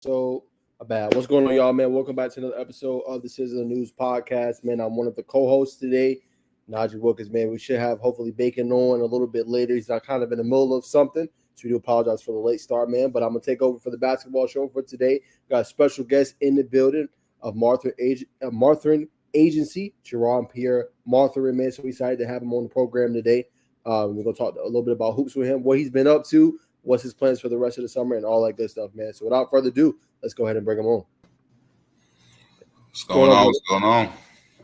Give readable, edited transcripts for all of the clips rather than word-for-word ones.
episode. Bad. What's going on, y'all, man? Welcome back to another episode of the Sizzle News Podcast, man. I'm one of the co-hosts today, Najeh Wilkins, man. We should have hopefully Bacon on a little bit later. He's not kind of in the middle of something, so we do apologize for the late start, man. But I'm gonna take over for the basketball show for today. We got a special guest in the building of Martharin Agency, Jerron Pierre Martharin, man. So we excited to have him on the program today. We're gonna talk a little bit about hoops with him, what he's been up to, what's his plans for the rest of the summer, and all that good stuff, man. So without further ado, let's go ahead and bring him on. What's going on? What's going on?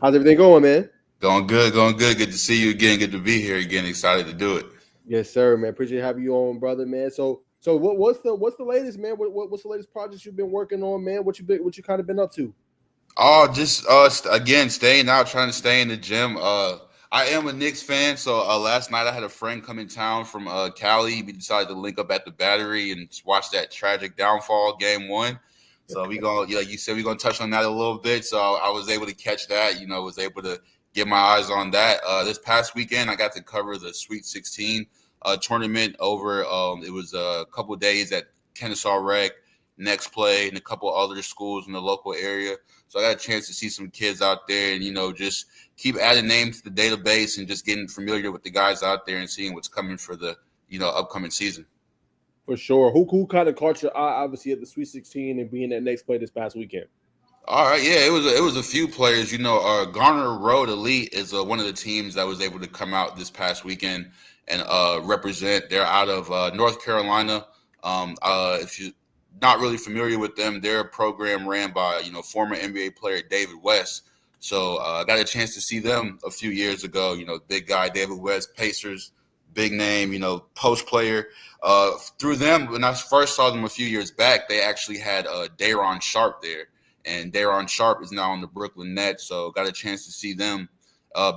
How's everything going, man? Going good, going good. Good to see you again. Good to be here again. Excited to do it. Yes, sir, man. Appreciate having you on, brother, man. So what's the latest, man? What's the latest projects you've been working on, man? What you kind of been up to? Oh, just again, staying out, trying to stay in the gym. I am a Knicks fan, so last night I had a friend come in town from Cali. We decided to link up at the Battery and watch that tragic downfall game one. So we gonna, like you said, we're gonna touch on that a little bit. So I was able to catch that, was able to get my eyes on that. This past weekend, I got to cover the Sweet 16 tournament over. It was a couple of days at Kennesaw Rec, Next Play, and a couple other schools in the local area. So I got a chance to see some kids out there and, just keep adding names to the database and just getting familiar with the guys out there and seeing what's coming for the, upcoming season. For sure. Who kind of caught your eye, obviously, at the Sweet 16 and being at Next Play this past weekend? All right, yeah, it was a few players. Garner Road Elite is one of the teams that was able to come out this past weekend and represent. They're out of North Carolina. If you're not really familiar with them, they're a program ran by former NBA player David West. So I got a chance to see them a few years ago. Big guy David West, Pacers, big name. Post player. Through them, when I first saw them a few years back, they actually had Tyran Sharp there. And Tyran Sharp is now on the Brooklyn Nets, so got a chance to see them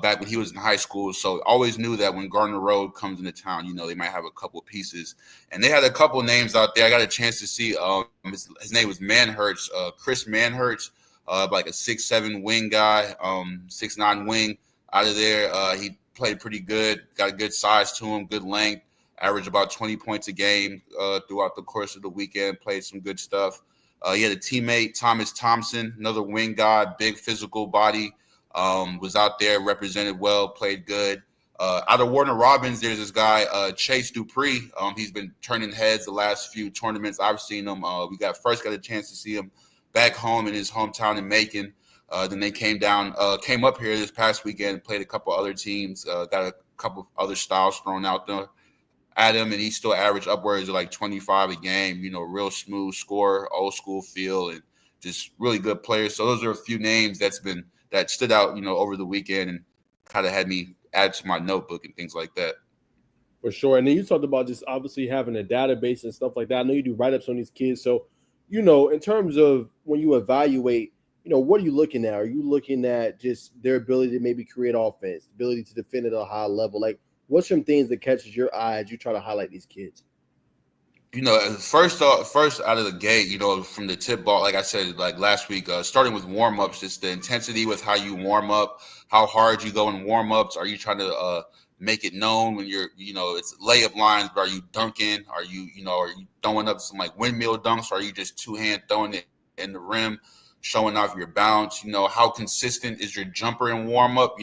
back when he was in high school. So always knew that when Gardner Road comes into town, they might have a couple of pieces. And they had a couple of names out there. I got a chance to see his name was Manhurts, Chris Manhurts, like a 6'7" wing guy, 6'9" wing out of there. He played pretty good, got a good size to him, good length, averaged about 20 points a game throughout the course of the weekend, played some good stuff. He had a teammate, Thomas Thompson, another wing guy, big physical body, was out there, represented well, played good. Out of Warner Robins, there's this guy, Chase Dupree. He's been turning heads the last few tournaments. I've seen him. We got a chance to see him back home in his hometown in Macon. Then they came up here this past weekend, played a couple other teams, got a couple other styles thrown out there at him, and he still averaged upwards of like 25 a game, real smooth score, old school feel, and just really good players. So those are a few names that stood out, over the weekend and kind of had me add to my notebook and things like that. For sure. And then you talked about just obviously having a database and stuff like that. I know you do write-ups on these kids. So, in terms of when you evaluate, what are you looking at? Are you looking at just their ability to maybe create offense, ability to defend at a high level? Like, what's some things that catches your eye as you try to highlight these kids? First out of the gate, from the tip ball, like I said, like last week, starting with warm-ups, just the intensity with how you warm up, how hard you go in warm-ups. Are you trying to make it known when you're, it's layup lines, but are you dunking? Are you throwing up some like windmill dunks? Or are you just two-hand throwing it in the rim, showing off your bounce? How consistent is your jumper in warm-up?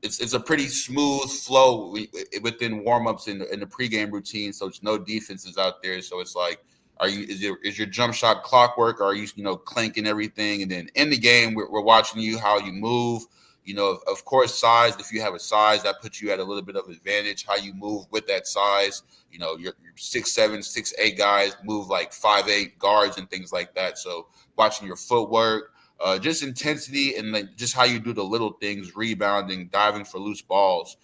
It's a pretty smooth flow within warm-ups in the pregame routine, so it's no defenses out there. So it's like, is your jump shot clockwork? Or are you clanking everything? And then in the game, we're watching you how you move. Of course, size. If you have a size, that puts you at a little bit of advantage. How you move with that size. Your 6'7", 6'8" guys move like 5'8" guards and things like that. So watching your footwork. Just intensity and like just how you do the little things, rebounding, diving for loose balls.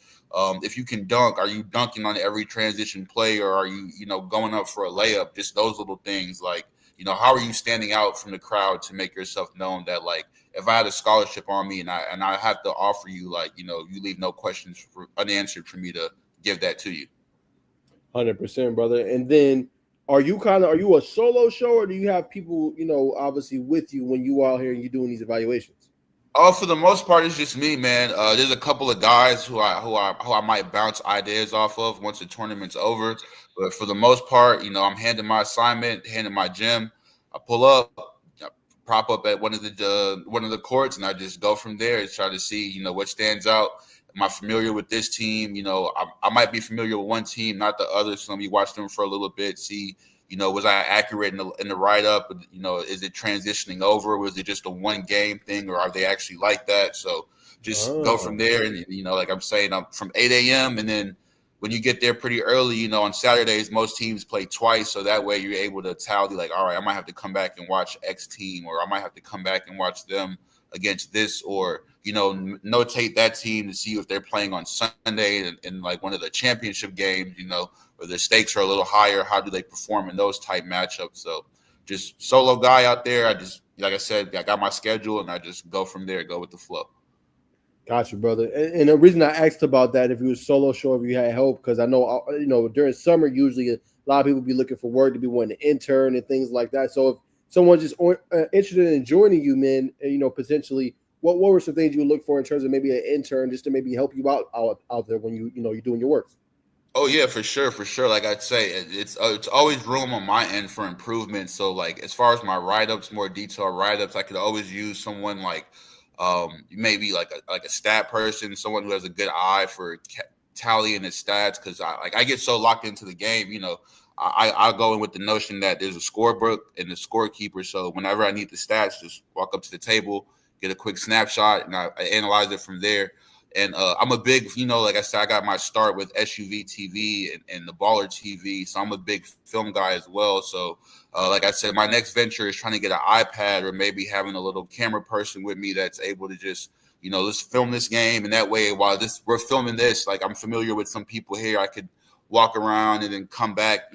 If you can dunk, are you dunking on every transition play, or are you, going up for a layup? Just those little things. Like, how are you standing out from the crowd to make yourself known that, like, if I had a scholarship on me and I have to offer you, like, you leave no questions unanswered for me to give that to you. 100%, brother. And then are you a solo show, or do you have people, obviously with you when you are out here and you're doing these evaluations? For the most part, it's just me, man. There's a couple of guys who I might bounce ideas off of once the tournament's over. But for the most part, I'm handing my assignment, handing my gym. I pull up, I prop up at one of the courts, and I just go from there and try to see, what stands out. Am I familiar with this team? I might be familiar with one team, not the other. So let me watch them for a little bit, see, was I accurate in the write up? Is it transitioning over? Was it just a one game thing, or are they actually like that? So just go from there. And, like I'm saying, I'm from 8 a.m. And then when you get there pretty early, on Saturdays, most teams play twice. So that way you're able to tally like, all right, I might have to come back and watch X team, or I might have to come back and watch them against this, or, notate that team to see if they're playing on Sunday in like one of the championship games, where the stakes are a little higher. How do they perform in those type matchups? So just solo guy out there. I just, like I said, I got my schedule and I just go from there, go with the flow. Gotcha, brother. And the reason I asked about that, if you was solo show, if you had help, because I know, during summer, usually a lot of people be looking for work to be wanting to intern and things like that. So if someone's just interested in joining you, man, potentially, what were some things you look for in terms of maybe an intern just to maybe help you out there when you're doing your work? Oh yeah, for sure. Like I'd say, it's always room on my end for improvement. So like as far as my write ups, more detailed write ups, I could always use someone like maybe like a stat person, someone who has a good eye for tallying his stats, because I get so locked into the game. I go in with the notion that there's a scorebook and a scorekeeper. So whenever I need the stats, just walk up to the table, get a quick snapshot, and I analyze it from there. And I'm a big, like I said, I got my start with SUV TV and the Baller TV. So I'm a big film guy as well. So like I said, my next venture is trying to get an iPad, or maybe having a little camera person with me that's able to just, let's film this game. And that way, while we're filming this, like I'm familiar with some people here, I could walk around and then come back.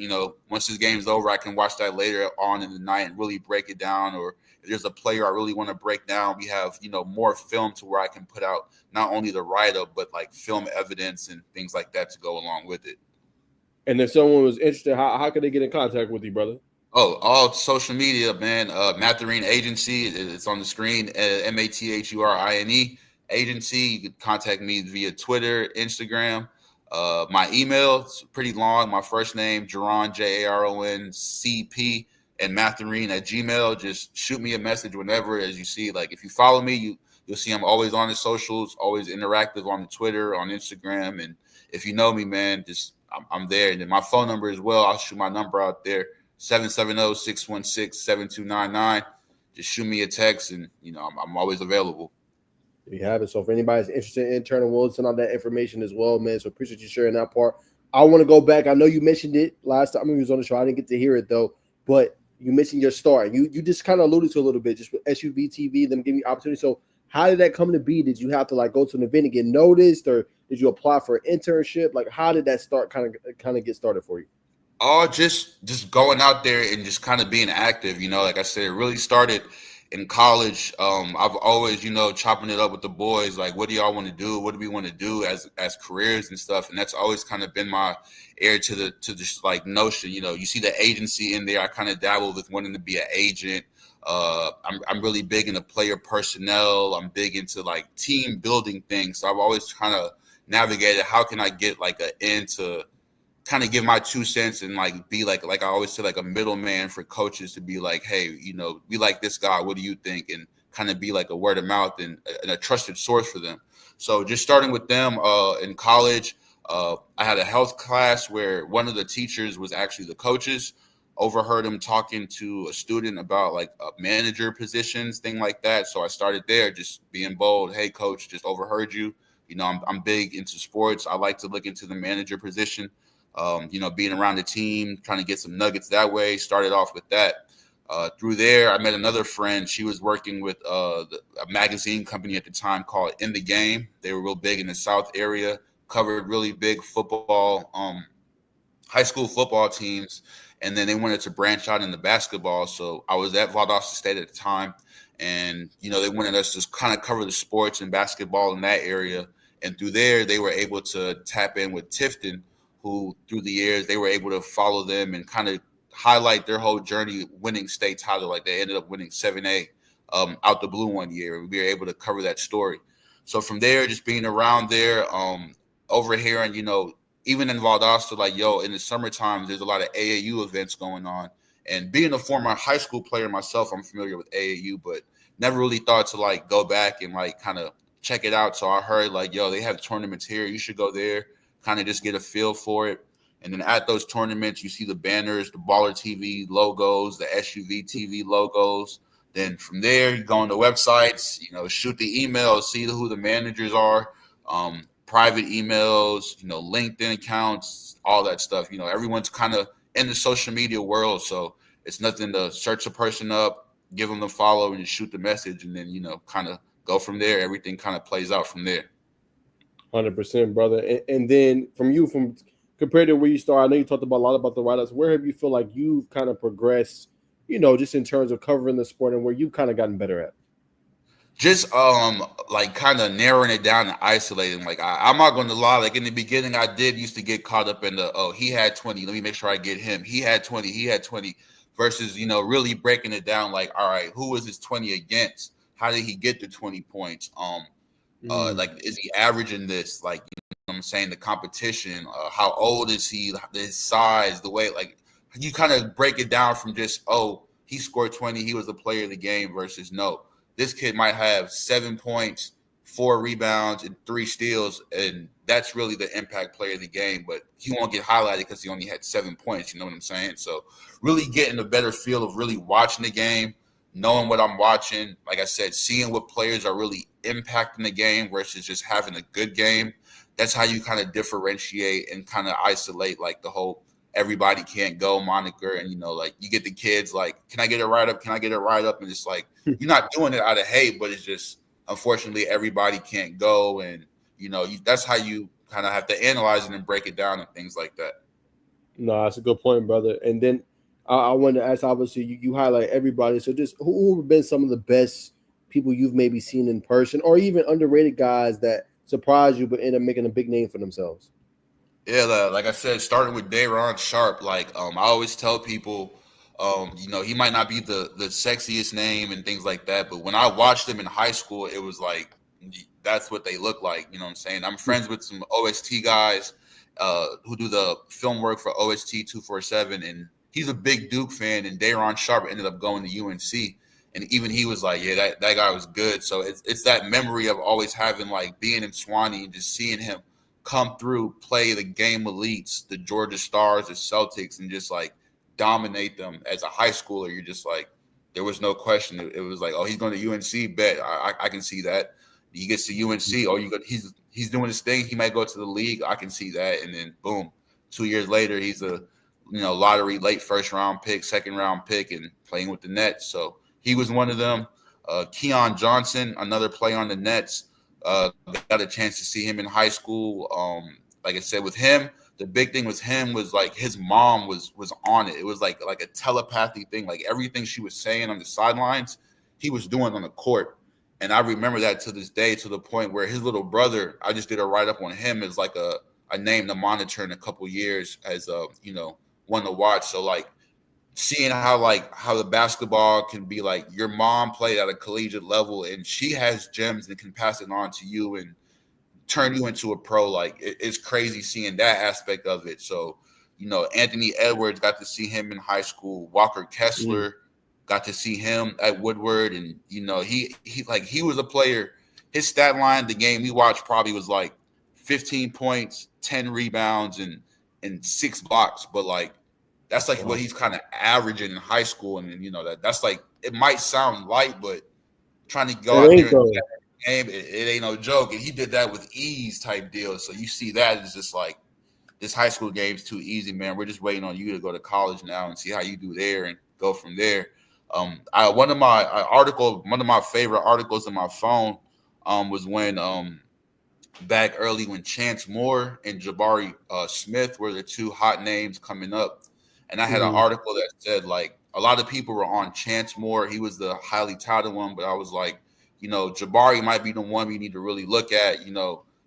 Once this game's over, I can watch that later on in the night and really break it down. Or if there's a player I really want to break down, we have, more film to where I can put out not only the write-up, but like film evidence and things like that to go along with it. And if someone was interested, how could they get in contact with you, brother? Oh, all social media, man. Mathurin Agency, it's on the screen. MATHURINE Agency. You can contact me via Twitter, Instagram. My email is pretty long. My first name, Jaron, JARONCP, and Mathurin@gmail. Just shoot me a message whenever, as you see. Like if you follow me, you'll see I'm always on the socials, always interactive on the Twitter, on Instagram. And if you know me, man, just I'm there. And then my phone number as well. I'll shoot my number out there, 770-616-7299. Just shoot me a text, and I'm always available. There you have it. So if anybody's interested in interning, we'll send out that information as well, man. So appreciate you sharing that part. I want to go back. I know you mentioned it last time we was on the show. I didn't get to hear it though, but you mentioned your start. You just kind of alluded to a little bit, just with SUV TV, them giving you opportunity. So how did that come to be? Did you have to like go to an event and get noticed, or did you apply for an internship? Like how did that start kind of get started for you? Oh, just going out there and just kind of being active. Like I said, it really started in college. I've always, chopping it up with the boys. Like, what do y'all want to do? What do we want to do as careers and stuff? And that's always kind of been my ear to this like notion. You see the agency in there. I kind of dabbled with wanting to be an agent. I'm really big into player personnel. I'm big into like team building things. So I've always kind of navigated how can I get like an end to kind of give my 2 cents and like be like I always say, like a middleman for coaches to be like, hey, we like this guy. What do you think? And kind of be like a word of mouth and a trusted source for them. So just starting with them in college, I had a health class where one of the teachers was actually the coaches. Overheard him talking to a student about like manager positions, thing like that. So I started there, just being bold. Hey, coach, just overheard you. I'm big into sports. I like to look into the manager position. Being around the team, trying to get some nuggets that way. Started off with that. Through there, I met another friend. She was working with a magazine company at the time called In the Game. They were real big in the South area, covered really big football, high school football teams. And then they wanted to branch out into basketball. So I was at Valdosta State at the time. And, they wanted us to kind of cover the sports and basketball in that area. And through there, they were able to tap in with Tifton, who through the years, they were able to follow them and kind of highlight their whole journey winning state title. Like they ended up winning 7A out the blue one year. We were able to cover that story. So from there, just being around there, over here, and, even in Valdosta, like, in the summertime, there's a lot of AAU events going on. And being a former high school player myself, I'm familiar with AAU, but never really thought to like go back and like kind of check it out. So I heard like, yo, they have tournaments here. You should go there, kind of just get a feel for it. And then at those tournaments, you see the banners, the Baller TV logos, the SUV TV logos. Then from there, you go on the websites, shoot the emails, see who the managers are, private emails, LinkedIn accounts, all that stuff. Everyone's kind of in the social media world. So it's nothing to search a person up, give them the follow, and just shoot the message. And then, kind of go from there. Everything kind of plays out from there. 100%, brother. And then from compared to where you started, I know you talked about a lot about the write-ups. Where have you feel like you've kind of progressed, just in terms of covering the sport and where you've kind of gotten better at? Just like kind of narrowing it down and isolating. Like I'm not going to lie. Like in the beginning, I used to get caught up in he had 20. Let me make sure I get him. He had 20. He had 20. Versus really breaking it down. Like, all right, who was his 20 against? How did he get to 20 points? Like, is he averaging this? Like, what I'm saying, the competition. How old is he? His size, the way. Like, you kind of break it down from just he scored 20. He was the player of the game. Versus no. This kid might have 7 points, 4 rebounds, and 3 steals, and that's really the impact player of the game. But he won't get highlighted because he only had 7 points. You know what I'm saying? So really getting a better feel of really watching the game, knowing what I'm watching. Like I said, seeing what players are really impacting the game versus just having a good game. That's how you kind of differentiate and kind of isolate like the whole everybody can't go moniker. And, like you get the kids like, can I get a write up? Can I get a write up? And it's like, you're not doing it out of hate, but it's just, unfortunately, everybody can't go. And, that's how you kind of have to analyze it and break it down and things like that. No, that's a good point, brother. And then I wanted to ask, obviously, you highlight everybody. So just who have been some of the best people you've maybe seen in person or even underrated guys that surprise you but end up making a big name for themselves? Yeah, like I said, starting with Tyran Sharp, like I always tell people, he might not be the sexiest name and things like that, but when I watched him in high school, it was like that's what they look like. You know what I'm saying? I'm friends with some OST guys who do the film work for OST 247, and he's a big Duke fan. And Tyran Sharp ended up going to UNC, and even he was like, yeah, that guy was good. So it's that memory of always having like being in Swanee and just seeing him come through, play the game elites, the Georgia Stars, the Celtics, and just like dominate them as a high schooler. You're just like, there was no question. It was like, he's going to UNC. Bet I can see that. He gets to UNC. He's doing his thing. He might go to the league. I can see that. And then boom, 2 years later, he's a lottery late first round pick, second round pick, and playing with the Nets. So he was one of them. Keon Johnson, another player on the Nets. Got a chance to see him in high school. Like I said, with him, the big thing with him was like his mom was on it. It was like a telepathy thing. Like everything she was saying on the sidelines, he was doing on the court. And I remember that to this day, to the point where his little brother, I just did a write-up on him as like a name to monitor in a couple years as one to watch. So like seeing how the basketball can be like your mom played at a collegiate level and she has gems and can pass it on to you and turn you into a pro. Like it's crazy seeing that aspect of it. So, Anthony Edwards, got to see him in high school. Walker Kessler, got to see him at Woodward. And, he was a player. His stat line, the game we watched probably was like 15 points, 10 rebounds and 6 blocks. But like, that's like what he's kind of averaging in high school. And that's like, it might sound light, but trying to go out there and do that game, it ain't no joke. And he did that with ease type deal. So you see that it's just like, this high school game's too easy, man. We're just waiting on you to go to college now and see how you do there and go from there. One of my favorite articles in my phone was when back early when Chance Moore and Jabari Smith were the 2 hot names coming up. And I had an article that said, like, a lot of people were on Chance Moore. He was the highly touted one, but I was like, Jabari might be the one we need to really look at.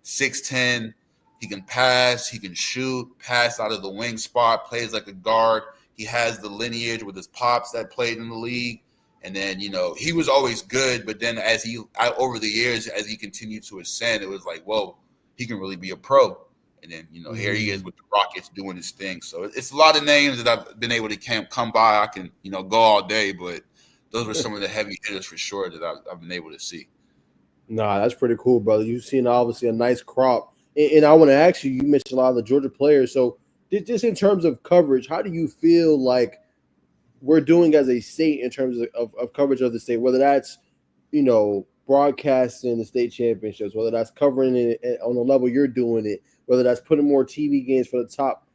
6'10", he can pass, he can shoot, pass out of the wing spot, plays like a guard. He has the lineage with his pops that played in the league. And then, he was always good. But then over the years, as he continued to ascend, it was like, whoa, he can really be a pro. And then, here he is with the Rockets doing his thing. So it's a lot of names that I've been able to come by. I can, go all day, but those were some of the heavy hitters for sure that I've been able to see. Nah, that's pretty cool, brother. You've seen obviously a nice crop. And I want to ask you, you mentioned a lot of the Georgia players. So just in terms of coverage, how do you feel like we're doing as a state in terms of coverage of the state, whether that's, broadcasting the state championships, whether that's covering it on the level you're doing it, whether that's putting more TV games for the top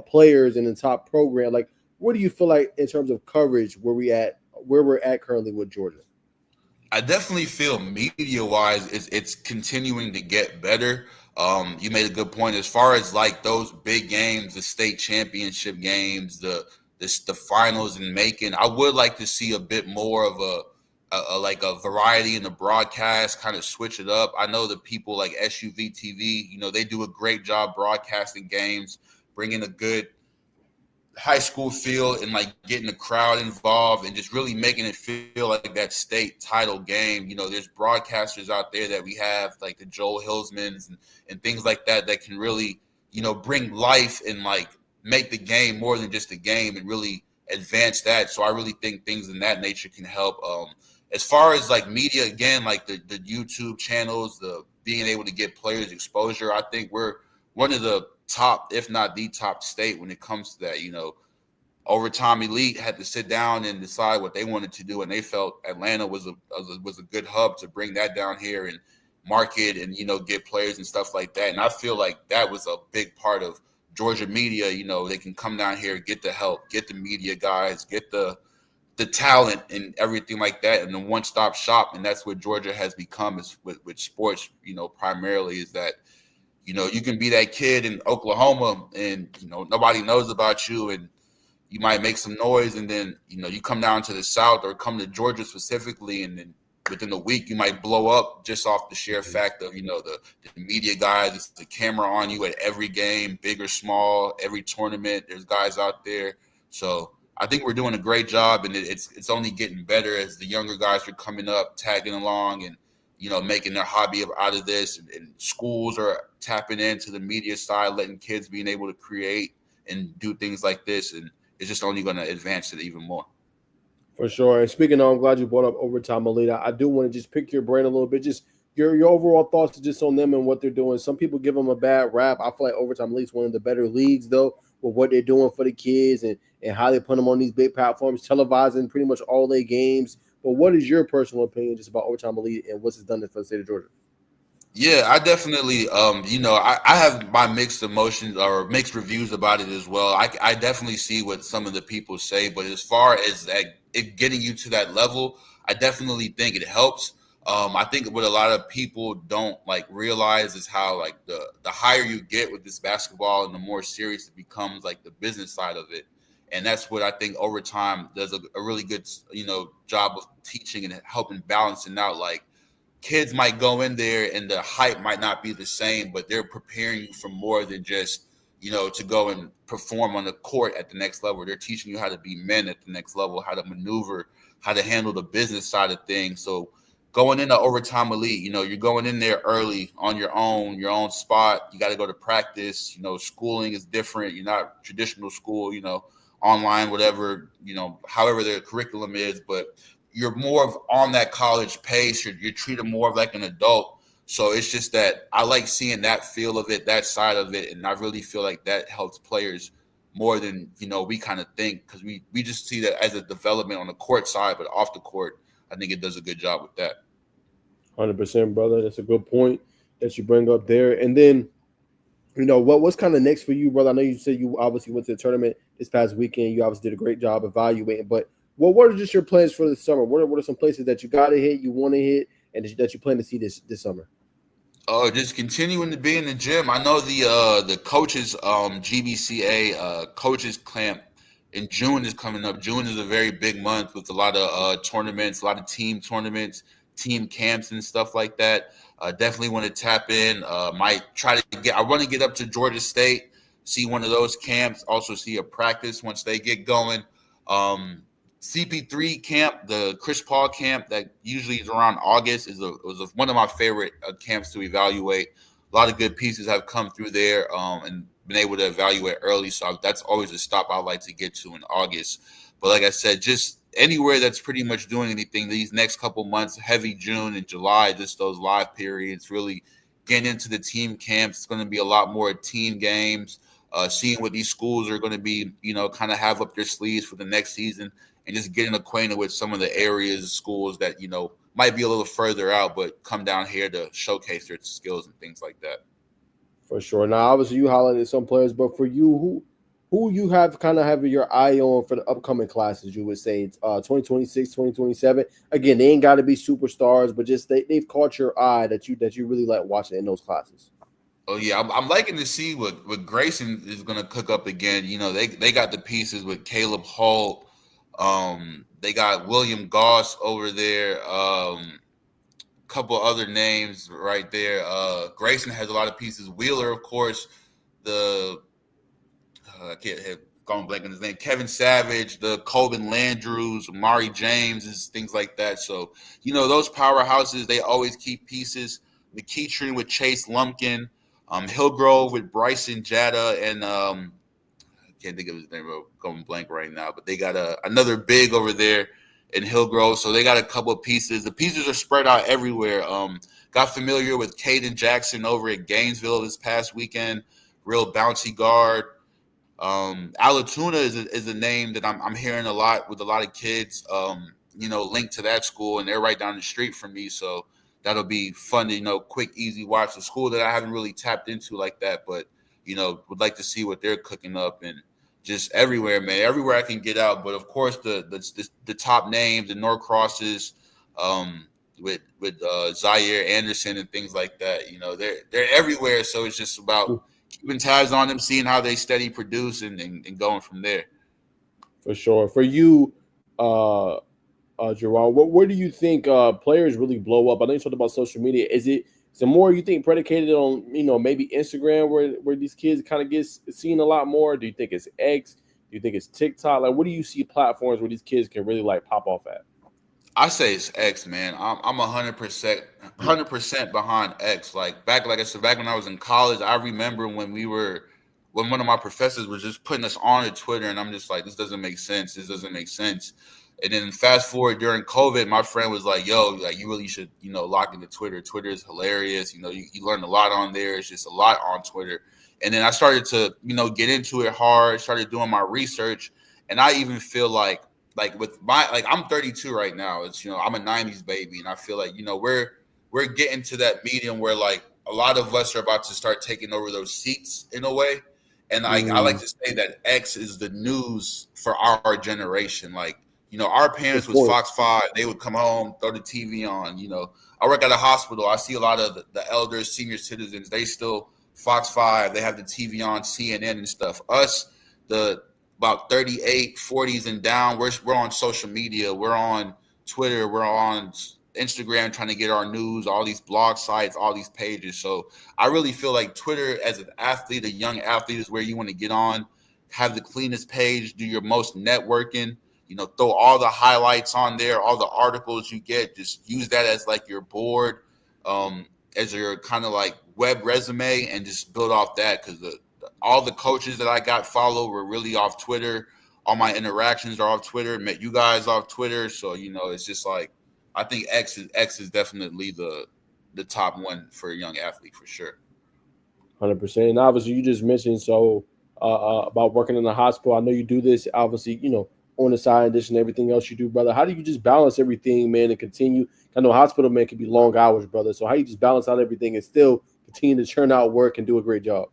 players in the top program. Like, what do you feel like in terms of coverage where we're at currently with Georgia? I definitely feel media-wise, it's continuing to get better. You made a good point as far as like those big games, the state championship games, the finals in Macon. I would like to see a bit more of a variety in the broadcast, kind of switch it up. I know the people like SUV TV, they do a great job broadcasting games, bringing a good high school feel and like getting the crowd involved and just really making it feel like that state title game. There's broadcasters out there that we have like the Joel Hillsmans and things like that can really, bring life and like make the game more than just a game and really advance that. So I really think things in that nature can help. As far as like media, again, like the YouTube channels, the being able to get players exposure, I think we're one of the top, if not the top state when it comes to that. Overtime Elite had to sit down and decide what they wanted to do, and they felt Atlanta was a good hub to bring that down here and market and get players and stuff like that. And I feel like that was a big part of Georgia media. They can come down here, get the help, get the media guys, get the talent and everything like that, and the one-stop shop. And that's what Georgia has become is with sports. Primarily is that. You can be that kid in Oklahoma and, nobody knows about you and you might make some noise. And then, you come down to the South or come to Georgia specifically. And then within a week, you might blow up just off the sheer fact of, the media guys, it's the camera on you at every game, big or small, every tournament. There's guys out there. So I think we're doing a great job, and it's only getting better as the younger guys are coming up, tagging along and, making their hobby out of this, and schools are tapping into the media side, letting kids being able to create and do things like this. And it's just only going to advance it even more. For sure. And speaking of, I'm glad you brought up Overtime Elite. I do want to just pick your brain a little bit, just your overall thoughts just on them and what they're doing. Some people give them a bad rap. I feel like Overtime Elite is one of the better leagues, though, with what they're doing for the kids and how they put them on these big platforms, televising pretty much all their games. But what is your personal opinion just about Overtime Elite and what's it done for the state of Georgia? Yeah, I definitely, I have my mixed emotions or mixed reviews about it as well. I definitely see what some of the people say, but as far as it getting you to that level, I definitely think it helps. I think what a lot of people don't like realize is how like the higher you get with this basketball and the more serious it becomes, like the business side of it. And that's what I think Overtime does a really good, job of teaching and helping balancing out. Like kids might go in there and the hype might not be the same, but they're preparing you for more than just, to go and perform on the court at the next level. They're teaching you how to be men at the next level, how to maneuver, how to handle the business side of things. So going into Overtime Elite, you're going in there early on your own spot. You got to go to practice. Schooling is different. You're not traditional school, online, whatever, however their curriculum is, but you're more of on that college pace. You're treated more of like an adult. So it's just that I like seeing that feel of it, that side of it. And I really feel like that helps players more than, we kind of think, because we just see that as a development on the court side, but off the court, I think it does a good job with that. 100%, brother. That's a good point that you bring up there. And then, what's kind of next for you, brother? I know you said you obviously went to the tournament this past weekend. You obviously did a great job evaluating, but what are just your plans for the summer? What are some places that you got to hit, you want to hit, and that you plan to see this summer? Oh, just continuing to be in the gym. I know the coaches GBCA coaches camp in June is coming up. June is a very big month with a lot of tournaments, a lot of team tournaments, team camps and stuff like that. Definitely want to tap in. Might try to get. I want to get up to Georgia State, see one of those camps. Also see a practice once they get going. CP3 camp, the Chris Paul camp that usually is around August, was one of my favorite camps to evaluate. a lot of good pieces have come through there and been able to evaluate early. So that's always a stop I like to get to in August. But like I said, just anywhere that's pretty much doing anything these next couple months, heavy June and July, just those live periods, really getting into the team camps. It's going to be a lot more team games, seeing what these schools are going to be, kind of have up their sleeves for the next season, and just getting acquainted with some of the areas, schools that, might be a little further out, but come down here to showcase their skills and things like that. For sure. Now, obviously, you highlighted some players, but for you, who you have kind of having your eye on for the upcoming classes, you would say 2026, 2027. Again, they ain't got to be superstars, but just they've caught your eye that you really like watching in those classes. Oh yeah, I'm liking to see what Grayson is going to cook up again. They got the pieces with Caleb Holt. They got William Goss over there. Couple other names right there. Grayson has a lot of pieces. Wheeler, of course. I can't have gone blank on his name. Kevin Savage, the Colvin Landrews, Amari James, things like that. So those powerhouses, they always keep pieces. McKeitron with Chase Lumpkin. Hillgrove with Bryson Jada, and I can't think of his name. I'm going blank right now, but they got another big over there in Hillgrove. So they got a couple of pieces. The pieces are spread out everywhere. Got familiar with Caden Jackson over at Gainesville this past weekend. Real bouncy guard. Alatuna is a name that I'm hearing a lot with a lot of kids, linked to that school, and they're right down the street from me. So that'll be fun to, quick, easy watch. A school that I haven't really tapped into like that, but, would like to see what they're cooking up, and just everywhere, man, everywhere I can get out. But of course, the top names, the Norcrosses, with Zaire Anderson and things like that, they're everywhere. So it's just about keeping tabs on them, seeing how they steady produce, and going from there. For sure. For you, Jerron, where do you think players really blow up? I know you talked about social media. Is it more you think predicated on maybe Instagram where these kids kind of get seen a lot more? Do you think it's X? Do you think it's TikTok? Like, what do you see platforms where these kids can really like pop off at? I say it's X, man. I'm 100% behind X. Like I said, back when I was in college, I remember when one of my professors was just putting us on to Twitter, and I'm just like, this doesn't make sense. This doesn't make sense. And then fast forward during COVID, my friend was like, yo, like you really should, log into Twitter. Twitter is hilarious. You learn a lot on there. It's just a lot on Twitter. And then I started to, get into it hard, started doing my research. And I even feel like with I'm 32 right now. It's, I'm a 90s baby. And I feel like, we're getting to that medium where like a lot of us are about to start taking over those seats in a way. And I like to say that X is the news for our generation. Like, our parents was Fox 5. They would come home, throw the TV on. I work at a hospital. I see a lot of the elders, senior citizens. They still Fox 5. They have the TV on, CNN and stuff. Us, the about 38, 40s and down, we're on social media. We're on Twitter. We're on Instagram trying to get our news, all these blog sites, all these pages. So I really feel like Twitter as an athlete, a young athlete, is where you want to get on, have the cleanest page, do your most networking. Throw all the highlights on there, all the articles you get, just use that as like your board, as your kind of like web resume, and just build off that. Because all the coaches that I got followed were really off Twitter. All my interactions are off Twitter. Met you guys off Twitter. So, it's just like, I think X is definitely the top one for a young athlete for sure. 100%. And obviously you just mentioned about working in the hospital. I know you do this, obviously, on the side, in addition to everything else you do, brother. How do you just balance everything, man, and continue? I know hospital, man, can be long hours, brother. So how you just balance out everything and still continue to churn out work and do a great job?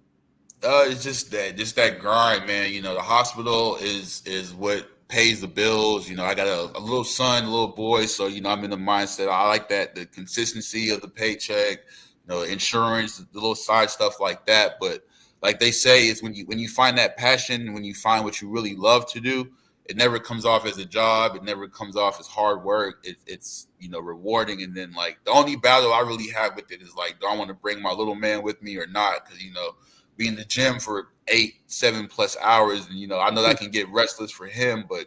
It's just that grind, man. The hospital is what pays the bills. I got a little son, a little boy, so I'm in the mindset. I like that, the consistency of the paycheck, insurance, the little side stuff like that. But like they say, it's when you find that passion, when you find what you really love to do, it never comes off as a job. It never comes off as hard work. It's rewarding. And then like the only battle I really have with it is like, do I want to bring my little man with me or not? Because be in the gym for 8-7+ hours, and I know that can get restless for him. But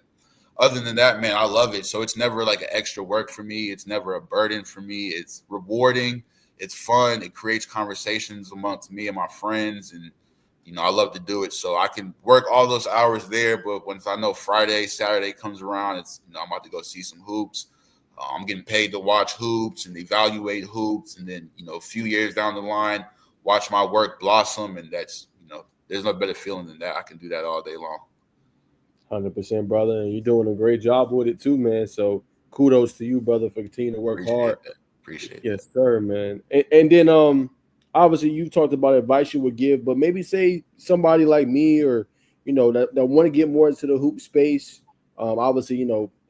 other than that, man, I love it. So it's never like an extra work for me. It's never a burden for me. It's rewarding. It's fun. It creates conversations amongst me and my friends, and I love to do it. So I can work all those hours there, but once I know Friday, Saturday comes around, it's I'm about to go see some hoops. I'm getting paid to watch hoops and evaluate hoops, and then a few years down the line, watch my work blossom, and that's there's no better feeling than that. I can do that all day long. 100%, brother, and you're doing a great job with it too, man. So kudos to you, brother, for continuing to work hard. Appreciate yes, sir, man. And then obviously you talked about advice you would give, but maybe say somebody like me or that want to get more into the hoop space. Obviously,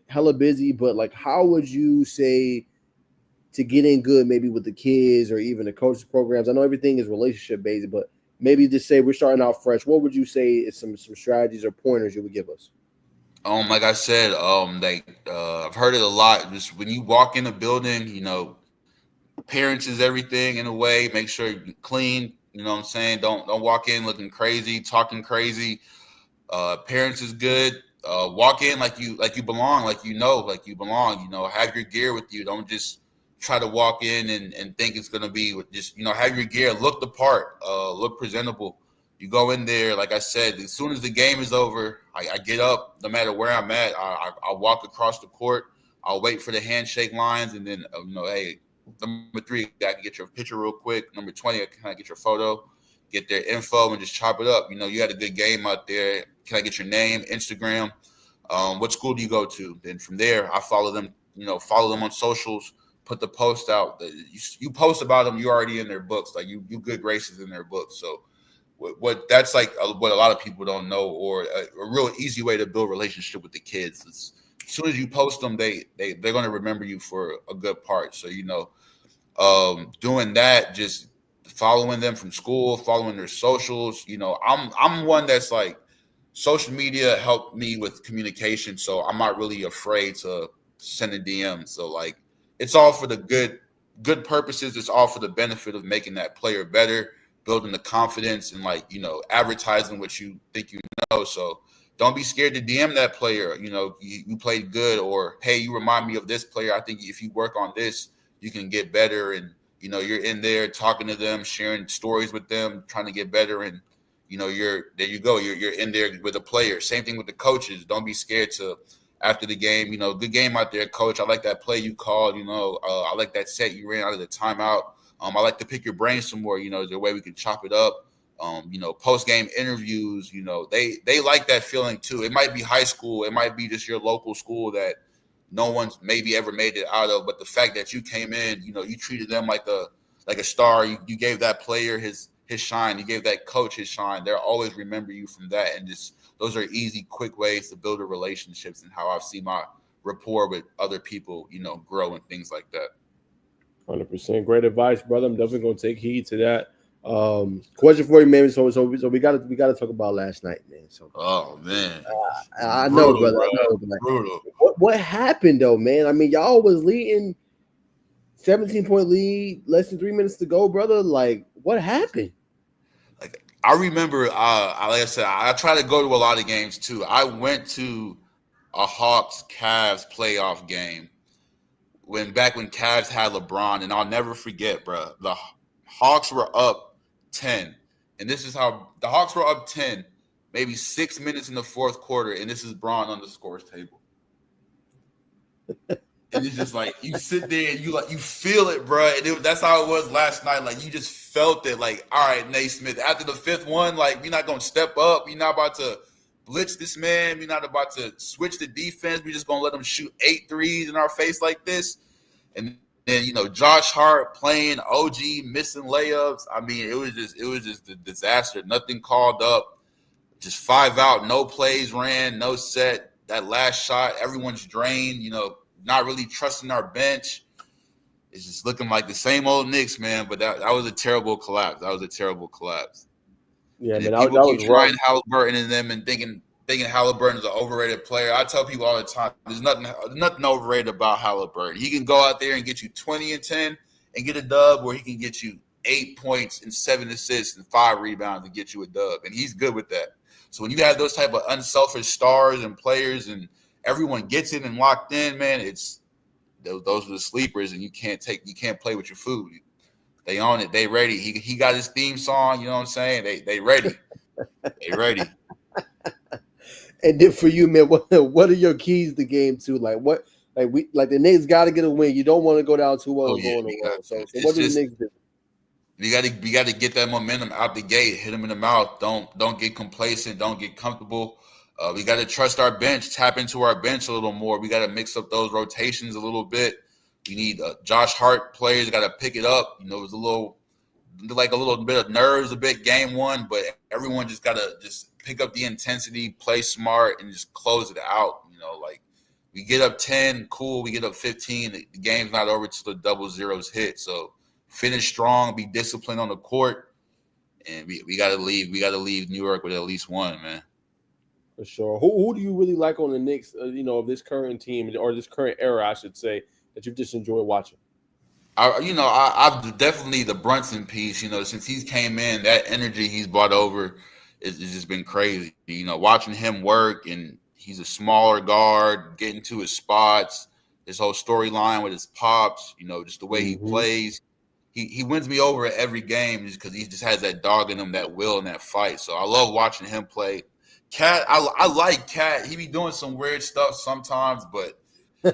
hella busy, but like how would you say to get in good maybe with the kids or even the coaches programs? I know everything is relationship based, but maybe just say we're starting out fresh. What would you say is some strategies or pointers you would give us? Like I said, I've heard it a lot. Just when you walk in a building, appearance is everything in a way. Make sure you're clean. You know what I'm saying? Don't walk in looking crazy, talking crazy. Appearance is good. Walk in like you belong, like you belong. Have your gear with you. Don't just try to walk in and think it's gonna be just have your gear, look the part, look presentable. You go in there, like I said, as soon as the game is over, I get up, no matter where I'm at. I'll walk across the court. I'll wait for the handshake lines, and then hey, number 3, I can get your picture real quick. Number 20, can I get your photo? Get their info and just chop it up. You had a good game out there. Can I get your name, Instagram? What school do you go to? Then from there, I follow them. Follow them on socials. Put the post out. You post about them, you're already in their books. Like you good graces in their books. So what that's like what a lot of people don't know, or a real easy way to build relationship with the kids. Is as soon as you post them, they're going to remember you for a good part. So doing that, just following them from school, following their socials. I'm one that's like, social media helped me with communication, so I'm not really afraid to send a DM. So like, it's all for the good purposes. It's all for the benefit of making that player better, building the confidence, and advertising what you think So don't be scared to DM that player. You played good, or hey, you remind me of this player. I think if you work on this, you can get better. And you're in there talking to them, sharing stories with them, trying to get better. And you're there. You go. You're in there with a player. Same thing with the coaches. Don't be scared to, after the game, good game out there, coach. I like that play you called. I like that set you ran out of the timeout. I like to pick your brain some more. There's a way we can chop it up. Post game interviews. They like that feeling too. It might be high school. It might be just your local school that no one's maybe ever made it out of. But the fact that you came in, you treated them like a star. You gave that player his shine. You gave that coach his shine. They'll always remember you from that. And just those are easy, quick ways to build relationships, and how I've seen my rapport with other people, grow and things like that. 100%. Great advice, brother. I'm definitely going to take heed to that. Question for you, man. So we got to talk about last night, man. So, oh man, I know, brother. I know, brutal. What happened though, man? I mean, y'all was leading 17-point lead, less than 3 minutes to go, brother. Like, what happened? Like, I remember, like I said, I try to go to a lot of games too. I went to a Hawks-Cavs playoff game back when Cavs had LeBron, and I'll never forget, bro. The Hawks were up 10, and this is how the Hawks were up 10, maybe 6 minutes in the fourth quarter, and this is Braun on the scores table. And it's just like, you sit there and you feel it, bro. And that's how it was last night. Like, you just felt it. Like, all right, Naismith, after the fifth one, like, we're not going to step up. We're not about to blitz this man. We're not about to switch the defense. We're just going to let them shoot 8 threes in our face like this. And then, Josh Hart playing OG, missing layups. I mean, it was just a disaster. Nothing called up. Just 5 out, no plays ran, no set. That last shot, everyone's drained, not really trusting our bench. It's just looking like the same old Knicks, man. But that was a terrible collapse. Yeah, and man, people that keep was trying rough. Halliburton and them and thinking Halliburton is an overrated player. I tell people all the time, there's nothing overrated about Halliburton. He can go out there and get you 20 and 10 and get a dub, or he can get you 8 points and 7 assists and 5 rebounds and get you a dub. And he's good with that. So when you have those type of unselfish stars and players and everyone gets it and locked in, man, those are the sleepers, and you can't play with your food. They own it. They ready. He got his theme song. You know what I'm saying? They ready. They ready. And then for you, man, what are your keys to the game too? Like the Knicks got to get a win. You don't want to go down 2-0 Oh and yeah, go on the we road. got. So It's what do the just Knicks do? we got to get that momentum out the gate. Hit them in the mouth. Don't get complacent. Don't get comfortable. We got to trust our bench. Tap into our bench a little more. We got to mix up those rotations a little bit. We need Josh Hart players. Got to pick it up. You know, it was a little bit of nerves, a bit game one, but everyone just got to just pick up the intensity, play smart, and just close it out. You know, like we get up 10, cool. We get up 15. The game's not over till the double zeros hit. So finish strong, be disciplined on the court, and we got to leave. We got to leave New York with at least one, man. For sure. Who do you really like on the Knicks? Of this current team or this current era, I should say, that you've just enjoyed watching. I've definitely the Brunson piece. You know, since he's came in, that energy he's brought over is just been crazy. You know, watching him work, and he's a smaller guard, getting to his spots. His whole storyline with his pops. You know, just the way he plays. He wins me over at every game just because he just has that dog in him, that will, and that fight. So I love watching him play. Cat, I like Cat. He be doing some weird stuff sometimes, but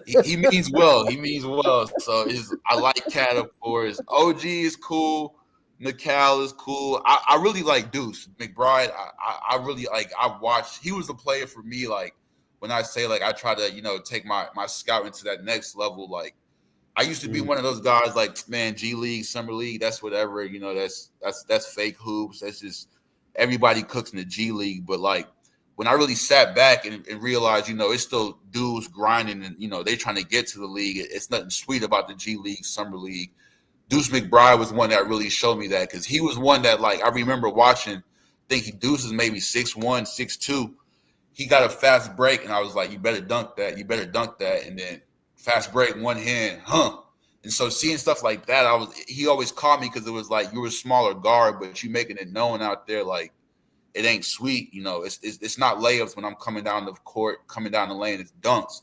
he means well. He means well. So I like Cat, of course. OG is cool. Mikal is cool. I really like Deuce McBride. I really like. I watched. He was the player for me. Like when I say like I try to take my scout into that next level. Like I used to be one of those guys. Like man, G League, Summer League, that's whatever. You know, that's fake hoops. That's just everybody cooks in the G League. But like when I really sat back and realized, it's still dudes grinding and, they trying to get to the league. It's nothing sweet about the G League, Summer League. Deuce McBride was one that really showed me that because he was one that, like, I remember watching, Deuce is maybe 6'1", 6'2". He got a fast break, and I was like, you better dunk that. You better dunk that. And then fast break, one hand, And so seeing stuff like that, he always caught me because it was like you were a smaller guard, but you making it known out there like, it ain't sweet, it's not layups when I'm coming down the court, coming down the lane, it's dunks.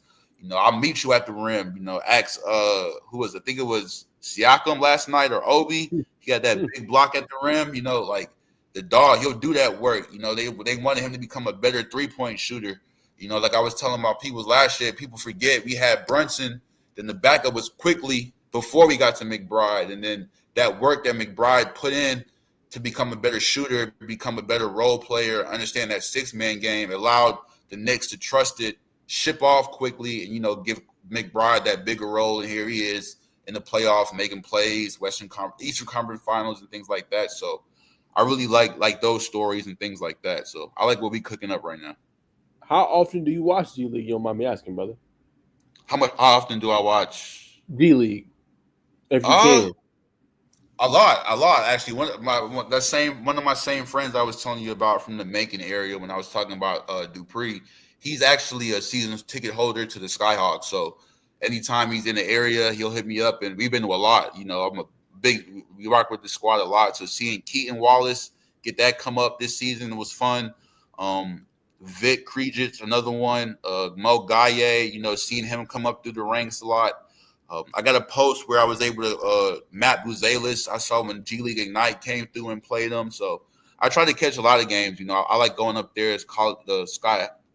I'll meet you at the rim, ask who was it? I think it was Siakam last night or Obi. He had that big block at the rim, like the dog, he'll do that work. They wanted him to become a better 3-point shooter. Like I was telling my people last year, people forget we had Brunson, then the backup was Quickly before we got to McBride, and then that work that McBride put in to become a better shooter, become a better role player, understand that 6-man game, allowed the Knicks to trust it, ship off quickly, and, give McBride that bigger role. And here he is in the playoffs making plays, Eastern Conference Finals and things like that. So I really like those stories and things like that. So I like what we cooking up right now. How often do you watch G League? You don't mind me asking, brother? How often do I watch G League? If you can. A lot actually. One of my same friends I was telling you about from the Macon area when I was talking about Dupree. He's actually a season ticket holder to the Skyhawks. So anytime he's in the area, he'll hit me up, and we've been to a lot. We rock with the squad a lot. So seeing Keaton Wallace get that come up this season was fun. Vic Krejci, another one. Mo Gaye, seeing him come up through the ranks a lot. I got a post where I was able to Matt Buzelis. I saw when G League Ignite came through and played them. So I try to catch a lot of games. I like going up there.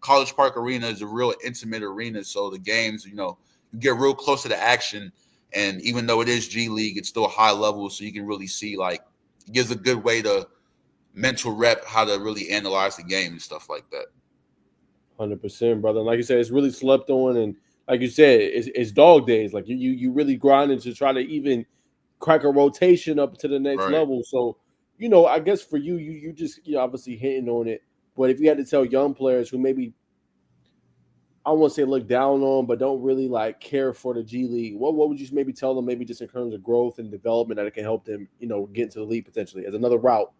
College Park Arena is a real intimate arena. So the games, you get real close to the action. And even though it is G League, it's still high level. So you can really see, like, it gives a good way to mental rep how to really analyze the game and stuff like that. 100%, brother. Like you said, it's really slept on, and like you said, it's dog days. Like you really grinding to try to even crack a rotation up to the next level. So, I guess for you just obviously hitting on it. But if you had to tell young players who maybe, I don't want to say look down on, but don't really like care for the G League, what would you maybe tell them, maybe just in terms of growth and development that it can help them, get into the league potentially as another route?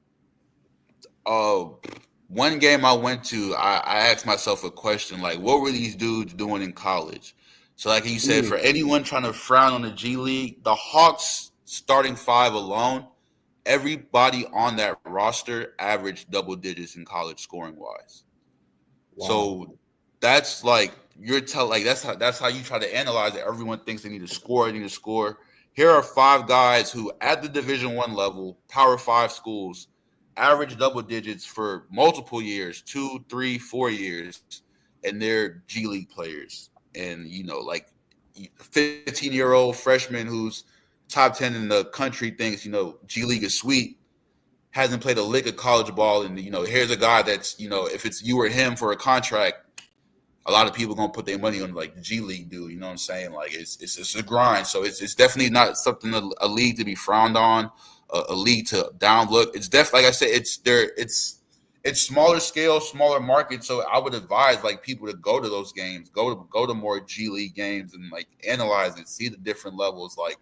One game I went to, I asked myself a question, like, what were these dudes doing in college? So like you said, for anyone trying to frown on the G League, the Hawks starting 5 alone, everybody on that roster averaged double digits in college scoring wise. Wow. So that's like that's how you try to analyze it. Everyone thinks they need to score. Here are 5 guys who, at the Division I level, Power 5 schools, average double digits for multiple years, 2, 3, 4 years, and they're G League players. And, like a 15-year-old freshman who's top 10 in the country thinks, G League is sweet, hasn't played a lick of college ball. And, here's a guy that's, if it's you or him for a contract, a lot of people gonna put their money on like the G League dude. You know what I'm saying? Like it's a grind. So it's definitely not something a league to be frowned on, a league to downlook. It's definitely, like I said, it's smaller scale, smaller market. So I would advise like people to go to those games, go to more G League games and like analyze it, see the different levels. Like,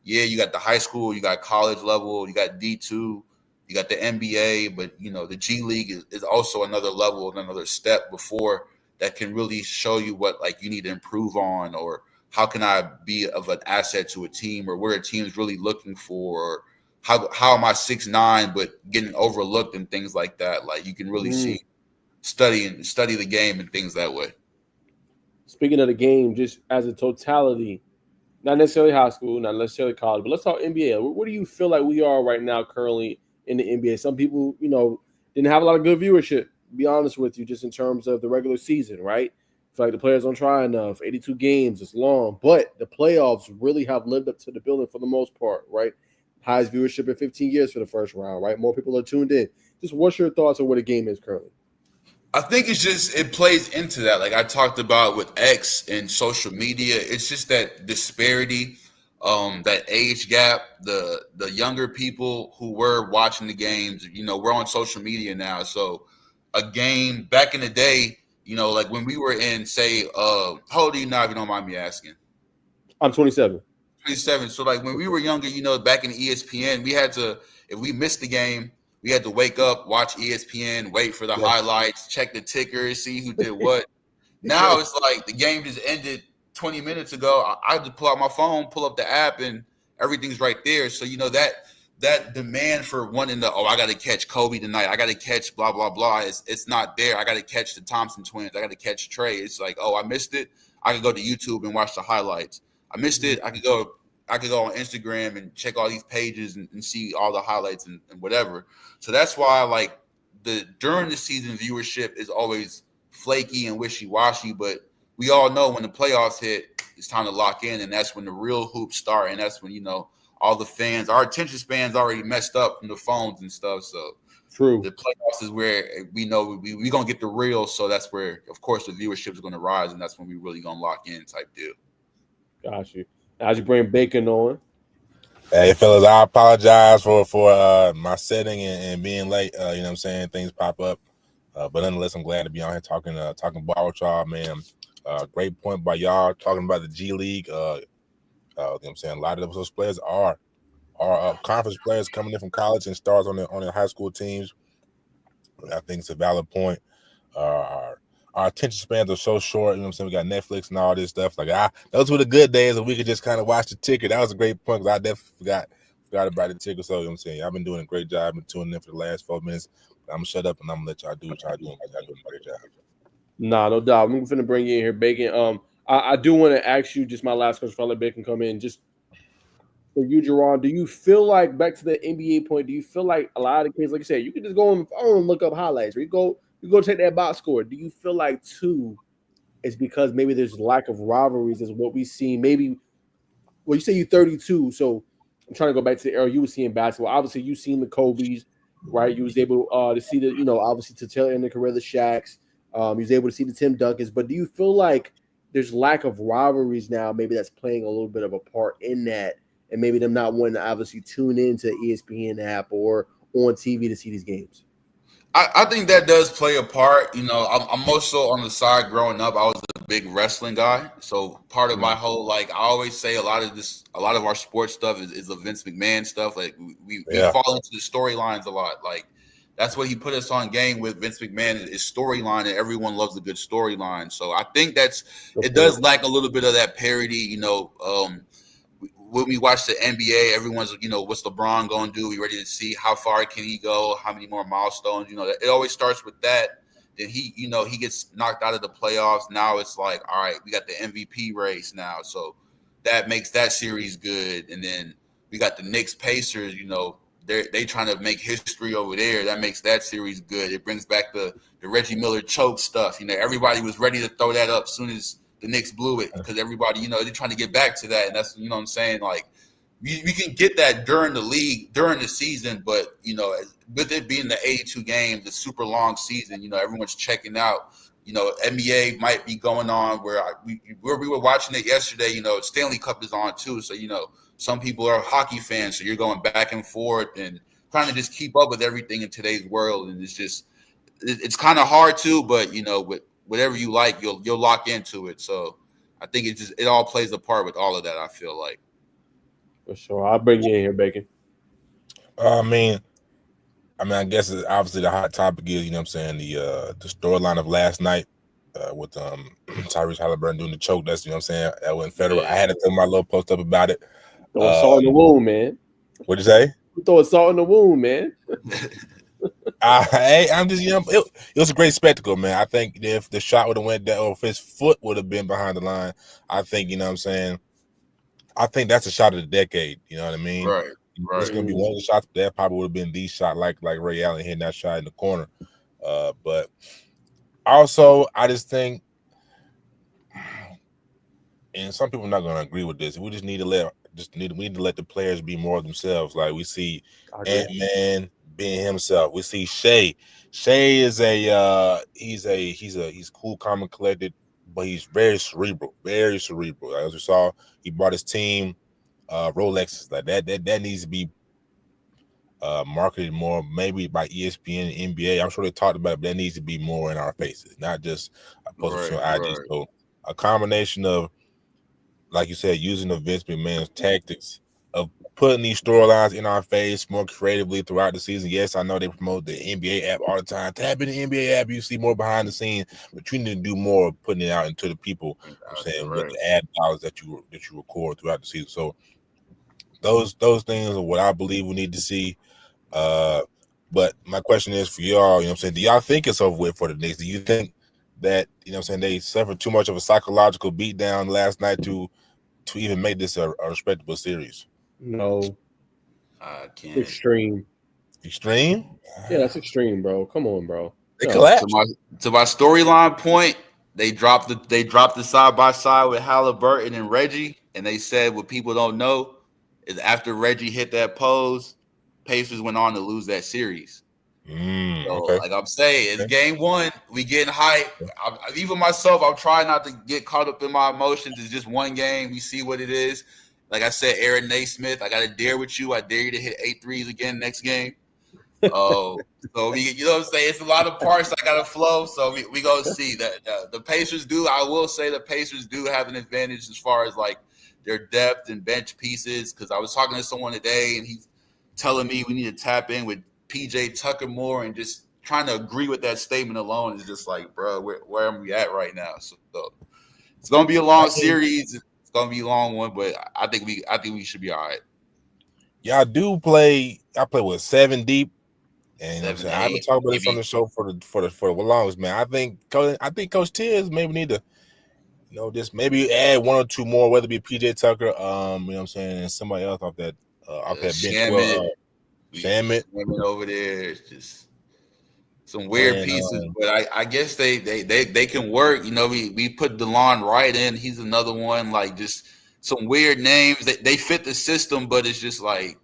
yeah, you got the high school, you got college level, you got D2, you got the NBA, but the G League is also another level and another step before that can really show you what like you need to improve on, or how can I be of an asset to a team, or where a team is really looking for, or how am I 6'9" but getting overlooked and things like that. Like you can really study the game and things that way. Speaking of the game, just as a totality, not necessarily high school, not necessarily college, but let's talk NBA. Where do you feel like we are right now currently in the NBA? Some people, didn't have a lot of good viewership, to be honest with you, just in terms of the regular season, right? I feel like the players don't try enough. 82 games, it's long, but the playoffs really have lived up to the billing for the most part, right? Highest viewership in 15 years for the first round, right? More people are tuned in. Just what's your thoughts on where the game is currently? I think it plays into that. Like I talked about with X and social media, it's just that disparity, that age gap, the younger people who were watching the games, we're on social media now. So a game back in the day, like when we were in, say, how old are you now, if you don't mind me asking? I'm 27. 27. So like when we were younger, back in ESPN, we had to, if we missed the game, we had to wake up, watch ESPN, wait for the highlights, check the tickers, see who did what. Now it's like the game just ended 20 minutes ago. I just pull out my phone, pull up the app, and everything's right there. So that demand for wanting to, I got to catch Kobe tonight, I got to catch blah blah blah. It's not there. I got to catch the Thompson twins. I got to catch Trey. It's like, I missed it. I can go to YouTube and watch the highlights. I missed it. I could go on Instagram and check all these pages and see all the highlights and whatever. So that's why like during the season viewership is always flaky and wishy-washy, but we all know when the playoffs hit, it's time to lock in, and that's when the real hoops start, and that's when all the fans, our attention span's already messed up from the phones and stuff. So true, the playoffs is where we know we gonna get the real. So that's where, of course, the viewership is gonna rise, and that's when we really gonna lock in type deal. Got you. As you bring Bacon on. Hey, fellas, I apologize for my setting and being late. You know what I'm saying? Things pop up. But nonetheless, I'm glad to be on here talking ball with y'all, man. Great point by y'all talking about the G League. You know what I'm saying? A lot of those players are conference players coming in from college and stars on their high school teams. I think it's a valid point. Our attention spans are so short. You know what I'm saying? We got Netflix and all this stuff. Like, those were the good days and we could just kind of watch the ticker. That was a great point because I definitely forgot about the ticker. So, you know what I'm saying? I've been doing a great job. I've been tuning in for the last 4 minutes. I'm going to shut up and I'm going to let y'all do what y'all doing. Y'all doing a great job. Nah, no doubt. I'm going to bring you in here, Bacon. I do want to ask you just my last question before I let Bacon come in. Just for you, Jerron, do you feel like, back to the NBA point, do you feel like a lot of the kids, like you said, you can just go on the phone and look up highlights, or you go take that box score. Do you feel like, too, it's because maybe there's lack of rivalries as what we see? Maybe, well, you say you're 32, so I'm trying to go back to the era you were seeing basketball. Obviously, you've seen the Kobe's, right? You was able to see the, obviously to tail in the career of the Shaqs. You was able to see the Tim Duncans. But do you feel like there's lack of rivalries now? Maybe that's playing a little bit of a part in that, and maybe them not wanting to obviously tune into ESPN app or on TV to see these games. I think that does play a part. I'm also on the side growing up. I was a big wrestling guy, so part of my whole, like, I always say a lot of our sports stuff is the Vince McMahon stuff. Like we fall into the storylines a lot. Like that's what he put us on game with. Vince McMahon is storyline, and everyone loves a good storyline. So I think it does lack a little bit of that parody. When we watch the NBA, everyone's, what's LeBron going to do? We ready to see how far can he go? How many more milestones? It always starts with that. Then he gets knocked out of the playoffs. Now it's like, all right, we got the MVP race now. So that makes that series good. And then we got the Knicks Pacers, they trying to make history over there. That makes that series good. It brings back the Reggie Miller choke stuff. Everybody was ready to throw that up as soon as the Knicks blew it because everybody, they're trying to get back to that. And that's, what I'm saying? Like, we can get that during the season, but, with it being the 82 games, the super long season, everyone's checking out. NBA might be going on where we were watching it yesterday. Stanley Cup is on too. So, some people are hockey fans. So you're going back and forth and trying to just keep up with everything in today's world. And it's kind of hard too, but, with whatever you like, you'll lock into it. So I think it all plays a part with all of that, I feel like. For sure. I'll bring you in here, Bacon. I guess obviously the hot topic is, the storyline of last night with Tyrese Halliburton doing the choke. That's, that went federal. Yeah. I had to throw my little post up about it. Throwing salt in the wound, man. What'd you say? Throwing salt in the wound, man. I'm just, it was a great spectacle, man. I think if the shot would have went down, or if his foot would have been behind the line, I think, I think that's a shot of the decade. You know what I mean? Right. It's gonna be one of the shots that probably would have been the shot, like Ray Allen hitting that shot in the corner. But also, I just think, and some people are not gonna agree with this. We just need to let the players be more of themselves. Like we see Ant-Man being himself. We see Shea. Shea is he's cool, calm, and collected, but he's very cerebral. As we saw, he brought his team Rolexes. Like that needs to be marketed more, maybe by ESPN and NBA. I'm sure they talked about it, but that needs to be more in our faces, not just posted on IG. So a combination of, like you said, using the Vince McMahon's tactics of putting these storylines in our face more creatively throughout the season. Yes, I know they promote the NBA app all the time. Tap in the NBA app, you see more behind the scenes, but you need to do more of putting it out into the people. With the ad dollars that you record throughout the season. So those things are what I believe we need to see. But my question is for y'all, do y'all think it's over with for the Knicks? Do you think that, they suffered too much of a psychological beatdown last night to even make this a respectable series? No. I can't. Extreme? Yeah, that's extreme, bro. Come on, bro. They collapsed. To my storyline point, they dropped the side by side with Halliburton and Reggie, and they said what people don't know is after Reggie hit that pose, Pacers went on to lose that series. So, like I'm saying, it's game one. We getting hype. Even myself, I'm trying not to get caught up in my emotions. It's just one game. We see what it is. Like I said, Aaron Naismith, I got to dare with you. I dare you to hit 8 threes again next game. So we, you know what I'm saying? It's a lot of parts that got to flow. So we go see that the Pacers do. I will say the Pacers do have an advantage as far as like their depth and bench pieces. Because I was talking to someone today, and he's telling me we need to tap in with PJ Tucker more, and just trying to agree with that statement alone is just like, bro, where am we at right now? So it's gonna be a long series. It's gonna be a long one, but I think we should be all right. Yeah, I play with 7 deep, and I've been talking about this on the show for the longest, man. I think Coach Tiz maybe need to, just maybe add 1 or 2 more, whether it be PJ Tucker, and somebody else off that bench. Shamit over there. It's just some weird pieces, but I guess they can work. We put DeLon Wright in. He's another one. Like just some weird names. They fit the system, but it's just like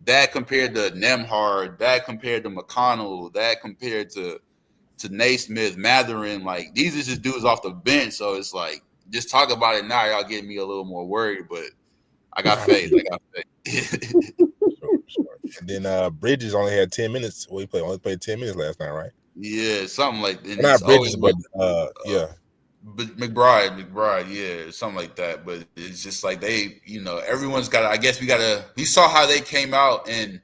that compared to Nembhard, that compared to McConnell, that compared to Naismith, Mathurin. Like these are just dudes off the bench. So it's like just talk about it now. Y'all getting me a little more worried, but I got faith. And then Bridges only had 10 minutes. Well, he only played 10 minutes last night, right? Yeah, something like that. Not Bridges, but But McBride, yeah, something like that. But it's just like they, everyone's got to, I guess we saw how they came out, and,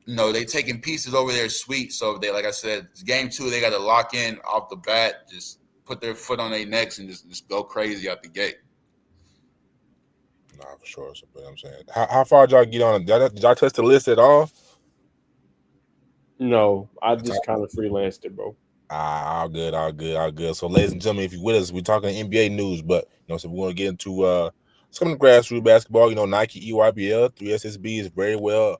they taking pieces over there sweet. So they, like I said, it's game 2, they got to lock in off the bat, just put their foot on their necks and just go crazy out the gate. Nah, for sure. So, but I'm saying, how far did y'all get on? Did y'all touch the list at all? No, I just kind of freelanced it, bro. All good. So, ladies and gentlemen, if you're with us, we're talking NBA news, but so we want to get into some of the grassroots basketball. Nike EYBL 3SSB is very well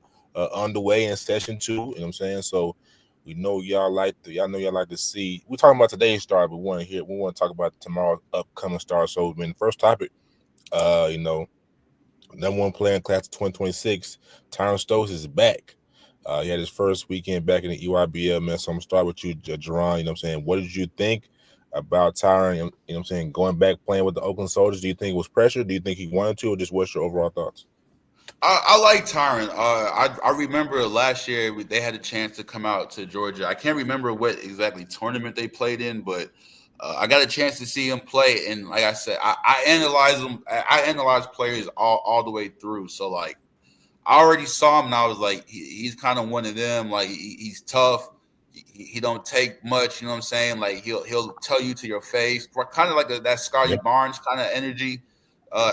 underway in session 2. You know what I'm saying? So we know y'all like to see. We're talking about today's star, but we want to talk about tomorrow's upcoming star. So, the first topic, number one player in class of 2026, Tyran Stokes is back. He had his first weekend back in the EYBL, man. So I'm gonna start with you, Jerron. You know what I'm saying? What did you think about Tyran? You know what I'm saying? Going back playing with the Oakland Soldiers. Do you think it was pressure? Do you think he wanted to, or just what's your overall thoughts? I like Tyran. I remember last year they had a chance to come out to Georgia. I can't remember what exactly tournament they played in, but I got a chance to see him play. And like I said, I analyze them. I analyze players all the way through. So like, I already saw him, and I was like, he's kind of one of them. Like he's tough. He don't take much. You know what I'm saying? Like he'll tell you to your face, kind of like that Scotty Barnes kind of energy.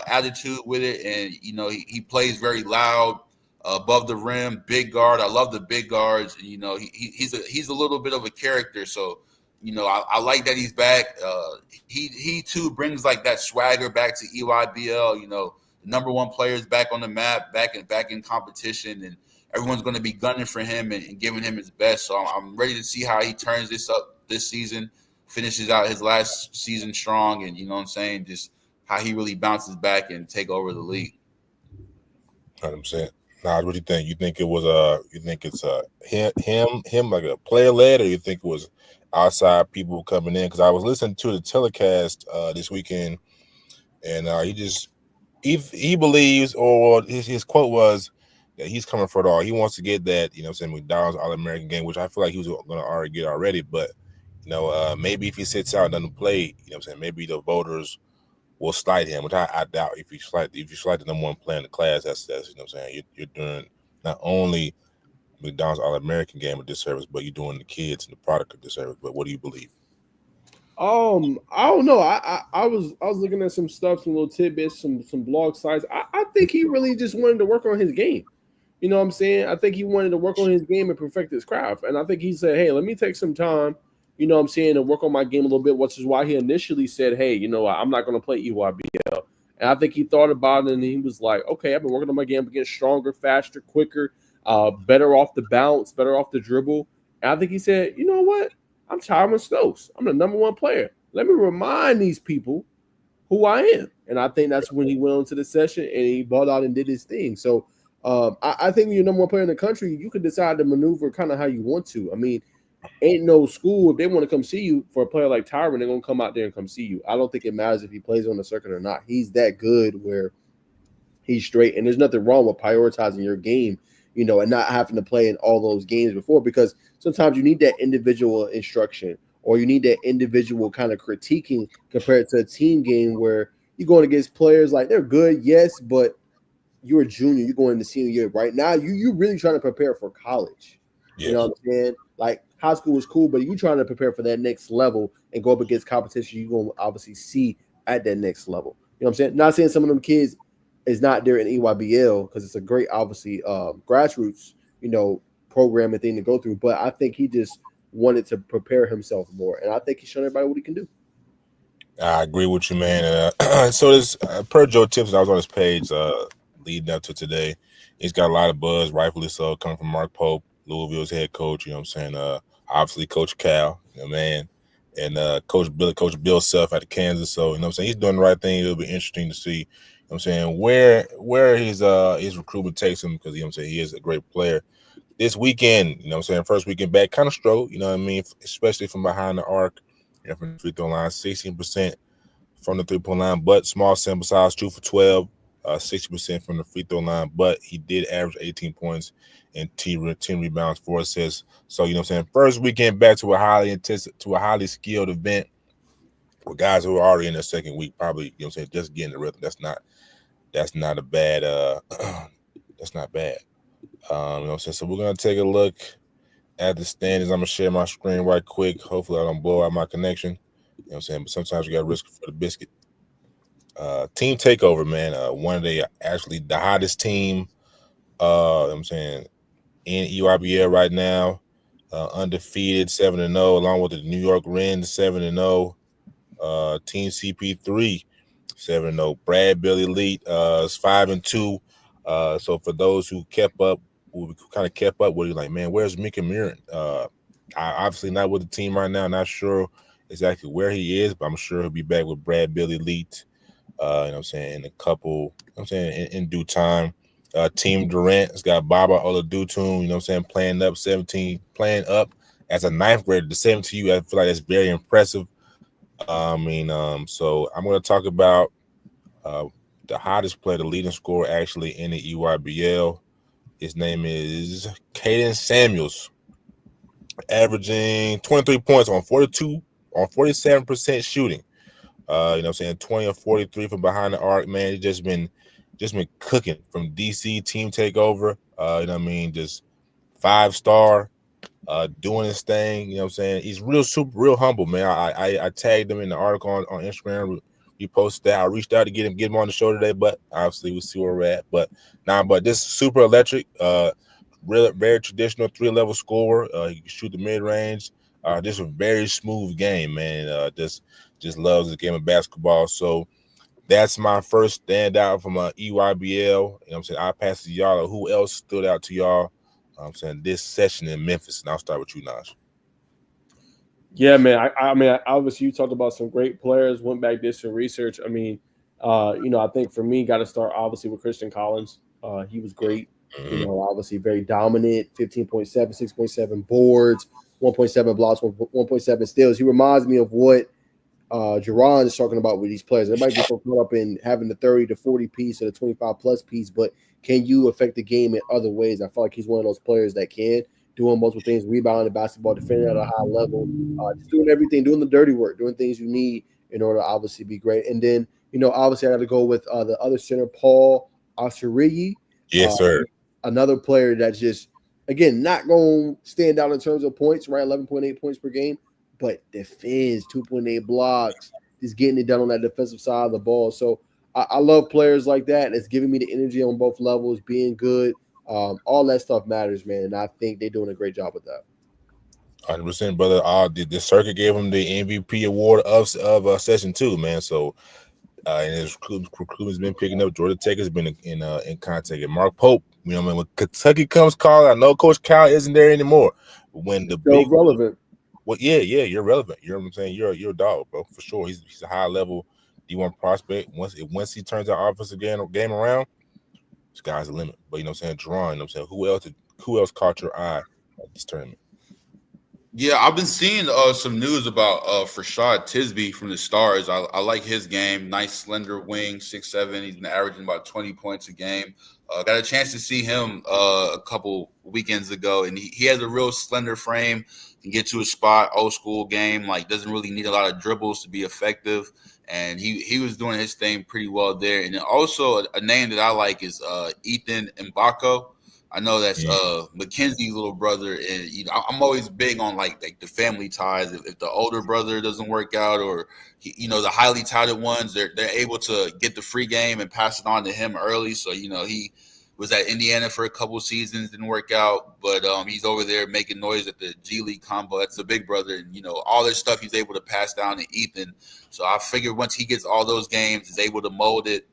Attitude with it, and he plays very loud, above the rim, big guard. I love the big guards. And, he's a little bit of a character, so I like that he's back. He too brings like that swagger back to EYBL. The number one player is back on the map, back in competition, and everyone's going to be gunning for him and giving him his best. So I'm ready to see how he turns this up this season, finishes out his last season strong, and just how he really bounces back and take over the league. 100%. Nah, what do you think? You think it was you think it's him like a player led, or you think it was outside people coming in? Because I was listening to the telecast this weekend, and he believes, or his quote was that he's coming for it all. He wants to get that McDonald's All-American game, which I feel like he was going to already get already. But maybe if he sits out and doesn't play, maybe the voters will slight him, which I doubt. If you slight the number one player in the class, that's you're doing not only McDonald's All-American game a disservice, but you're doing the kids and the product a disservice. But what do you believe? I don't know. I was looking at some stuff, some little tidbits, some blog sites. I think he really just wanted to work on his game. You know what I'm saying? I think he wanted to work on his game and perfect his craft. And I think he said, hey, let me take some time, and work on my game a little bit, which is why he initially said, hey, I'm not going to play EYBL. And I think he thought about it, and he was like, okay, I've been working on my game, getting stronger, faster, quicker, better off the bounce, better off the dribble. And I think he said, you know what? I'm Tyran Stokes. I'm the number one player. Let me remind these people who I am. And I think that's when he went on to the session and he balled out and did his thing. So I think when you're number one player in the country, you can decide to maneuver kind of how you want to. I mean, ain't no school. If they want to come see you for a player like Tyran, they're going to come out there and come see you. I don't think it matters if he plays on the circuit or not. He's that good where he's straight. And there's nothing wrong with prioritizing your game, and not having to play in all those games before, because sometimes you need that individual instruction or you need that individual kind of critiquing compared to a team game where you're going against players like they're good, yes, but you're a junior, you're going into senior year. Right now, you're really trying to prepare for college. Yes. You know what I'm saying? Like high school is cool, but you're trying to prepare for that next level and go up against competition you're going to obviously see at that next level. You know what I'm saying? Not saying some of them kids is not there in EYBL because it's a great, obviously, grassroots, program and thing to go through. But I think he just wanted to prepare himself more. And I think he's showing everybody what he can do. I agree with you, man. So this, per Joe Tips, I was on his page leading up to today. He's got a lot of buzz, rightfully so, coming from Mark Pope, Louisville's head coach, obviously Coach Cal, man, and Coach Bill Self out of Kansas. So, he's doing the right thing. It'll be interesting to see, where his recruitment takes him, because, he is a great player. This weekend, first weekend back, kind of struggled, especially from behind the arc, from the free throw line, 16% from the three-point line, but small sample size, 2 for 12, 60% from the free throw line, but he did average 18 points and 10 rebounds, 4 assists. So, first weekend back to a highly skilled event with guys who are already in their second week, probably, just getting the rhythm. That's not a bad, that's not bad. So we're going to take a look at the standings. I'm going to share my screen right quick. Hopefully I don't blow out my connection. But sometimes you got to risk for the biscuit. Team takeover, man. One of the hottest team, in EYBL right now. Undefeated, 7-0, along with the New York Rens, 7-0. Team CP3, 7-0. Bradbury Elite is 5-2. So for those who kind of kept up with it, like, man, where's Mika Mirren? Obviously not with the team right now. Not sure exactly where he is, but I'm sure he'll be back with Bradbury Elite. You know what I'm saying, in a couple, you know what I'm saying, in due time. Team Durant's got Baba Oladutun, you know what I'm saying, playing up as a ninth grader to 17. I feel like that's very impressive. So I'm going to talk about the hottest player, the leading scorer actually in the EYBL. His name is Caden Samuels, averaging 23 points on 47% shooting. You know what I'm saying, 20 or 43 from behind the arc, man. He's just been cooking from DC team takeover. You know what I mean, just 5-star, doing his thing. You know what I'm saying? He's real humble, man. I tagged him in the article on Instagram. He posted that. I reached out to get him on the show today, but obviously we'll see where we're at. But this super electric, very traditional 3-level scorer. He can shoot the mid range. Just a very smooth game, man. Just loves the game of basketball. So that's my first standout from EYBL. You know what I'm saying? I'll pass it to y'all. Who else stood out to y'all? I'm saying this session in Memphis, and I'll start with you, Najeh. Yeah, man. I mean, obviously, you talked about some great players. Went back, did some research. I mean, I think for me, got to start obviously with Christian Collins. He was great. Mm-hmm. Obviously very dominant. 15.7, 6.7 boards, 1.7 blocks, 1.7 steals. He reminds me of what Jerron is talking about with these players. Everybody gets so caught up in having the 30 to 40 piece or the 25 plus piece, but can you affect the game in other ways? I feel like he's one of those players that can, doing multiple things, rebounding, basketball, defending at a high level, just doing everything, doing the dirty work, doing things you need in order to obviously be great. And then, obviously I got to go with the other center, Paul Osirigi. Yes, sir. Another player that's just, again, not going to stand out in terms of points, right? 11.8 points per game, but defends, 2.8 blocks, just getting it done on that defensive side of the ball. So I love players like that. It's giving me the energy on both levels, being good. All that stuff matters, man. And I think they're doing a great job with that. 100%, brother. The circuit gave him the MVP award of session 2, man. So and his recruitment's been picking up. Georgia Tech has been in contact. And Mark Pope, you know, when Kentucky comes calling, I know Coach Cal isn't there anymore. But when the big relevant. Well, yeah, you're relevant. You know what I'm saying? You're a dog, bro, for sure. He's a high level D1 prospect. Once he turns our offensive game around, sky's the limit. But you know what I'm saying, Jerron, you know what I'm saying, who else caught your eye at this tournament? Yeah, I've been seeing some news about Rashad Tisby from the Stars. I like his game. Nice slender wing, 6'7". He's been averaging about 20 points a game. Got a chance to see him a couple weekends ago, and he has a real slender frame. Can get to a spot, old school game. Like, doesn't really need a lot of dribbles to be effective. And he was doing his thing pretty well there. And then also a name that I like is Ethan Mbako. I know that's Mackenzie's little brother, and I'm always big on like the family ties. If the older brother doesn't work out, or the highly touted ones, they're able to get the free game and pass it on to him early. So he was at Indiana for a couple of seasons, didn't work out, but he's over there making noise at the G League combo. That's the big brother, and all this stuff he's able to pass down to Ethan. So I figured once he gets all those games, is able to mold it.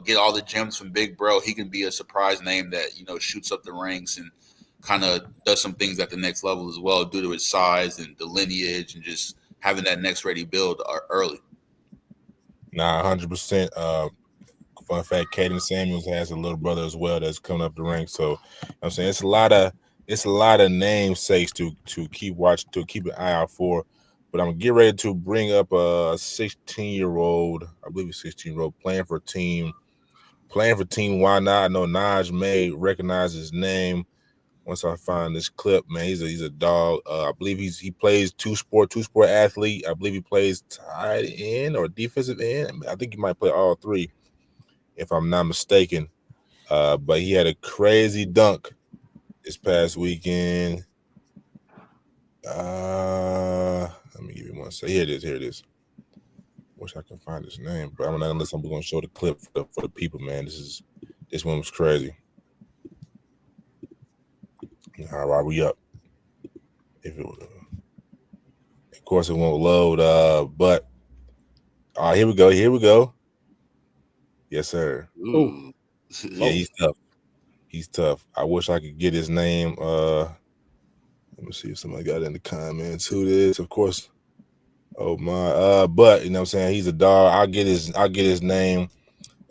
Get all the gems from Big Bro. He can be a surprise name that, shoots up the ranks and kind of does some things at the next level as well due to his size and the lineage and just having that next ready build early. 100%. Fun fact, Caden Samuels has a little brother as well that's coming up the ranks. So I'm saying it's a lot of namesakes to keep watching, to keep an eye out for. But I'm gonna get ready to bring up a 16-year-old, I believe he's 16-year-old, playing for team. Why not? I know Najeh may recognize his name once I find this clip. Man, he's a dog. I believe he plays two-sport athlete. I believe he plays tight end or defensive end. I think he might play all three, if I'm not mistaken. But he had a crazy dunk this past weekend. Let me give you one second. Here it is. Wish I could find his name, but I'm not unless I'm going to show the clip for the people, man. This one was crazy. All right, we up. If it was, of course, it won't load. But here we go. Yes, sir. Ooh. Yeah, he's tough. He's tough. I wish I could get his name. Let me see if somebody got it in the comments who it is. Of course. Oh my. But you know what I'm saying, he's a dog. I'll get his name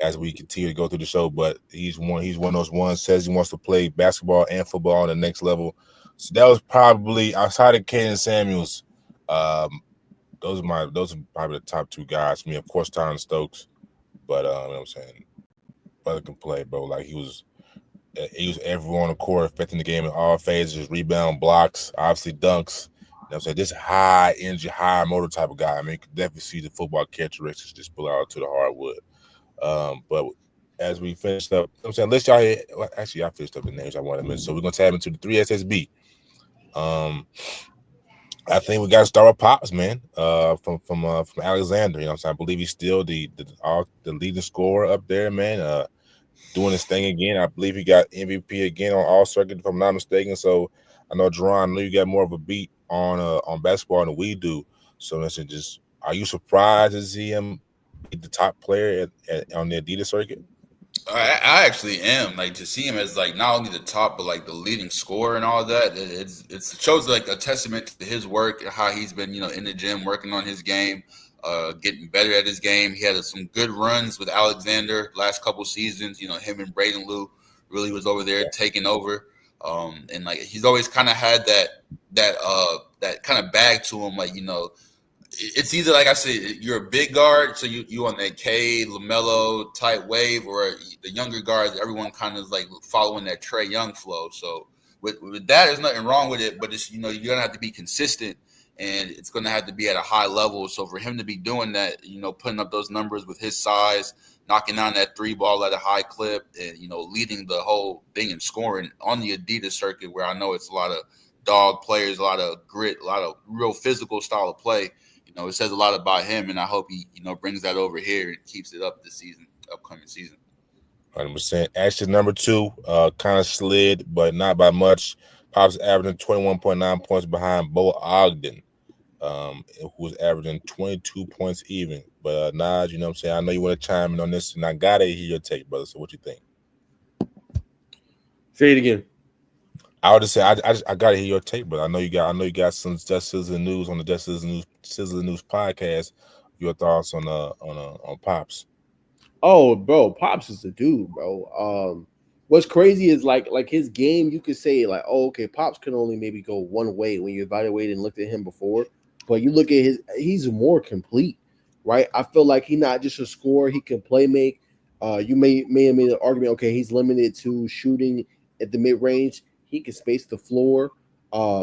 as we continue to go through the show. But he's one of those ones says he wants to play basketball and football on the next level. So that was probably outside of Caden Samuels. Those are probably the top two guys for me. Of course, Tyran Stokes. But you know what I'm saying, brother can play, bro. Like he was everywhere on the court, affecting the game in all phases, rebound, blocks, obviously dunks. You know what I'm saying? This high energy, high motor type of guy. I mean, you can definitely see the football characteristics just pull out to the hardwood. But as we finish up, you know what I'm saying, let's y'all hear, well, actually, I finished up the names I wanted to mention. So we're gonna tab into the 3SSB. I think we got to start with Pops, man. From Alexander. You know what I'm saying? I believe he's still the leading scorer up there, man. Doing his thing again. I believe he got MVP again on all circuit, if I'm not mistaken. So I know, Jerron, I know you got more of a beat on basketball than we do. So listen, just are you surprised to see him be the top player on the Adidas circuit? I actually am, like, to see him as like not only the top but like the leading scorer and all that. It shows like a testament to his work and how he's been in the gym working on his game, getting better at his game. He had some good runs with Alexander last couple seasons. Him and Braden Lou really was over there taking over, and like he's always kind of had that kind of bag to him, like it's either, like I said, you're a big guard, so you on that K, LaMelo type wave, or the younger guards, everyone kind of like following that Trae Young flow. So with that, there's nothing wrong with it, but it's you're gonna have to be consistent, and it's gonna have to be at a high level. So for him to be doing that, putting up those numbers with his size, knocking down that three ball at a high clip, and leading the whole thing in scoring on the Adidas circuit, where I know it's a lot of dog players, a lot of grit, a lot of real physical style of play. It says a lot about him, and I hope he, brings that over here and keeps it up this season, upcoming season. 100%. Actually, number 2, kind of slid, but not by much. Pops averaging 21.9 points behind Bo Ogden, who was averaging 22 points even. But Naj, you know what I'm saying? I know you want to chime in on this, and I gotta hear your take, brother. So what you think? Say it again. I would just say I gotta hear your take, but I know you got some Just Sizzling News on the Just Sizzling News podcast. Your thoughts on Pops? Oh, bro, Pops is the dude, bro. What's crazy is like his game. You could say like, oh, okay, Pops can only maybe go one way when you evaluate and looked at him before, but you look at he's more complete, right? I feel like he's not just a scorer; he can play make. You may have made an argument. Okay, he's limited to shooting at the mid range. He can space the floor.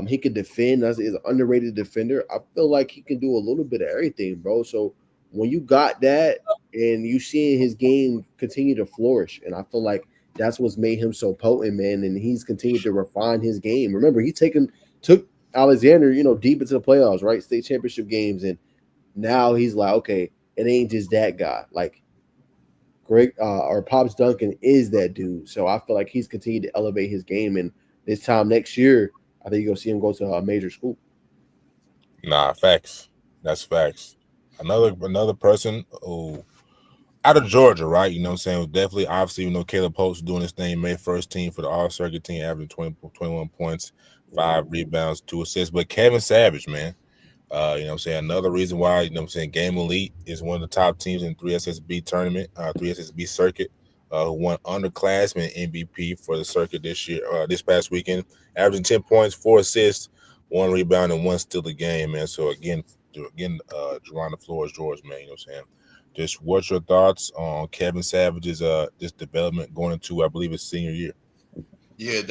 He can defend. He's an underrated defender. I feel like he can do a little bit of everything, bro. So when you got that and you seeing his game continue to flourish, and I feel like that's what's made him so potent, man. And he's continued to refine his game. Remember, he took Alexander, deep into the playoffs, right? State championship games, and now he's like, okay, it ain't just that guy. Like Greg or Pops Duncan is that dude. So I feel like he's continued to elevate his game, and this time next year, I think you're gonna see him go to a major school. Nah, facts. That's facts. Another person who out of Georgia, right? You know what I'm saying? Definitely, obviously, Caleb Holtz doing his thing, made first team for the All-Circuit team, averaging 21 points, 5 rebounds, 2 assists. But Kevin Savage, man, you know what I'm saying? Another reason why, Game Elite is one of the top teams in 3SSB tournament, 3SSB circuit, who won underclassmen MVP for the circuit this past weekend, averaging 10 points, 4 assists, 1 rebound, and 1 steal a game, man. So again, Jerron, the floor is yours, man. You know what I'm saying? Just what's your thoughts on Kevin Savage's this development going into, I believe, his senior year? Yeah,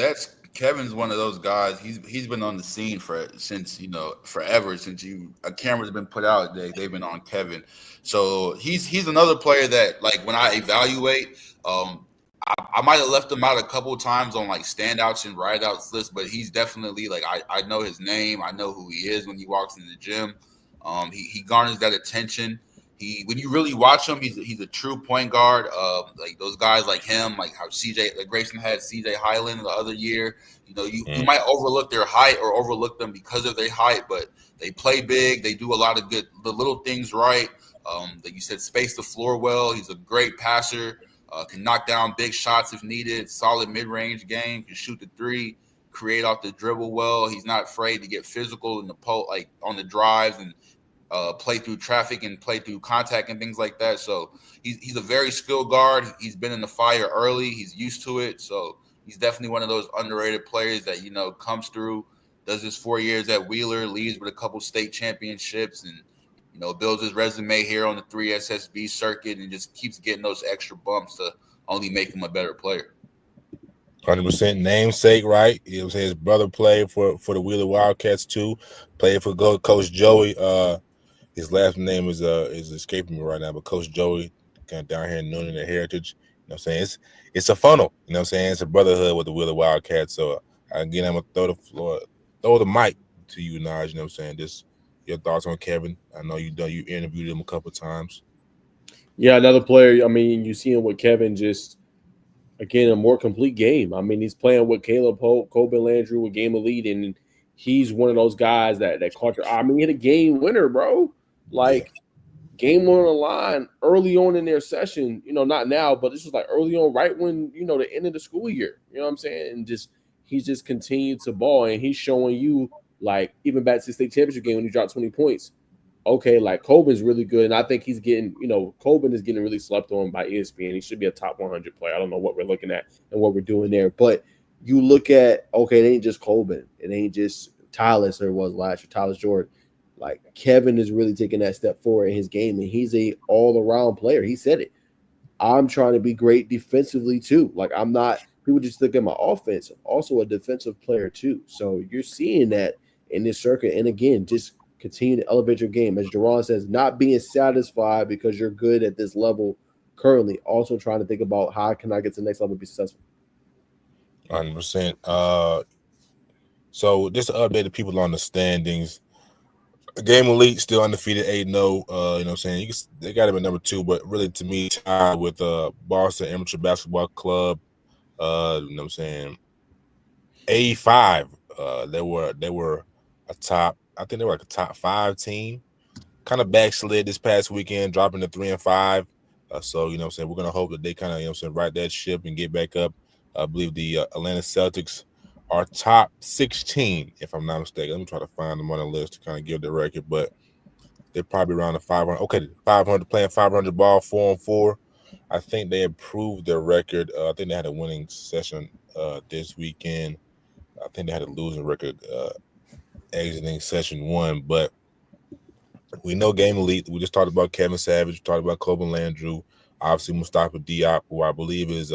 Kevin's one of those guys. He's been on the scene since forever. Since a camera's been put out, they've been on Kevin. So he's another player that, like, when I evaluate, I might have left him out a couple of times on like standouts and rideouts lists, but he's definitely like I know his name. I know who he is when he walks in the gym. He garners that attention. When you really watch him, he's a true point guard. Like those guys like him, like how Grayson had CJ Highland the other year. You might overlook their height or overlook them because of their height, but they play big. They do a lot of the little things right. Like you said, space the floor well. He's a great passer. Can knock down big shots if needed. Solid mid-range game. Can shoot the three. Create off the dribble well. He's not afraid to get physical in the like on the drives and play through traffic and play through contact and things like that. So he's a very skilled guard. He's been in the fire early. He's used to it. So he's definitely one of those underrated players that, comes through, does his 4 years at Wheeler, leaves with a couple state championships, and, builds his resume here on the 3SSB circuit and just keeps getting those extra bumps to only make him a better player. 100% namesake, right? His brother played for the Wheeler Wildcats too. Played for Coach Joey. His last name is escaping me right now, but Coach Joey, kind of down here in Noonan at Heritage. It's a funnel. It's a brotherhood with the Wheeler Wildcats. So again, I'm gonna throw the mic to you, Naj. Just your thoughts on Kevin. I know you interviewed him a couple of times. Yeah, another player. I mean, you see him with Kevin, just again a more complete game. I mean, he's playing with Caleb Hope, Kobe Landry with Game Elite, and he's one of those guys that caught your eye. I mean, he hit a game winner, bro. Game one on the line early on in their session. Not now, but this was like early on, right when the end of the school year. You know what I'm saying? And he's just continued to ball, and he's showing you, like, even back to the state championship game when he dropped 20 points. Okay, like, Coben's really good, and I think he's getting, Coben is getting really slept on by ESPN. He should be a top 100 player. I don't know what we're looking at and what we're doing there, but you look at, okay, it ain't just Coben. It ain't just Tyler, or it was last year, Tyler Jordan. Like, Kevin is really taking that step forward in his game, and he's a all-around player. He said it. I'm trying to be great defensively too. Like, I'm not – people just look at my offense. I'm also a defensive player too. So you're seeing that in this circuit. And, again, just continue to elevate your game. As Jerron says, not being satisfied because you're good at this level currently. Also trying to think about how can I get to the next level and be successful. 100%. So just to update the people on the standings, Game Elite still undefeated 8-0. They got him at number 2, but really to me tied with Boston Amateur Basketball Club. 85. They were a top. I think they were like a top 5 team. Kind of backslid this past weekend, dropping to 3-5. So we're gonna hope that they kind of right that ship and get back up. I believe the Atlanta Celtics are top 16, if I'm not mistaken. Let me try to find them on the list to kind of give the record, but they're probably around the 500. Okay, 500, playing 500 ball, 4-on-4. I think they improved their record. I think they had a winning session this weekend. I think they had a losing record exiting session 1, but we know Game Elite. We just talked about Kevin Savage. We talked about Kobe Landry. Obviously, Mustafa Diop, who I believe is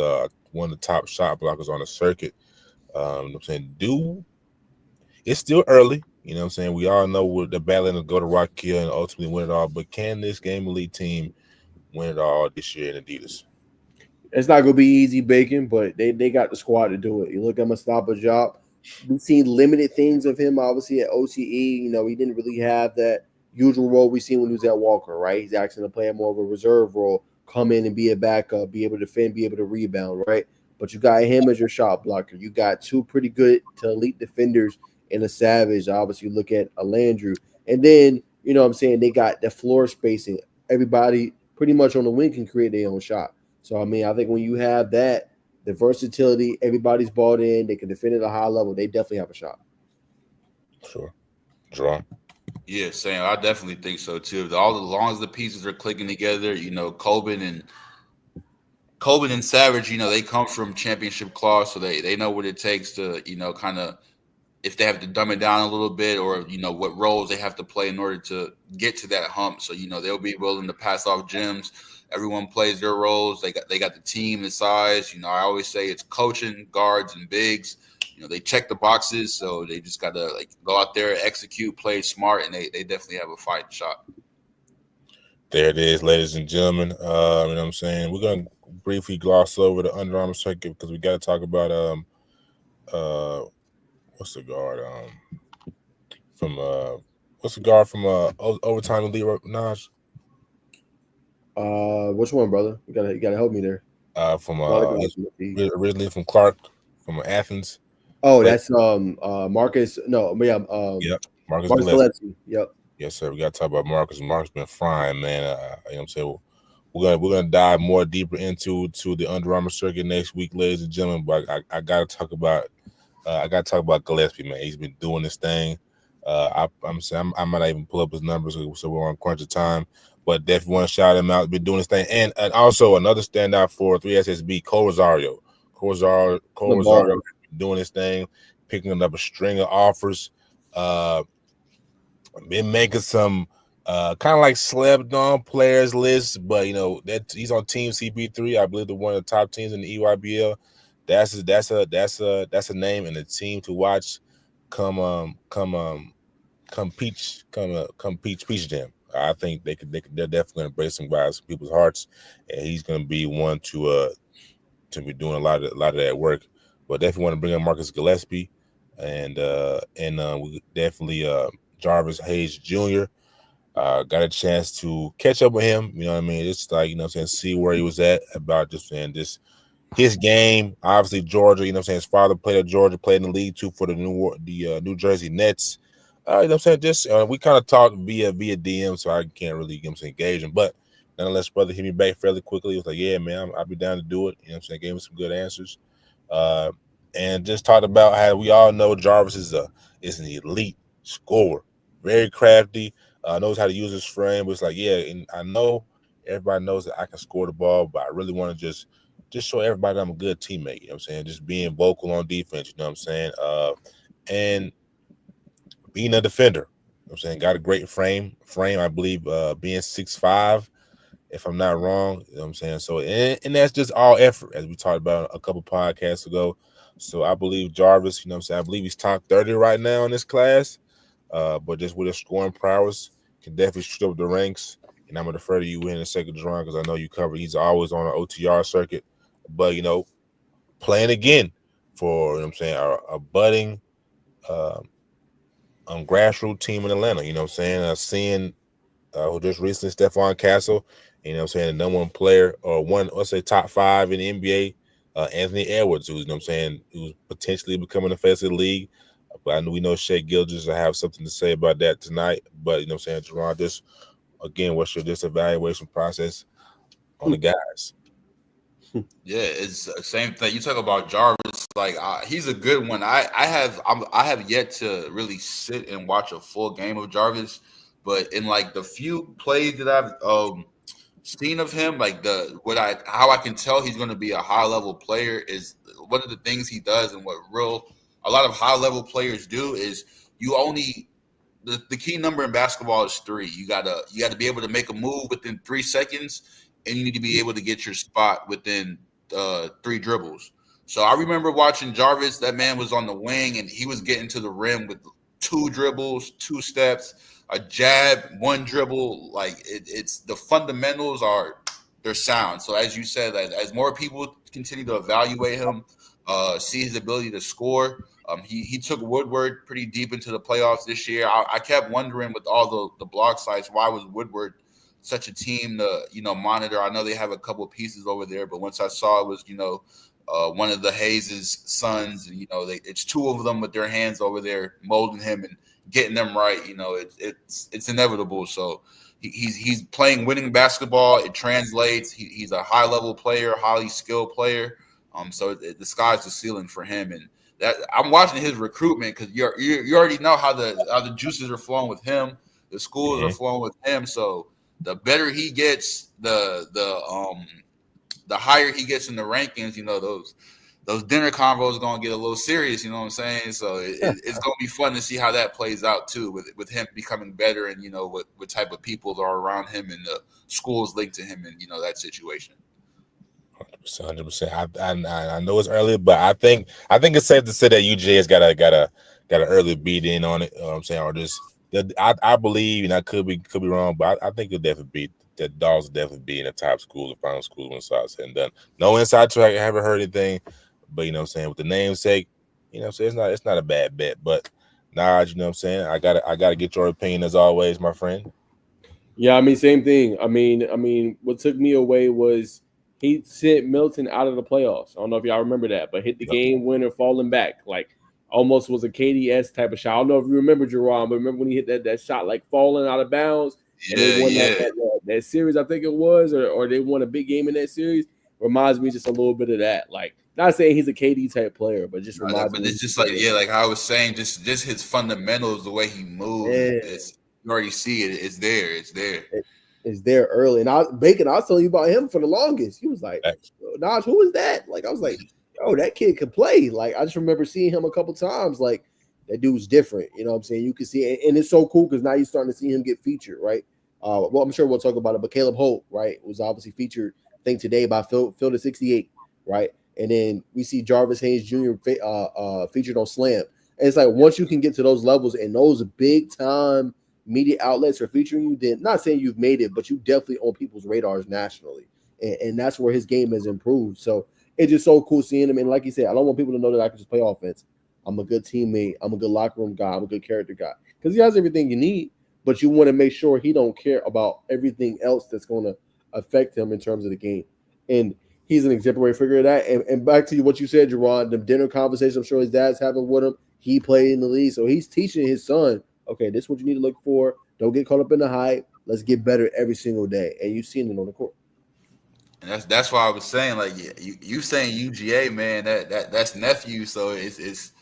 one of the top shot blockers on the circuit. It's still early. We all know we're the battling to go to Rock Hill and ultimately win it all. But can this Game Elite team win it all this year in Adidas? It's not going to be easy, Bacon, but they got the squad to do it. You look at Mustafa Diop. We've seen limited things of him, obviously, at OCE. He didn't really have that usual role we've seen when he was at Walker, right? He's actually to play more of a reserve role, come in and be a backup, be able to defend, be able to rebound, right? But you got him as your shot blocker. You got 2 pretty good to elite defenders in a Savage. Obviously, you look at a Landry. And then, they got the floor spacing. Everybody pretty much on the wing can create their own shot. So, I think when you have that, the versatility, everybody's bought in, they can defend at a high level, they definitely have a shot. Sure. Draw. Yeah, Sam, I definitely think so too. As long as the pieces are clicking together, Coben and Savage, they come from championship class, so they know what it takes to, kind of, if they have to dumb it down a little bit, or what roles they have to play in order to get to that hump. So they'll be willing to pass off gems. Everyone plays their roles. They got the team, the size. I always say it's coaching, guards, and bigs. They check the boxes, so they just got to go out there, execute, play smart, and they definitely have a fighting shot. There it is, ladies and gentlemen. We're going to briefly gloss over the Under Armour circuit because we got to talk about what's the guard from Overtime Elite, Naj? Which one, brother? You gotta help me there. Originally from Clark, from Athens. Oh, that's Marcus. No, yeah. Yep, Marcus Gillespie. Yep. Yes, sir. We got to talk about Marcus. Marcus been frying, man. You know what I'm saying? We're gonna dive more deeper into the Under Armour circuit next week, ladies and gentlemen. But I gotta talk about Gillespie, man. He's been doing this thing. I'm saying I might not even pull up his numbers, so we're on crunch of time. But definitely want to shout him out. Been doing this thing, and also another standout for 3SSB, Cole Rosario. Cole Rosario doing this thing, picking up a string of offers. Been making some kind of like slept on players lists, but you know that he's on Team CP3. I believe they're one of the top teams in the EYBL. That's a name and a team to watch. Come Peach Jam. I think they're definitely gonna break some people's hearts, and he's gonna be one to be doing a lot of that work. But definitely want to bring up Marcus Gillespie, and we definitely Jarvis Hayes Jr. Got a chance to catch up with him. You know what I mean? It's like, you know what I'm saying, see where he was at about just saying this his game. Obviously, Georgia, you know what I'm saying, his father played at Georgia, played in the league too for the New Jersey Nets. You know what I'm saying? Just we kind of talked via DM, so I can't really engage him. But nonetheless, brother hit me back fairly quickly. He was like, yeah, man, I'll be down to do it. You know what I'm saying? Gave him some good answers. And just talked about how we all know Jarvis is an elite scorer, very crafty, knows how to use his frame. But it's like, yeah, and I know everybody knows that I can score the ball, but I really want to just show everybody that I'm a good teammate. You know what I'm saying? Just being vocal on defense. You know what I'm saying? And being a defender. You know what I'm saying? Got a great frame. I believe being 6'5", if I'm not wrong. You know what I'm saying? So and that's just all effort, as we talked about a couple podcasts ago. So I believe Jarvis, you know what I'm saying? I believe he's top 30 right now in this class. But just with his scoring prowess, can definitely shoot up the ranks. And I'm going to defer to you in a second, Jerron, because I know you cover. He's always on an OTR circuit. But, you know, playing again for, you know what I'm saying, a budding grassroots team in Atlanta. You know what I'm saying? Seeing who just recently Stephon Castle, you know what I'm saying, the number one player or let's say top 5 in the NBA, Anthony Edwards, who's, you know what I'm saying, who's potentially becoming a face of the league. But I know we know Shea Gilgeous. I have something to say about that tonight. But, you know what I'm saying, Jerron, just, again, what's your evaluation process on the guys? Yeah, it's the same thing. You talk about Jarvis, like he's a good one. I have yet to really sit and watch a full game of Jarvis, but in like the few plays that I've seen of him, like how I can tell he's going to be a high level player is one of the things he does, and what a lot of high level players do is you only the key number in basketball is 3. You gotta be able to make a move within 3 seconds, and you need to be able to get your spot within 3 dribbles. So I remember watching Jarvis. That man was on the wing, and he was getting to the rim with 2 dribbles, 2 steps, a jab, 1 dribble. Like it's the fundamentals they're sound. So as you said, as more people continue to evaluate him, see his ability to score. He took Woodward pretty deep into the playoffs this year. I kept wondering with all the blog sites, why was Woodward such a team to monitor? I know they have a couple of pieces over there, but once I saw it was one of the Hayes' sons, it's 2 of them with their hands over there molding him and getting them right. It's inevitable. So he's playing winning basketball. It translates. He's a high level player, highly skilled player. So the sky's the ceiling for him, and that I'm watching his recruitment because you already know how the juices are flowing with him, the schools are flowing with him. So the better he gets, the higher he gets in the rankings. Those dinner convos are gonna get a little serious. You know what I'm saying? So it's gonna be fun to see how that plays out too, with him becoming better, and what type of people are around him and the schools linked to him, and that situation. 100%. I know it's early, but I think it's safe to say that UGA has got an early beat in on it. You know what I'm saying, or just I believe, and I could be wrong, but I think it'll definitely be that Dogs will definitely be in the top school, the final school when it's all said and done. No inside track, I haven't heard anything, but you know what I'm saying, with the namesake, you know what I'm saying, it's not a bad bet. But Najeh, you know what I'm saying, I gotta get your opinion as always, my friend. Yeah, I mean, same thing. I mean, what took me away was he sent Milton out of the playoffs. I don't know if y'all remember that, but hit the game winner falling back. Like, almost was a KDS type of shot. I don't know if you remember Jerron, but remember when he hit that shot like falling out of bounds and they won that series, I think it was, or they won a big game in that series. Reminds me just a little bit of that. Like, not saying he's a KD type player, but just reminds me. But it's just like like how I was saying, just his fundamentals, the way he moves, you already see it. It's there. It's there. It's there early. And Bacon, I was telling you about him for the longest. He was like, Najeh, who is that? Like, I was like, oh, that kid could play. Like, I just remember seeing him a couple times. Like, that dude's different. You know what I'm saying? You can see it. And it's so cool because now you're starting to see him get featured, right? Well, I'm sure we'll talk about it, but Caleb Holt, right, was obviously featured, I think, today by Phil to 68, right? And then we see Jarvis Haynes Jr. Featured on Slam. And it's like, once you can get to those levels and those big time media outlets are featuring you, then not saying you've made it, but you definitely on people's radars nationally. And that's where his game has improved. So it's just so cool seeing him. And like you said, I don't want people to know that I can just play offense. I'm a good teammate. I'm a good locker room guy. I'm a good character guy. Because he has everything you need, but you want to make sure he don't care about everything else that's going to affect him in terms of the game. And he's an exemplary figure of that. And back to what you said, Jerron, the dinner conversation I'm sure his dad's having with him. He played in the league. So he's teaching his son, okay, this is what you need to look for. Don't get caught up in the hype. Let's get better every single day. And you've seen it on the court. And that's why I was saying, like, you saying UGA, man, that's nephew. So it's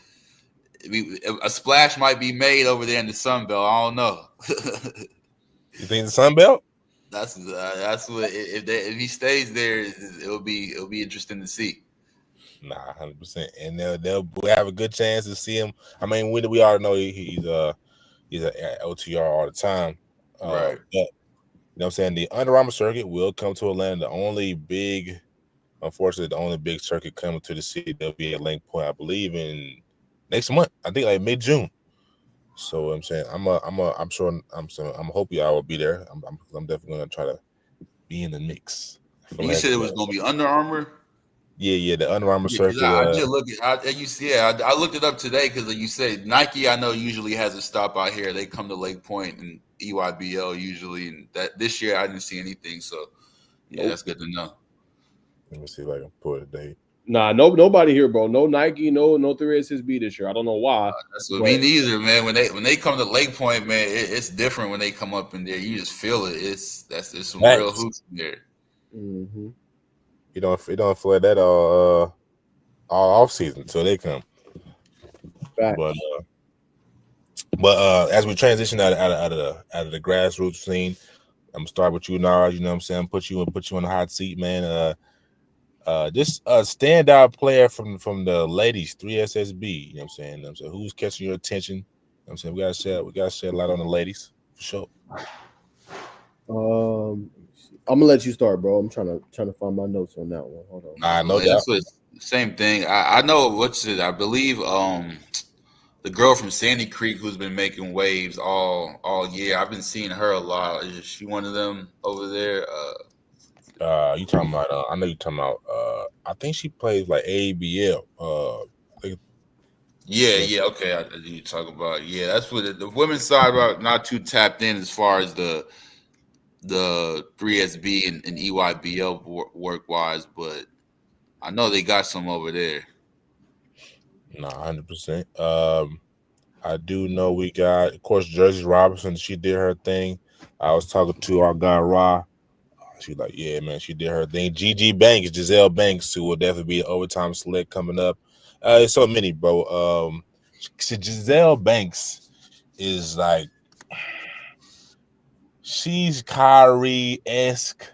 a splash might be made over there in the Sun Belt. I don't know. You think the Sun Belt? That's what if he stays there, it'll be interesting to see. Nah, 100%, and they'll have a good chance to see him. I mean, we already know he's an OTR all the time, right? But, you know what I'm saying, the Under Armour circuit will come to Atlanta. Unfortunately, the only big circuit coming to the city, they'll be at Lake Point, I believe, in next month. I think like mid-June. So I'm saying I'm hoping I will be there. I'm definitely gonna try to be in the mix. You said it was gonna be Under Armour. Yeah, the Under Armour circuit. I did look at. I looked it up today because you said Nike. I know usually has a stop out here. They come to Lake Point and EYBL usually, and that this year I didn't see anything. So that's good to know. Let me see if I can pull it date. Nah, nobody here, bro. No Nike, no 3SSB this year. I don't know why. That's what me neither, man. When they come to Lake Point, man, it's different when they come up in there. You just feel it. It's some real hoops in there. Mm-hmm. You don't feel that all off season, so they come. Back. But as we transition out of the grassroots scene, I'm gonna start with you, Najeh. You know what I'm saying? Put you on the hot seat, man. Just a standout player from the ladies, 3SSB. You know what I'm saying? So who's catching your attention? You know what I'm saying? We gotta shed a light on the ladies for sure. I'm gonna let you start, bro. I'm trying to find my notes on that one. Hold on. Nah, no doubt. Same thing. I know what's it. I believe the girl from Sandy Creek who's been making waves all year. I've been seeing her a lot. Is she one of them over there? You talking about? I know you talking about. I think she plays like ABL. Yeah. Okay, you talk about. Yeah, that's what the women's side about. Not too tapped in as far as the 3SB and EYBL work wise, but I know they got some over there. No, 100%. I do know we got, of course, Jersey Robinson. She did her thing. I was talking to our guy Ra. She's like, yeah, man, she did her thing. GG Banks, Giselle Banks, who will definitely be an overtime select coming up. It's so many, bro. Giselle Banks is like, she's Kyrie-esque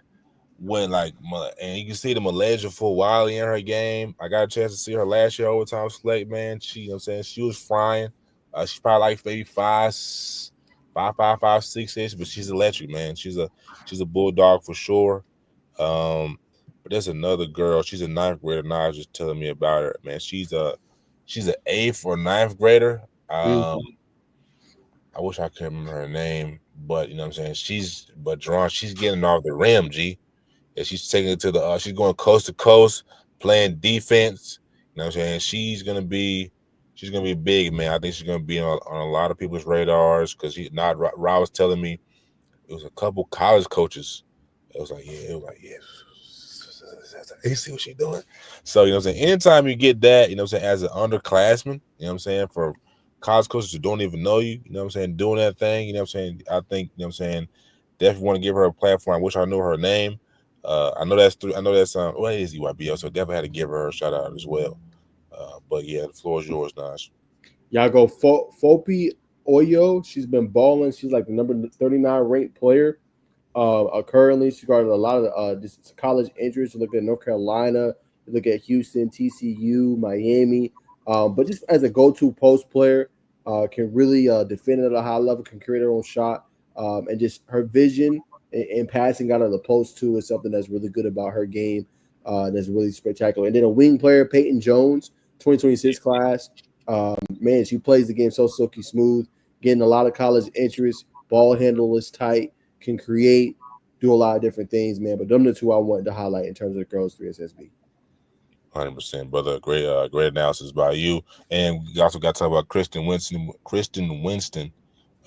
when and you can see the Malaysia for Wiley in her game. I got a chance to see her last year overtime select, man. She, you know what I'm saying, she was frying. She's probably like maybe 5'6", but she's electric, man. She's a bulldog for sure. But there's another girl. She's a 9th grader. Now just telling me about her, man. She's an 8th or 9th grader. I wish I could remember her name, but you know what I'm saying. She's getting off the rim, G. And she's taking it to she's going coast to coast, playing defense. You know what I'm saying. She's gonna be big, man. I think she's gonna be on a lot of people's radars because Rob was telling me it was a couple college coaches. It was like, yeah, You see what she doing? So, you know what I'm saying? Anytime you get that, you know what I'm saying, as an underclassman, you know what I'm saying, for college coaches who don't even know you, you know what I'm saying, doing that thing, you know what I'm saying? I think, you know what I'm saying, definitely want to give her a platform. I wish I knew her name. I know that's well, it is EYBL, so definitely had to give her a shout out as well. But yeah, the floor is yours, Naj. Y'all go Fopi Oyo. She's been balling. She's like the number 39 ranked player. Currently, she got a lot of just college injuries. You look at North Carolina, you look at Houston, TCU, Miami. But just as a go-to post player, can really defend at a high level, can create her own shot, and just her vision and passing out of the post too is something that's really good about her game. That's really spectacular. And then a wing player, Peyton Jones, 2026 class. Man, she plays the game so silky smooth, getting a lot of college interest. Ball handle is tight, can create, do a lot of different things, man. But them the two I wanted to highlight in terms of the girls 3SSB. 100%, brother. Great analysis by you. And we also got to talk about Kristen Winston.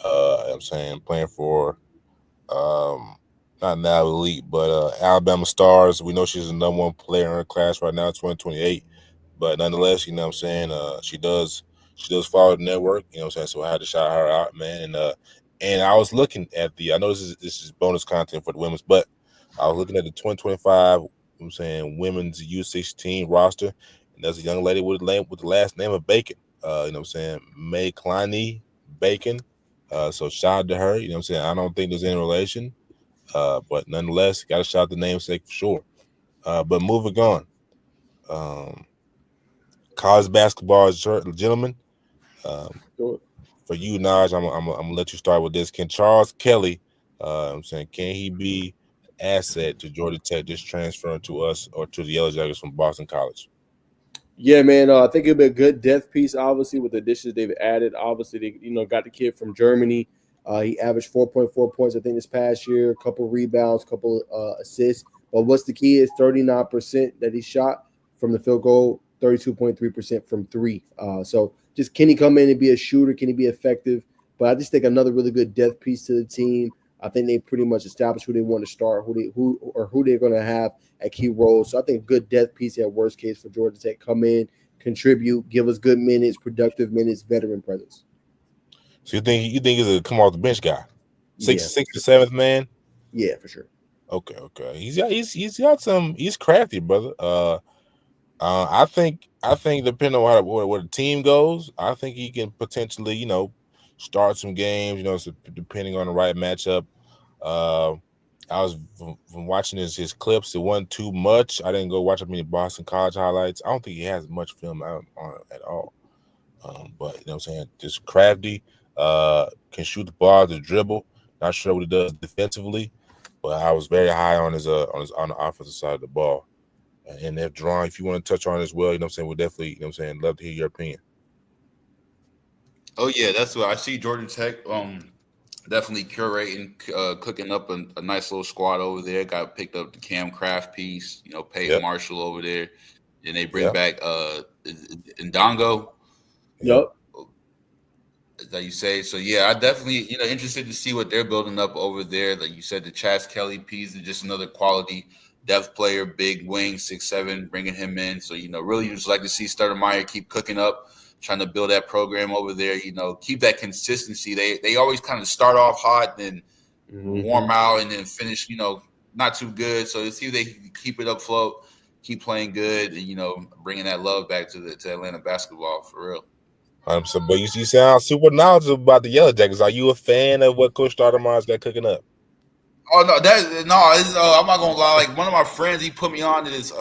I'm saying, playing for not now elite, but Alabama Stars. We know she's the number one player in her class right now, 2028. But nonetheless, you know what I'm saying, she does follow the network, you know what I'm saying? So I had to shout her out, man. And I was looking at I know this is bonus content for the women's, but I was looking at the 2025, I'm saying, women's U16 roster, and there's a young lady with the last name of Bacon. You know what I'm saying? May Kleiny Bacon. So shout out to her, you know what I'm saying? I don't think there's any relation. But nonetheless, got to shout the namesake for sure. But moving on. College basketball, gentlemen. For you, Naj, I'm gonna let you start with this. Can Charles Kelly, I'm saying, can he be an asset to Georgia Tech just transferring to us or to the Yellow Jackets from Boston College? Yeah, man. I think it'll be a good depth piece, obviously, with the additions they've added. Obviously, they got the kid from Germany. He averaged 4.4 points, I think, this past year, a couple rebounds, a couple assists. But what's the key is 39% that he shot from the field goal, 32.3% from three. So just can he come in and be a shooter? Can he be effective? But I just think another really good depth piece to the team. I think they pretty much established who they want to start, who they're going to have at key roles. So I think a good depth piece at worst case for Georgia Tech. Come in, contribute, give us good minutes, productive minutes, veteran presence. So you think he's a come off the bench guy? Sixth to seventh man? Yeah, for sure. Okay. He's got some. He's crafty, brother. I think depending on where the team goes, I think he can potentially, start some games. So depending on the right matchup. I was from watching his clips. It wasn't too much. I didn't go watch many Boston College highlights. I don't think he has much film out on it at all. But you know what I'm saying, just crafty. Can shoot the ball, the dribble. Not sure what he does defensively, but I was very high on on the offensive side of the ball. And if Drawing, if you want to touch on it as well, you know what I'm saying, we'll definitely, you know what I'm saying, love to hear your opinion. Oh yeah, that's what I see. Georgia Tech, definitely curating, cooking up a nice little squad over there. Got picked up the Cam Craft piece, Peyton Marshall over there. Then they bring back Ndongo. Yep. That you say. So yeah, I definitely, interested to see what they're building up over there. Like you said, the Chaz Kelly piece is just another quality depth player, big wing, 6'7", bringing him in. So, really just like to see Stoudemire keep cooking up, trying to build that program over there, keep that consistency. They always kind of start off hot, then warm out, and then finish, not too good. So see if they can keep it afloat, keep playing good, and, bringing that love back to Atlanta basketball for real. So, but you sound super knowledgeable about the Yellow Jackets. Are you a fan of what Coach Stoudemire's got cooking up? Oh no, I'm not gonna lie. Like one of my friends, he put me on to this.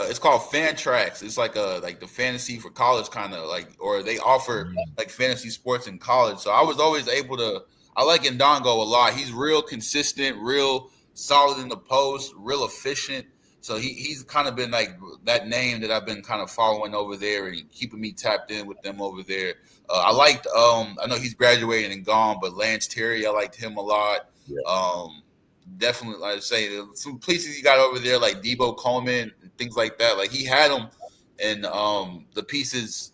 It's called Fan Tracks. It's like the fantasy for college kind of or they offer like fantasy sports in college. So I was always able to. I like Ndongo a lot. He's real consistent, real solid in the post, real efficient. So he's kind of been like that name that I've been kind of following over there and keeping me tapped in with them over there. I liked. I know he's graduated and gone, but Lance Terry, I liked him a lot. Yeah. Definitely, like I say, some pieces he got over there, like Debo Coleman and things like that. Like he had them, and the pieces,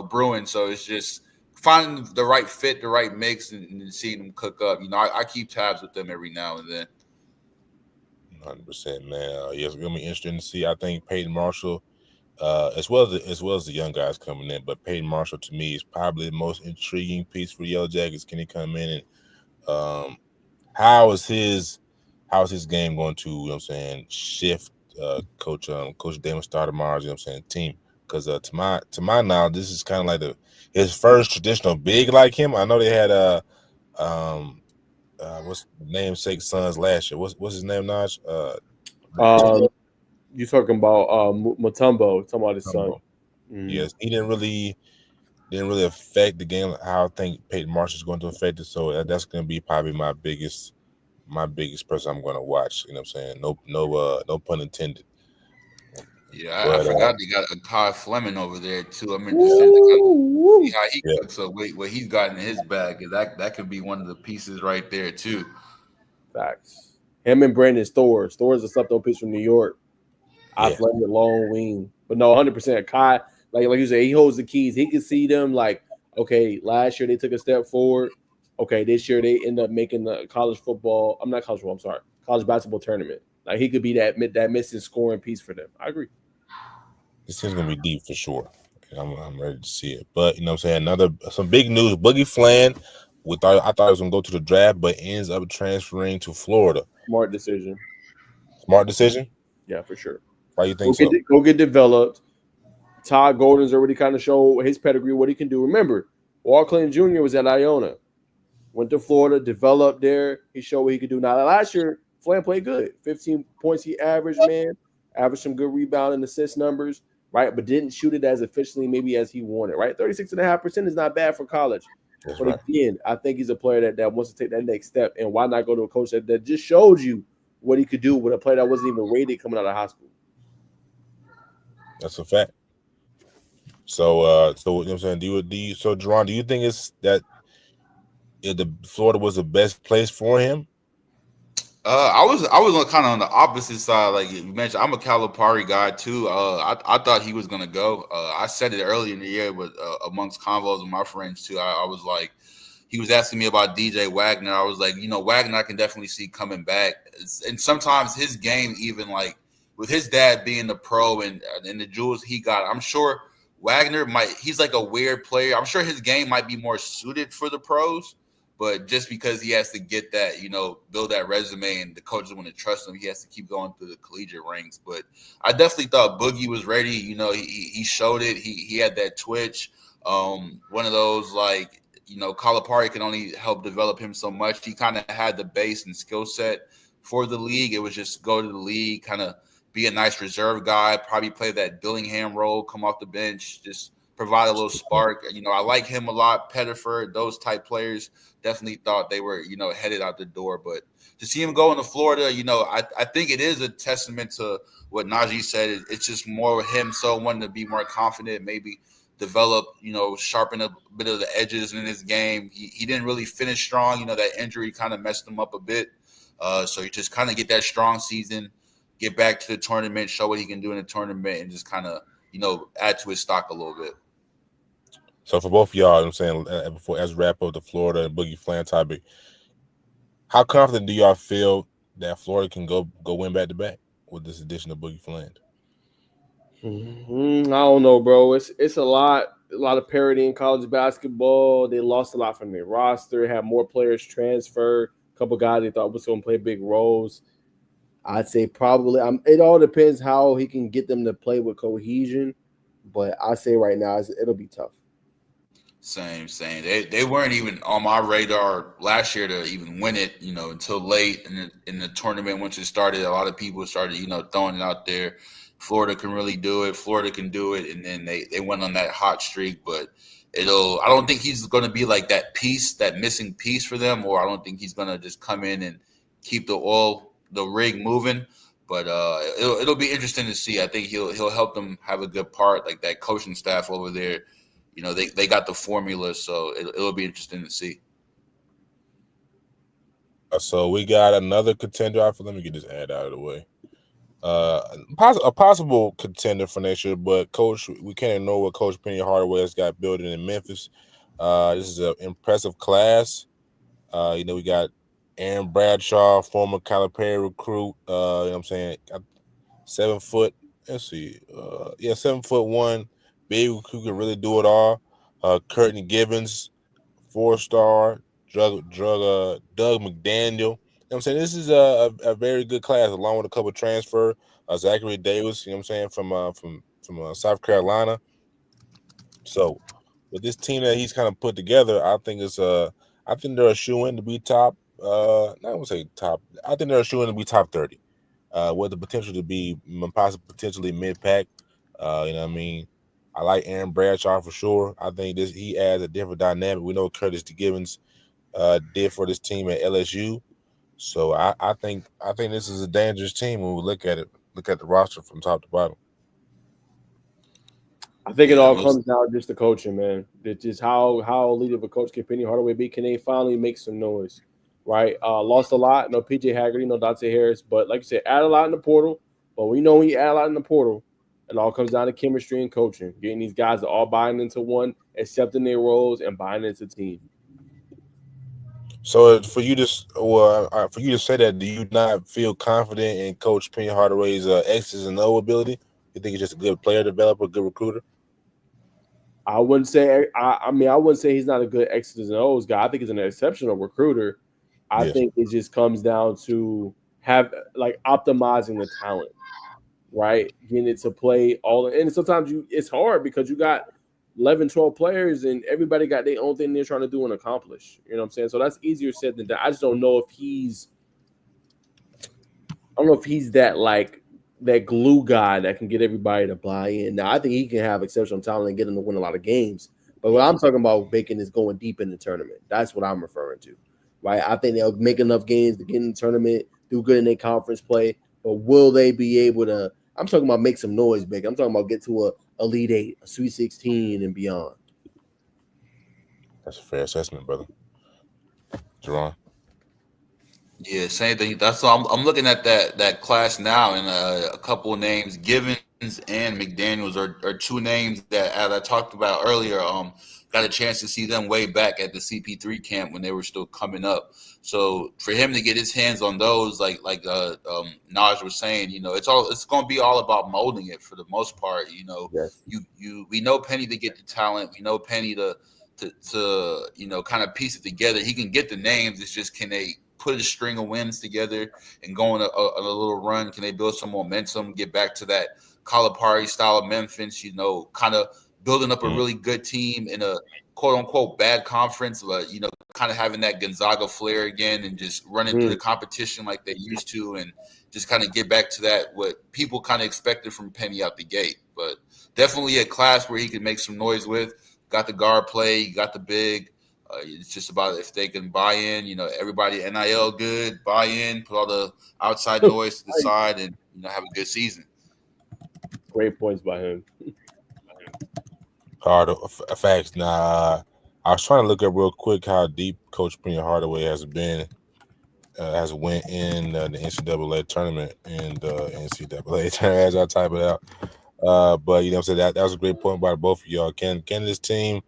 brewing. So it's just finding the right fit, the right mix, and seeing them cook up. I keep tabs with them every now and then. 100%, man. Yes, it's gonna be interesting to see. I think Peyton Marshall, as well as the young guys coming in, but Peyton Marshall to me is probably the most intriguing piece for the Yellow Jackets. Can he come in and how is his game going to, shift Coach Damon Stoudemire's, team? Because to my knowledge, this is kind of like his first traditional big like him. I know they had what's namesake sons last year. What's his name, Naj? You talking about Mutombo? Talking about his son? Yes, he didn't really affect the game how I think Peyton Marshall is going to affect it. So that's going to be probably my biggest person I'm going to watch. You know what I'm saying? No pun intended. Yeah, I forgot they got a Kai Fleming over there too. I'm interested to see how he cooks up what he's got in his bag. That could be one of the pieces right there too. Facts. Him and Brandon Storrs. Storrs is something piece from New York. Athletic, long wing. But no, 100%. Kai, like you said, he holds the keys. He can see them like, okay, last year they took a step forward. Okay, this year they end up making the college basketball tournament. Like he could be that missing scoring piece for them. I agree. This is gonna be deep for sure. I'm ready to see it. But you know what I'm saying? Some big news. Boogie Fland, I thought he was gonna go to the draft, but ends up transferring to Florida. Smart decision. Yeah, for sure. Why you think so? Go get developed. Todd Golden's already kind of showed his pedigree, what he can do. Remember, Walt Clinton Jr. was at Iona. Went to Florida, developed there. He showed what he could do. Now, last year, Fland played good. 15 points he averaged, man. Averaged some good rebound and assist numbers, right? But didn't shoot it as efficiently maybe as he wanted, right? 36.5% is not bad for college. But again, I think he's a player that wants to take that next step. And why not go to a coach that just showed you what he could do with a player that wasn't even rated coming out of high school? That's a fact. So you know what I'm saying? Jerron, do you think it's that the Florida was the best place for him? I was kind of on the opposite side, like you mentioned. I'm a Calipari guy too. I thought he was gonna go. I said it early in the year, but amongst convos with my friends too, I was like, he was asking me about DJ Wagner. I was like, Wagner, I can definitely see coming back, and sometimes his game, even like with his dad being the pro and the jewels he got, I'm sure Wagner he's like a weird player. I'm sure his game might be more suited for the pros. But just because he has to get that, build that resume and the coaches want to trust him, he has to keep going through the collegiate ranks. But I definitely thought Boogie was ready. He showed it. He had that twitch. One of those, like, Calipari can only help develop him so much. He kind of had the base and skill set for the league. It was just go to the league, kind of be a nice reserve guy, probably play that Billingham role, come off the bench, just provide a little spark. I like him a lot. Pettiford, those type players. Definitely thought they were, headed out the door. But to see him go into Florida, I think it is a testament to what Najee said. It's just more him wanting to be more confident, maybe develop, sharpen a bit of the edges in his game. He didn't really finish strong. That injury kind of messed him up a bit. So you just kind of get that strong season, get back to the tournament, show what he can do in the tournament, and just kind of, add to his stock a little bit. So for both of y'all, I'm saying as we wrap up the Florida and Boogie Fland topic, how confident do y'all feel that Florida can go win back to back with this addition of Boogie Fland? I don't know, bro. It's a lot of parity in college basketball. They lost a lot from their roster, had more players transfer, a couple guys they thought was going to play big roles. I'd say probably it all depends how he can get them to play with cohesion, but I say right now it'll be tough. Same. They weren't even on my radar last year to even win it, until late in the tournament. Once it started, a lot of people started, throwing it out there. Florida can really do it. Florida can do it. And then they went on that hot streak. But I don't think he's going to be like that piece, that missing piece for them, or I don't think he's going to just come in and keep the rig moving. But it'll be interesting to see. I think he'll help them have a good part, like that coaching staff over there. They got the formula, so it'll be interesting to see. So we got another contender. Let me get this ad out of the way. A possible contender for next year, but Coach, we can't ignore what Coach Penny Hardaway has got building in Memphis. This is an impressive class. We got Aaron Bradshaw, former Calipari recruit. You know what I'm saying? 7 foot. Let's see. 7'1", big who can really do it all. Curtin Gibbons, 4-star. Doug McDaniel. You know what I'm saying? This is a very good class, along with a couple of transfer. Zachary Davis, you know what I'm saying, from South Carolina. So with this team that he's kind of put together, I think they're a shoe-in to be top. Not gonna say top. I think they're a shoe-in to be top 30. With the potential to be potentially mid-pack. You know what I mean? I like Aaron Bradshaw for sure. I think he adds a different dynamic. We know what Curtis Gibbons did for this team at LSU. So I think this is a dangerous team when we look at the roster from top to bottom. I think it all comes down just to coaching, man. It's just how elite of a coach can Penny Hardaway be? Can they finally make some noise? Right? Lost a lot. No PJ Haggerty, no Dante Harris. But like you said, add a lot in the portal. But we know when you add a lot in the portal, it all comes down to chemistry and coaching. Getting these guys to all buying into one, accepting their roles, and buying into the team. So for you to say that, do you not feel confident in Coach Penny Hardaway's X's and O ability? You think he's just a good player developer, good recruiter? I wouldn't say. I wouldn't say he's not a good X's and O's guy. I think he's an exceptional recruiter. I think it just comes down to optimizing the talent, right? Getting it to play all. And sometimes it's hard because you got 11, 12 players and everybody got their own thing they're trying to do and accomplish. You know what I'm saying? So that's easier said than done. I just don't know if he's that glue guy that can get everybody to buy in. Now, I think he can have exceptional talent and get him to win a lot of games. But what I'm talking about, Bacon, is going deep in the tournament. That's what I'm referring to, right? I think they'll make enough games to get in the tournament, do good in their conference play. But will they be able to – I'm talking about make some noise, Bacon. I'm talking about get to a Elite Eight, a Sweet 16, and beyond. That's a fair assessment, brother. Jerron? Yeah, same thing. That's all. I'm looking at that class now, and a couple of names, Givens and McDaniels, are two names that, as I talked about earlier, got a chance to see them way back at the CP3 camp when they were still coming up. So for him to get his hands on those, like Naj was saying, it's going to be all about molding it for the most part. Yes. We know Penny to get the talent. We know Penny to kind of piece it together. He can get the names. It's just, can they put a string of wins together and go on a little run? Can they build some momentum, get back to that Calipari style of Memphis, kind of building up a really good team in a quote unquote bad conference, but, kind of having that Gonzaga flair again and just running through the competition like they used to, and just kind of get back to that, what people kind of expected from Penny out the gate. But definitely a class where he could make some noise with. Got the guard play, got the big. It's just about if they can buy in, everybody NIL good, buy in, put all the outside noise to the side, and have a good season. Great points by him. Hard facts. Nah, I was trying to look up real quick how deep Coach Penny Hardaway has been, has went in the NCAA tournament and NCAA tournament as I type it out. But what I'm saying, that was a great point by both of y'all. Can this team?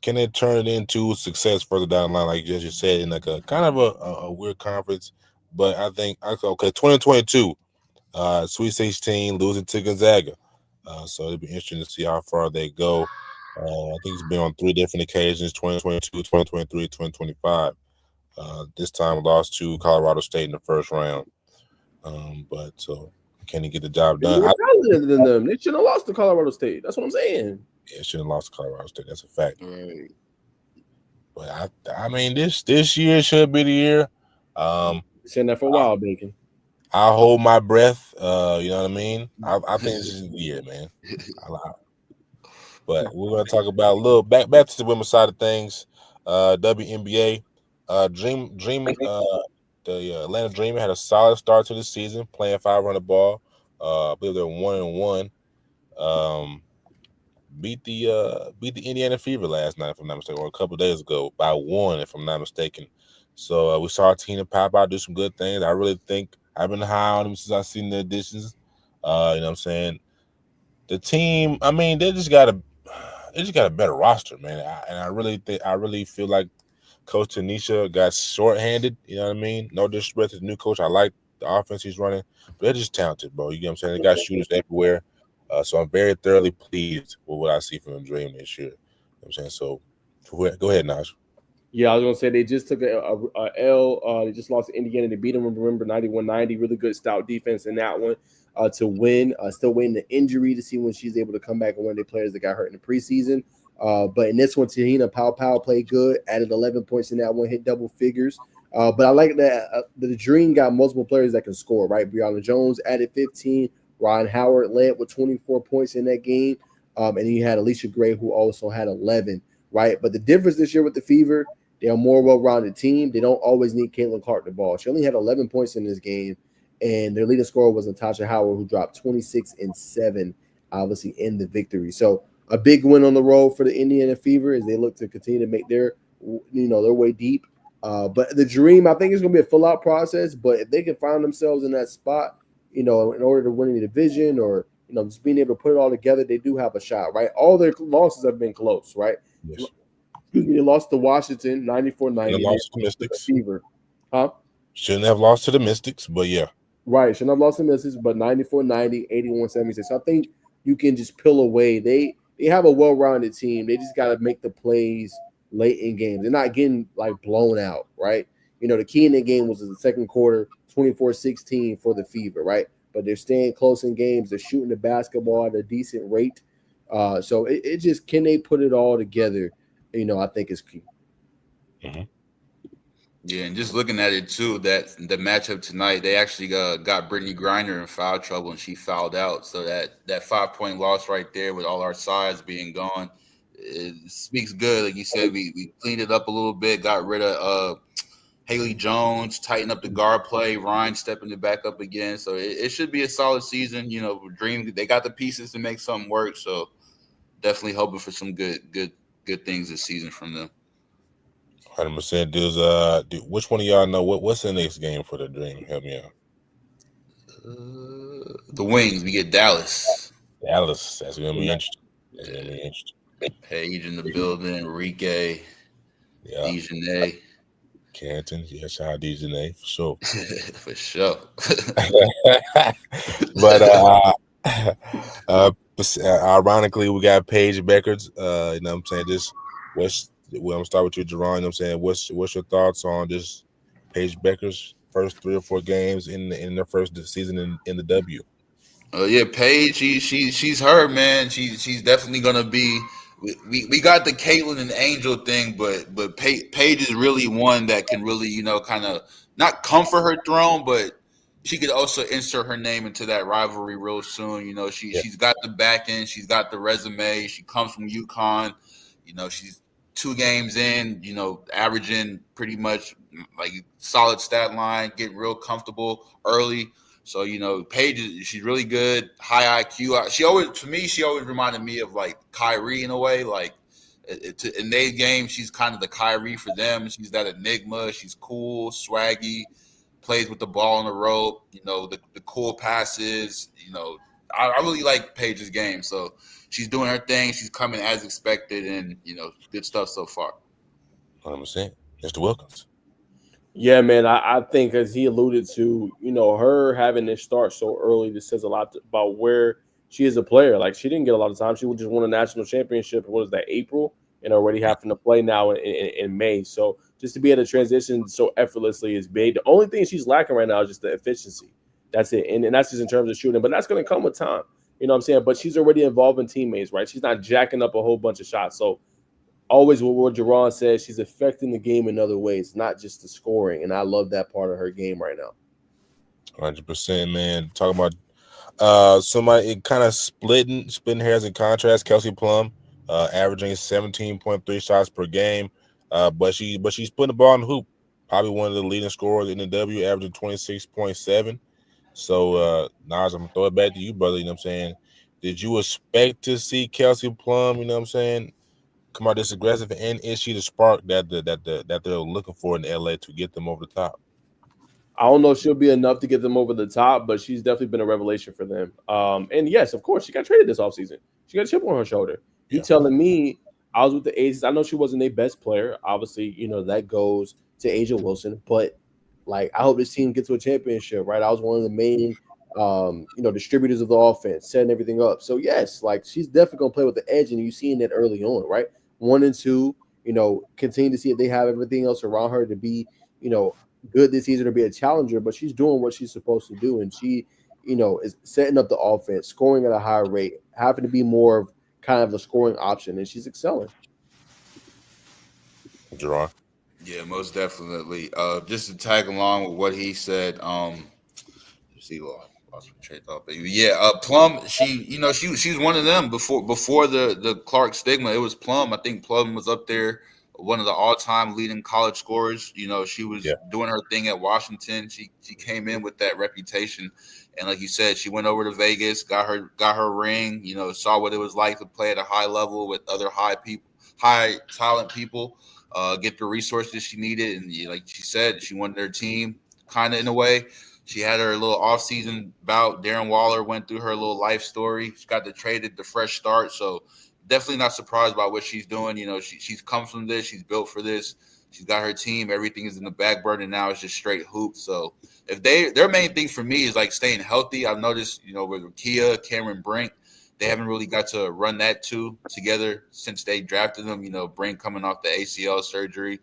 Can it turn it into success further down the line, like you just said, in like a kind of a weird conference? But I think 2022, Sweet 16, losing to Gonzaga. So it'll be interesting to see how far they go. I think it's been on 3 different occasions: 2022, 2023, 2025. This time lost to Colorado State in the first round. But so can he get the job done? They shouldn't have lost to Colorado State. That's what I'm saying. Yeah, shouldn't have lost to Colorado State. That's a fact. Right. But I mean, this year should be the year. Saying that for a while, Bacon. I'll hold my breath. You know what I mean? I think this is the year, man. But we're gonna talk about a little back to the women's side of things. WNBA. The Atlanta Dream had a solid start to the season, playing 500 ball. I believe they're 1-1. Beat the Indiana Fever last night, if I'm not mistaken, or a couple of days ago by 1, if I'm not mistaken. So we saw Tina pop out, do some good things. I really think I've been high on them since I've seen the additions. You know what I'm saying? The team, I mean, they just got a better roster, man. I really feel like Coach Tanisha got shorthanded. You know what I mean? No disrespect to the new coach. I like the offense he's running, but they're just talented, bro. You get what I'm saying? They got shooters everywhere. So I'm very thoroughly pleased with what I see from the Dream this year. You know what I'm saying? So go ahead, Naj. Yeah, I was gonna say they just took a L. They just lost to Indiana. They beat them. Remember, 91-90. Really good stout defense in that one to win. Still waiting the injury to see when she's able to come back and one of the players that got hurt in the preseason. But in this one, Tahina Pow played good. Added 11 points in that one. Hit double figures. But I like that the Dream got multiple players that can score. Right, Brianna Jones added 15. Ryan Howard led with 24 points in that game. And you had Alicia Gray, who also had 11. Right, but the difference this year with the Fever, they're a more well-rounded team. They don't always need Caitlin Clark the ball. She only had 11 points in this game, and their leading scorer was Natasha Howard, who dropped 26 and 7, obviously in the victory. So a big win on the road for the Indiana Fever as they look to continue to make their way deep. But the Dream, I think, is going to be a full-out process. But if they can find themselves in that spot, in order to win the division or just being able to put it all together, they do have a shot, right? All their losses have been close, right? Yes. They lost to Washington 94-90. Lost to the Mystics. Fever. Huh? Shouldn't have lost to the Mystics, but yeah. Right. Shouldn't have lost to the Mystics, but 94-90, 81-76. So I think you can just peel away. They have a well-rounded team. They just got to make the plays late in games. They're not getting blown out, right? The key in the game was in the second quarter, 24-16 for the Fever, right? But they're staying close in games. They're shooting the basketball at a decent rate. So it just, can they put it all together? I think is key. Mm-hmm. Yeah, and just looking at it too, that the matchup tonight, they actually got Brittany Griner in foul trouble, and she fouled out. So that 5-point loss right there, with all our sides being gone, it speaks good. Like you said, we cleaned it up a little bit, got rid of Haley Jones, tightened up the guard play, Ryan stepping it back up again. So it should be a solid season. Dream, they got the pieces to make something work. So definitely hoping for some good things this season from them. 100%. Which one of y'all know what's the next game for the Dream? Help me out. The Wings. We get Dallas. That's gonna be interesting. Paige in the building. Enrique. Yeah. Dejanay. Canton. Yeah, shout out Dejanay for sure. For sure. But ironically, we got Paige Beckers. You know what I'm saying? I'm gonna start with you, Jerron. You know what I'm saying? What's your thoughts on this Paige Beckers' first 3 or 4 games in their first season in the W? Yeah, Paige, she's her, man. She's definitely gonna be. We got the Caitlin and Angel thing, but Paige is really one that can really kind of not comfort her throne, but she could also insert her name into that rivalry real soon. She's got the back end, she's got the resume. She comes from UConn. She's 2 games in, averaging pretty much solid stat line, getting real comfortable early. So, Paige, she's really good, high IQ. She always reminded me of Kyrie in a way. In their game, she's kind of the Kyrie for them. She's that enigma. She's cool, swaggy, plays with the ball on the rope. The cool passes. I really like Paige's game. So she's doing her thing. She's coming as expected, and good stuff so far. 100%. Mr. Wilkins. Yeah, man, I think as he alluded to, her having this start so early, this says a lot about where she is a player. She didn't get a lot of time. She just won a national championship. What was that, April? And already having to play now in May. So just to be able to transition so effortlessly is big. The only thing she's lacking right now is just the efficiency. That's it. And that's just in terms of shooting. But that's going to come with time. You know what I'm saying? But she's already involving teammates, right? She's not jacking up a whole bunch of shots. So always what Jerron says, she's affecting the game in other ways, not just the scoring. And I love that part of her game right now. 100%, man. Talking about somebody kind of splitting hairs in contrast. Kelsey Plum, averaging 17.3 shots per game. But she's putting the ball in the hoop. Probably one of the leading scorers in the W, averaging 26.7. So, Naj, I'm gonna throw it back to you, brother. You know what I'm saying? Did you expect to see Kelsey Plum, you know what I'm saying, come out this aggressive, and is she the spark that they're looking for in LA to get them over the top? I don't know if she'll be enough to get them over the top, but she's definitely been a revelation for them. And yes, of course, she got traded this offseason. She got a chip on her shoulder. You telling me I was with the Aces. I know she wasn't their best player. Obviously, that goes to Asia Wilson. But like, I hope this team gets to a championship, right? I was one of the main, distributors of the offense, setting everything up. So yes, like she's definitely gonna play with the edge, and you seeing that early on, right? 1 and 2, continue to see if they have everything else around her to be, good this season to be a challenger. But she's doing what she's supposed to do, and she, is setting up the offense, scoring at a higher rate, having to be more of kind of a scoring option, and she's excelling. Jerron. Yeah, most definitely. Just to tag along with what he said. Let's see, lost my train of thought. But yeah, Plum. She's one of them before the Clark stigma. It was Plum. I think Plum was up there, one of the all-time leading college scorers. She was doing her thing at Washington. She came in with that reputation, and like you said, she went over to Vegas, got her ring. Saw what it was like to play at a high level with other high talent people. Get the resources she needed, and like she said, she wanted her team kind of in a way. She had her little offseason bout. Darren Waller went through her little life story. She got traded the fresh start, so definitely not surprised by what she's doing. She's come from this. She's built for this. She's got her team. Everything is in the back burner now. It's just straight hoops. So if their main thing for me is like staying healthy. I've noticed, with Kia, Cameron Brink, they haven't really got to run that two together since they drafted them. Brink coming off the ACL surgery,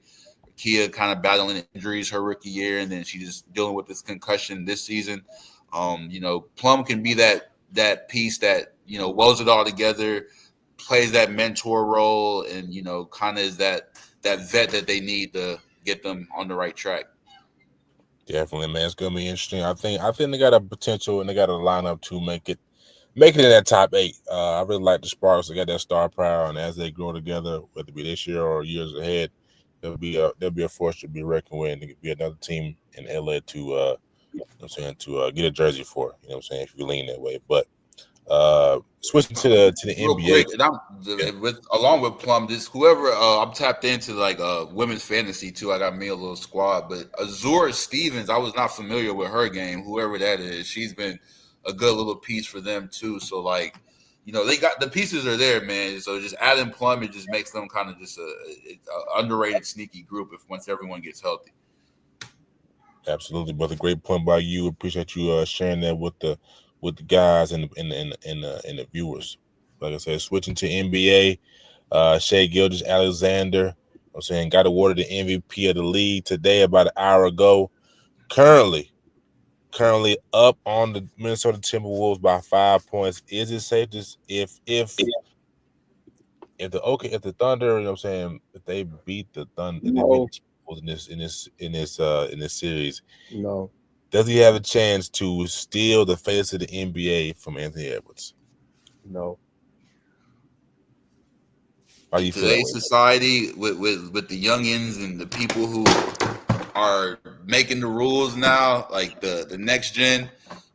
Kia kind of battling injuries her rookie year, and then she just dealing with this concussion this season. Plum can be that piece that welds it all together, plays that mentor role, and kind of is that vet that they need to get them on the right track. Definitely, man. It's gonna be interesting. I think they got a potential, and they got a lineup to make it in that top 8. I really like the Sparks. They got that star power, and as they grow together, whether it be this year or years ahead, there'll be a force to be reckoned with. And there could be another team in LA to get a jersey for. If you lean that way. But switching to the Real NBA, quick, along with Plum, just whoever I'm tapped into like women's fantasy too. I got me a little squad, but Azura Stevens, I was not familiar with her game. Whoever that is, she's been a good little piece for them too. So like, they got the pieces are there, man. So just adding Plum, it just makes them kind of just a underrated, sneaky group once everyone gets healthy. Absolutely, but a great point by you. Appreciate you sharing that with the guys and the viewers. Like I said, switching to NBA, Shai Gilgeous-Alexander, got awarded the MVP of the league today about an hour ago. Currently up on the Minnesota Timberwolves by 5 points. Is it safe to if the Thunder, if they beat the Thunder, No. in this series, No. does he have a chance to steal the face of the NBA from Anthony Edwards? No. How do you feel? Today's society with the youngins and the people who are making the rules now, like the next gen.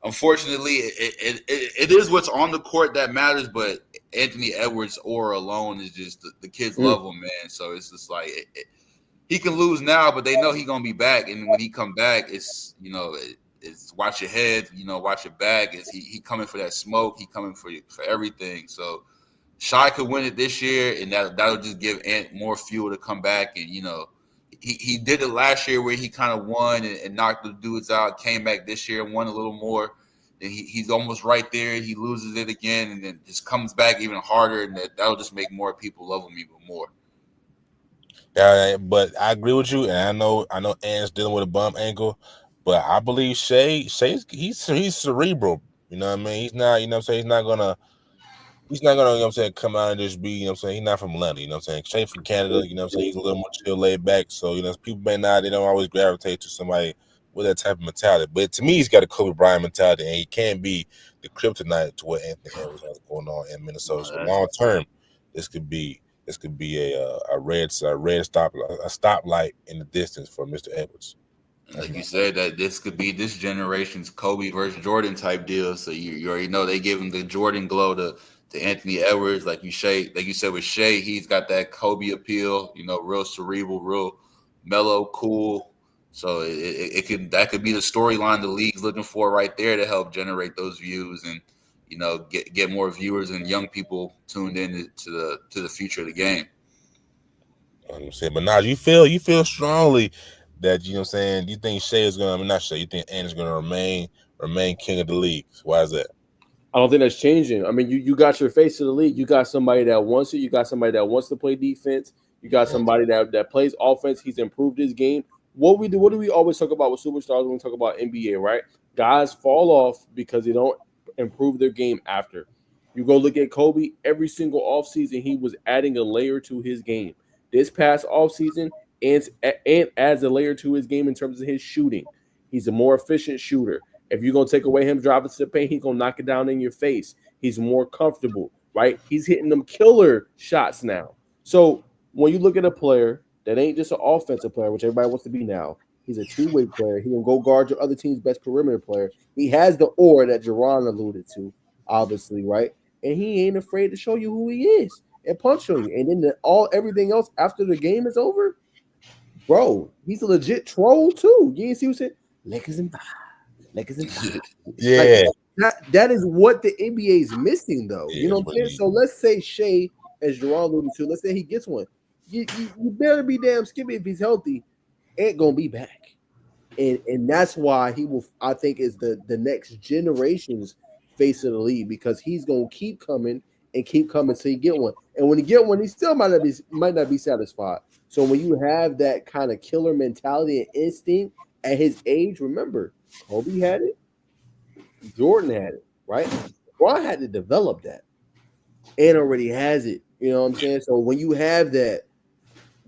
Unfortunately, it is what's on the court that matters, but Anthony Edwards' aura alone is just the kids love him, man. So it's just like he can lose now, but they know he's gonna be back, and when he come back, it's it's watch your head, watch your back. Is he coming for that smoke? He coming for everything. So Shai could win it this year, and that'll just give Ant more fuel to come back. And he did it last year where he kind of won and knocked the dudes out. Came back this year and won a little more. Then he's almost right there. He loses it again, and then just comes back even harder, and that'll just make more people love him even more. Yeah, but I agree with you, and I know Ant's dealing with a bump ankle, but I believe Shai's he's cerebral. You know what I mean? He's not. He's not gonna. Come out and just be. He's not from London. Shai from Canada. He's a little more chill, laid back. So people they don't always gravitate to somebody with that type of mentality. But to me, he's got a Kobe Bryant mentality, and he can't be the kryptonite to what Anthony Edwards has going on in Minnesota. So long term, this could be a red stoplight in the distance for Mr. Edwards. Like you said, that this could be this generation's Kobe versus Jordan type deal. So you already know they give him the Jordan glow to Anthony Edwards. Like you said with Shai, he's got that Kobe appeal. Real cerebral, real mellow, cool. So that could be the storyline the league's looking for right there to help generate those views and get more viewers and young people tuned in to the future of the game. I'm saying, but now you feel strongly that you know what I'm saying. You think Shea is gonna, not Shea. You think Ant is gonna remain king of the league? Why is that? I don't think that's changing. I mean, you got your face of the league. You got somebody that wants it. You got somebody that wants to play defense. You got somebody that plays offense. He's improved his game. What do we always talk about with superstars when we talk about NBA, right? Guys fall off because they don't improve their game after. You go look at Kobe, every single offseason, he was adding a layer to his game. This past offseason, and adds a layer to his game in terms of his shooting. He's a more efficient shooter. If you're gonna take away him driving to the paint, he's gonna knock it down in your face. He's more comfortable, right? He's hitting them killer shots now. So when you look at a player that ain't just an offensive player, which everybody wants to be now, he's a two-way player. He can go guard your other team's best perimeter player. He has the aura that Jerron alluded to, obviously, right? And he ain't afraid to show you who he is and punch on you. And then everything else after the game is over, bro, he's a legit troll too. You ain't see what said? Lakers and five. Lakers and five. Yeah, That is what the NBA is missing, though. Yeah, you know what I'm saying? So let's say Shea, as Jerron alluded to, let's say he gets one. You better be damn skippy if he's healthy. Ain't gonna be back, and that's why he will. I think is the next generation's face of the league, because he's gonna keep coming and keep coming till you get one. And when you get one, he still might not be satisfied. So when you have that kind of killer mentality and instinct at his age, remember, Kobe had it, Jordan had it, right? LeBron had to develop that and already has it. You know what I'm saying? So when you have that,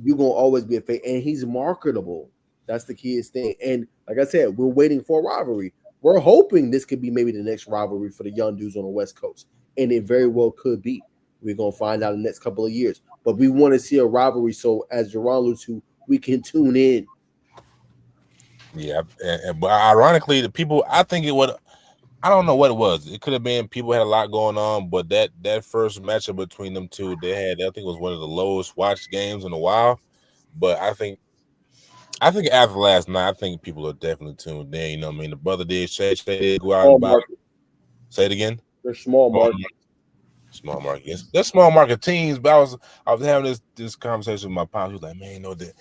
you're gonna always be a face, and he's marketable. That's the keyest thing. And like I said, we're waiting for a rivalry. We're hoping this could be maybe the next rivalry for the young dudes on the West Coast, and it very well could be. We're gonna find out in the next couple of years. But we want to see a rivalry, so as Jerron alluded to, we can tune in. yeah. But ironically, the people, I think it would. I don't know what it was. It could have been people had a lot going on, but that first matchup between them two, I think it was one of the lowest watched games in a while. But I think after last night, I think people are definitely tuned in. You know what I mean? The brother did did go out and buy. Say it again. They're small market. Small market. Yes. They're small market teams, but I was having this conversation with my pop. He was like, man, you know, the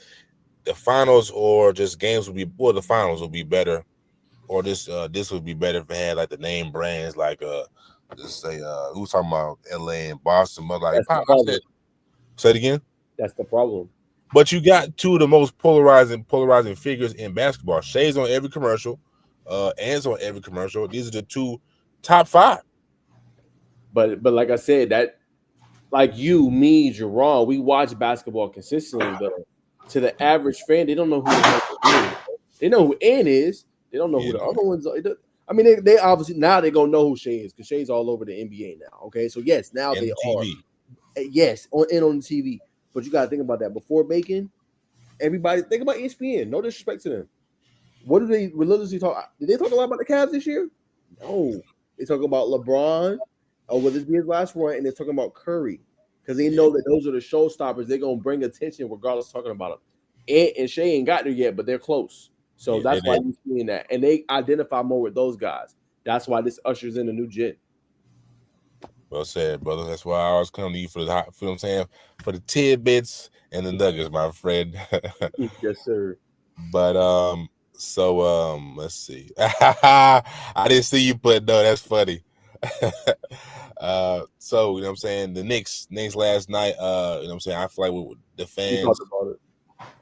finals or just games would be, well, the finals would be better. Or this would be better if it had like the name brands, like just say who was talking about LA and Boston, but like say it again. That's the problem. But you got two of the most polarizing figures in basketball. Shea's on every commercial, Ant's on every commercial. These are the two top five. But like I said, that like you, me, Jerron, we watch basketball consistently, but to the average fan, they don't know who the hell is. They know who Ant is. They don't know who the other ones are. I mean, they obviously now they're gonna know who Shea is, because Shea's all over the NBA now. Okay, so yes, now and they are. Yes, on the TV. But you gotta think about that. Before Bacon, everybody think about ESPN. No disrespect to them. What do they religiously talk? Did they talk a lot about the Cavs this year? No, they talk about LeBron. Or will this be his last run? And they're talking about Curry, because they know that those are the showstoppers. They're gonna bring attention regardless of talking about them. And Shea ain't got there yet, but they're close. So that's why you're seeing that. And they identify more with those guys. That's why this ushers in a new gen. Well said, brother. That's why I always come to you for what I'm saying, for the tidbits and the nuggets, my friend. Yes, sir. But let's see. I didn't see you put no, that's funny. So you know what I'm saying, the Knicks last night, you know what I'm saying, I feel like the fans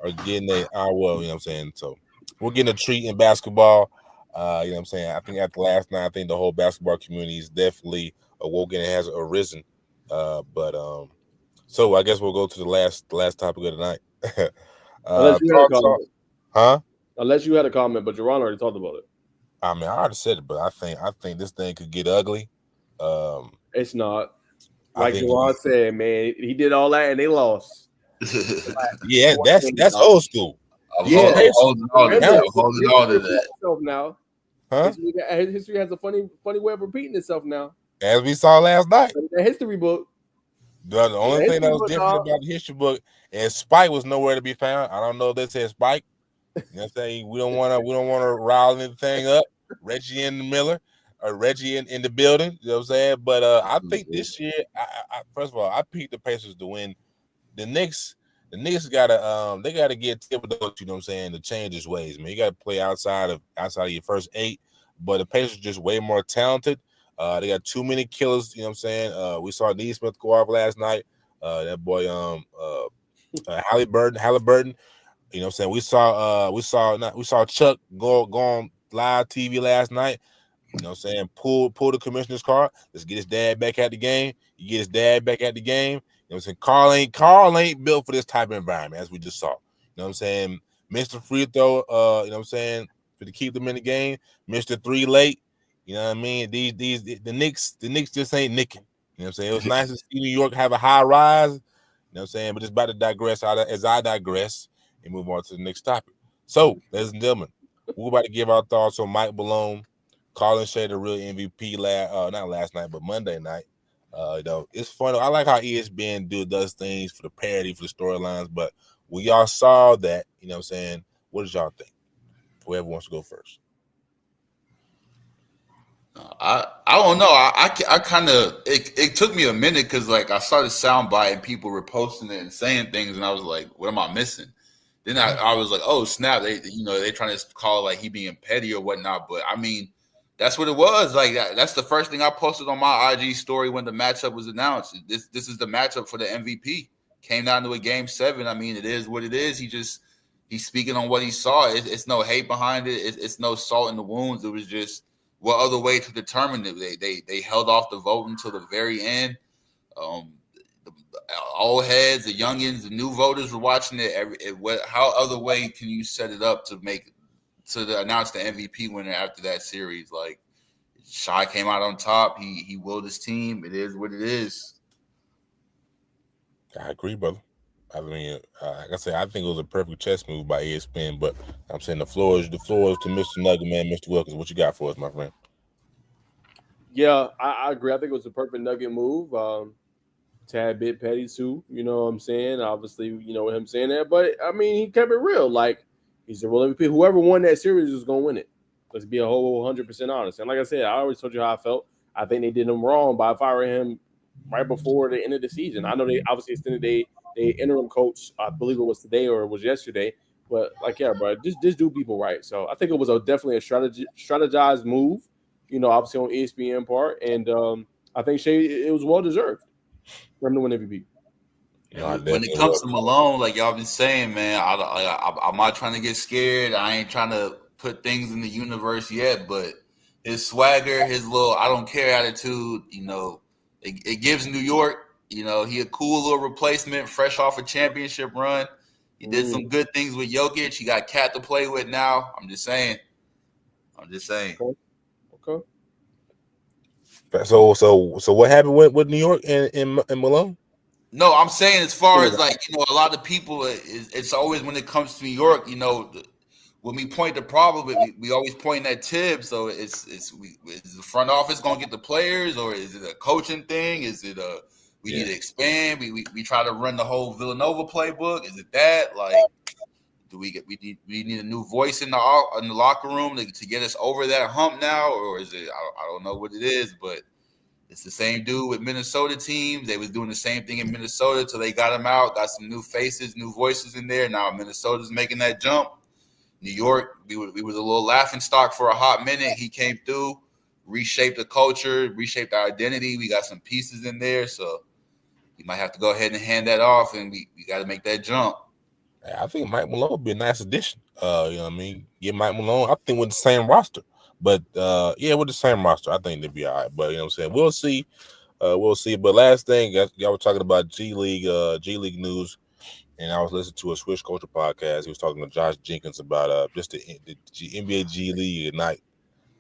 are getting you know what I'm saying, so we're getting a treat in basketball. You know what I'm saying? I think after last night, I think the whole basketball community is definitely awoken and has arisen. So I guess we'll go to the last topic of the night. Unless you had a comment. Huh? Unless you had a comment, but Jerron already talked about it. I mean, I already said it, but I think this thing could get ugly. It's not. Like Jerron said, man, he did all that and they lost. Yeah, that's old school. Yeah, holding on to that. Now, huh? History has a funny way of repeating itself now. As we saw last night. The history book. The only thing that was different about the history book is Spike was nowhere to be found. I don't know if they said Spike. You know what I'm saying? We don't want to rile anything up. Reggie and Miller, or Reggie in the building. You know what I'm saying? But I think this year, I first of all, I picked the Pacers to win. The Knicks, the Knicks gotta they gotta get Thibodeau, you know what I'm saying, to change his ways, man. You gotta play outside of your first 8, but the Pacers are just way more talented. They got too many killers, you know what I'm saying. We saw Neesmith go off last night. That boy Halliburton, you know what I'm saying. We saw Chuck go on live TV last night. You know what I'm saying? Pull the commissioner's card. Let's get his dad back at the game. You get his dad back at the game. You know what I'm saying? Carl ain't built for this type of environment, as we just saw. You know what I'm saying? Mr. Free throw, you know what I'm saying, to keep them in the game. Mr. 3 late. You know what I mean? The Knicks just ain't nicking. You know what I'm saying? It was nice to see New York have a high rise. You know what I'm saying? But it's about to digress as I digress and move on to the next topic. So, ladies and gentlemen, we're about to give our thoughts on Mike Malone. Colin Shea, the real MVP not last night, but Monday night. You know, it's fun. I like how ESPN does things for the parody, for the storylines, but we all saw that, you know what I'm saying? What did y'all think? Whoever wants to go first. I don't know. I kind of it took me a minute because like I started soundbite and people were posting it and saying things and I was like, what am I missing? Then I was like, oh snap! They trying to call it like he being petty or whatnot, but I mean. That's what it was. Like that's the first thing I posted on my IG story when the matchup was announced. This is the matchup for the MVP. Came down to a game 7. I mean, it is what it is. He's speaking on what he saw. It's no hate behind it. It's no salt in the wounds. It was just what other way to determine it. They held off the vote until the very end. The old heads, the youngins, the new voters were watching it. How other way can you set it up to announce the MVP winner after that series? Like Shy came out on top. He willed his team. It is what it is. I agree, brother. I mean, like I said, I think it was a perfect chess move by ESPN. But I'm saying the floor is to Mr. Nugget Man, Mr. Wilkins. What you got for us, my friend? Yeah, I agree. I think it was a perfect Nugget move. Tad bit petty too. You know what I'm saying? Obviously, you know him saying that, but I mean, he kept it real. Like. He's the real MVP. Whoever won that series is going to win it. Let's be a whole 100% honest. And like I said, I always told you how I felt. I think they did him wrong by firing him right before the end of the season. I know they obviously extended they interim coach. I believe it was today or it was yesterday. But like, yeah, bro, just do people right. So I think it was definitely a strategized move. You know, obviously on ESPN part, and I think it was well deserved for him to win MVP. When it comes to Malone, like y'all been saying, man, I'm not trying to get scared. I ain't trying to put things in the universe yet, but his swagger, his little I don't care attitude, you know, it gives New York, you know, he a cool little replacement, fresh off a championship run. He did some good things with Jokic. He got Cat to play with now. I'm just saying. Okay. So what happened with New York and Malone? No, I'm saying as far as like, you know, a lot of people, it's always when it comes to New York, you know, when we point the problem, we always point at Tibbs. So is the front office going to get the players, or is it a coaching thing? Is it we need to expand? We try to run the whole Villanova playbook. Is it that? Like, do we need a new voice in the locker room to get us over that hump now, or is it? I don't know what it is, but. It's the same dude with Minnesota teams. They was doing the same thing in Minnesota till they got him out, got some new faces, new voices in there. Now Minnesota's making that jump. New York, we was a little laughing stock for a hot minute. He came through, reshaped the culture, reshaped our identity. We got some pieces in there, so we might have to go ahead and hand that off, and we got to make that jump. I think Mike Malone would be a nice addition. You know what I mean? Get Mike Malone, I think, with the same roster. But with the same roster, I think they'd be all right. But you know what I'm saying? We'll see. We'll see. But last thing, y'all were talking about G League news, and I was listening to a Switch Culture podcast. He was talking to Josh Jenkins about just the NBA G League Ignite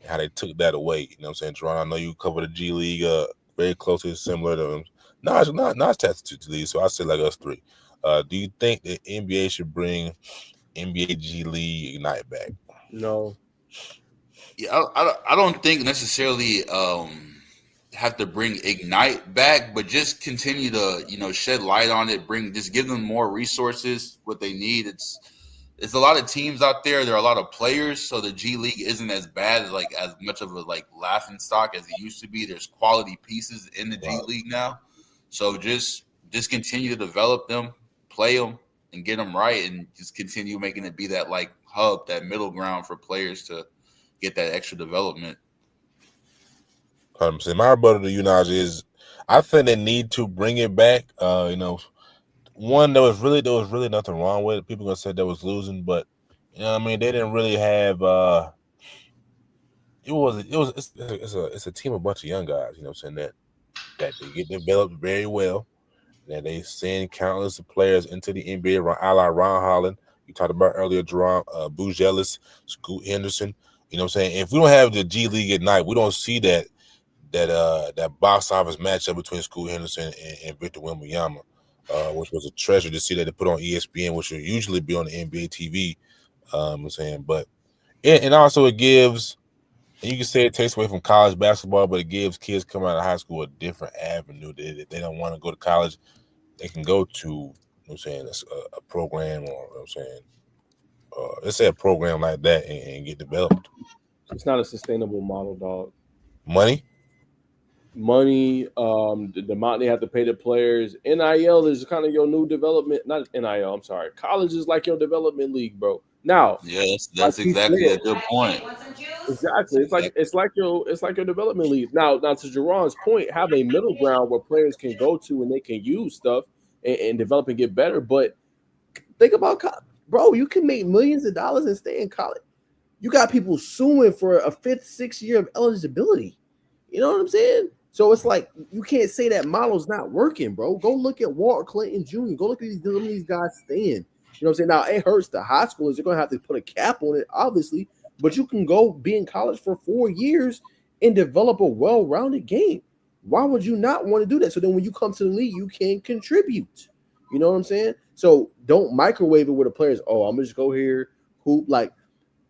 and how they took that away. You know what I'm saying, Teron? I know you cover the G League very closely, similar to them. Not attached to the league, so I say like us three. Do you think the NBA should bring NBA G League Ignite back? No. Yeah, I don't think necessarily have to bring Ignite back, but just continue to, you know, shed light on it, just give them more resources, what they need. It's a lot of teams out there. There are a lot of players, so the G League isn't as bad as much of a laughing stock as it used to be. There's quality pieces in the G League now, so just continue to develop them, play them, and get them right, and just continue making it be that like hub, that middle ground for players to get that extra development. 100%. My rebuttal to you, Najeh, is I think they need to bring it back. One, there was really nothing wrong with it. People gonna say that was losing, but you know what I mean, they didn't really have it's a team of a bunch of young guys, you know what I'm saying, that they get developed very well, that they send countless of players into the NBA, a la Ron Holland. You talked about earlier, Jerome, Boogie, Scoot Henderson. You know what I'm saying? If we don't have the G League at night, we don't see that box office matchup between Scoot Henderson and Victor Wembanyama, which was a treasure to see that they put on ESPN, which will usually be on the NBA TV. I'm saying, but and also it gives, and you can say it takes away from college basketball, but it gives kids coming out of high school a different avenue. If they don't want to go to college, they can go to, you know what I'm saying, a program, or you know what I'm saying, let's say a program like that and get developed. It's not a sustainable model, dog. Money, the amount they have to pay the players. NIL is kind of your new development, not NIL. I'm sorry, college is like your development league, bro. Now, yeah, that's exactly a good point. Exactly, it's like your development league. Now to Jerron's point, have a middle ground where players can go to and they can use stuff and develop and get better. But think about, bro, you can make millions of dollars and stay in college. You got people suing for a 5th, 6th year of eligibility. You know what I'm saying? So it's like you can't say that model's not working, bro. Go look at Walt Clayton Jr. Go look at these guys staying. You know what I'm saying? Now, it hurts the high schoolers. They're going to have to put a cap on it, obviously. But you can go be in college for 4 years and develop a well-rounded game. Why would you not want to do that? So then when you come to the league, you can contribute. You know what I'm saying? So don't microwave it with the players. Oh, I'm going to just go here, hoop. Like,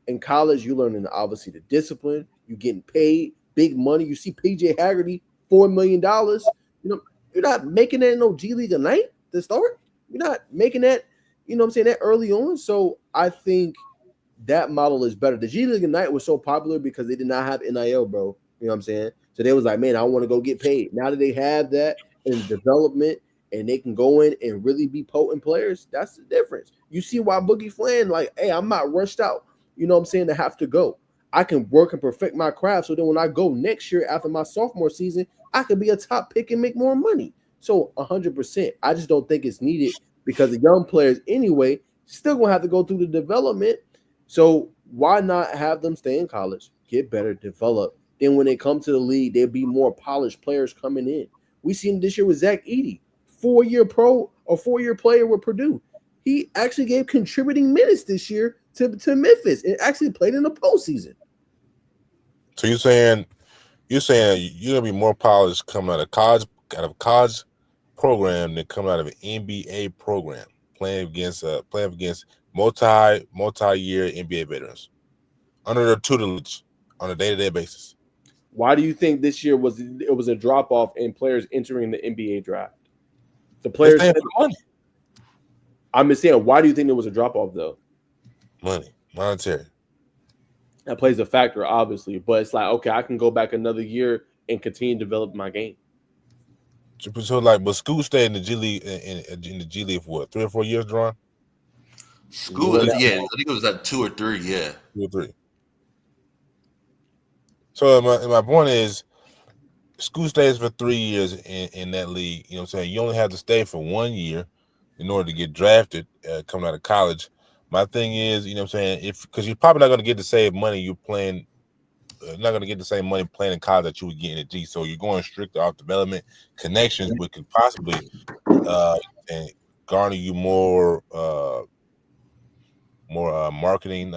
in college, you're learning, obviously, the discipline. You're getting paid big money. You see PJ Haggerty, $4 million. You know, you're not making that in no G League a night to start. You're not making that, you know what I'm saying, that early on. So I think that model is better. The G League Ignite was so popular because they did not have NIL, bro. You know what I'm saying? So they was like, man, I want to go get paid. Now that they have that in development and they can go in and really be potent players, that's the difference. You see why Boogie Fland, like, hey, I'm not rushed out, you know what I'm saying, to have to go. I can work and perfect my craft so then when I go next year after my sophomore season, I could be a top pick and make more money. So 100%. I just don't think it's needed because the young players anyway still going to have to go through the development. So why not have them stay in college, get better, develop? Then when they come to the league, there'll be more polished players coming in. We seen this year with Zach Edey, 4-year pro or 4-year player with Purdue. He actually gave contributing minutes this year to Memphis and actually played in the postseason. So you're saying you're gonna be more polished coming out of college program than coming out of an NBA program, playing against multi-year NBA veterans under their tutelage on a day-to-day basis. Why do you think this year was a drop-off in players entering the NBA draft? The players. I'm just saying, why do you think there was a drop-off though? Money, monetary. That plays a factor, obviously, but it's like, okay, I can go back another year and continue to develop my game. So like, but Scoot stayed in the G League in the G League for what, 3 or 4 years, Dron? Scoot, yeah, I think it was like 2 or 3, yeah. 2 or 3. So my point is, Scoot stays for 3 years in that league. You know what I'm saying? You only have to stay for 1 year in order to get drafted coming out of college. My thing is, you know what I'm saying, because you're probably not going to get the same money you're playing, not going to get the same money playing in college that you would get in the G. So you're going strictly off development connections, which could possibly and garner you more marketing,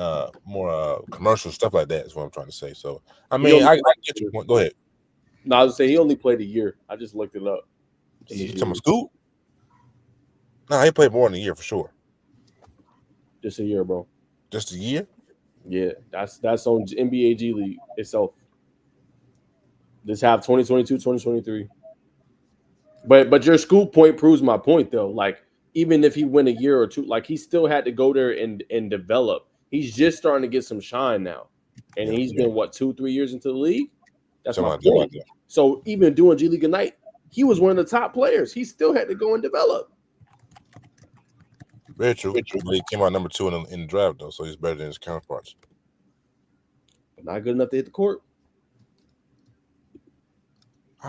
more commercial stuff like that is what I'm trying to say. So I mean, I get your point. Go ahead. No, I was saying he only played a year. I just looked it up. You talking about Scoot? No, he played more than a year for sure. Just a year, bro. Just a year? Yeah, that's on NBA G League itself. This half 2022, 2023. But your Scoot point proves my point though. Like even if he went a year or two, like he still had to go there and develop. He's just starting to get some shine now, and he's been 2-3 years into the league. That's my point. So even doing G League Ignite, he was one of the top players. He still had to go and develop. Very true. But he came out number 2 in the draft, though, so he's better than his counterparts. But not good enough to hit the court.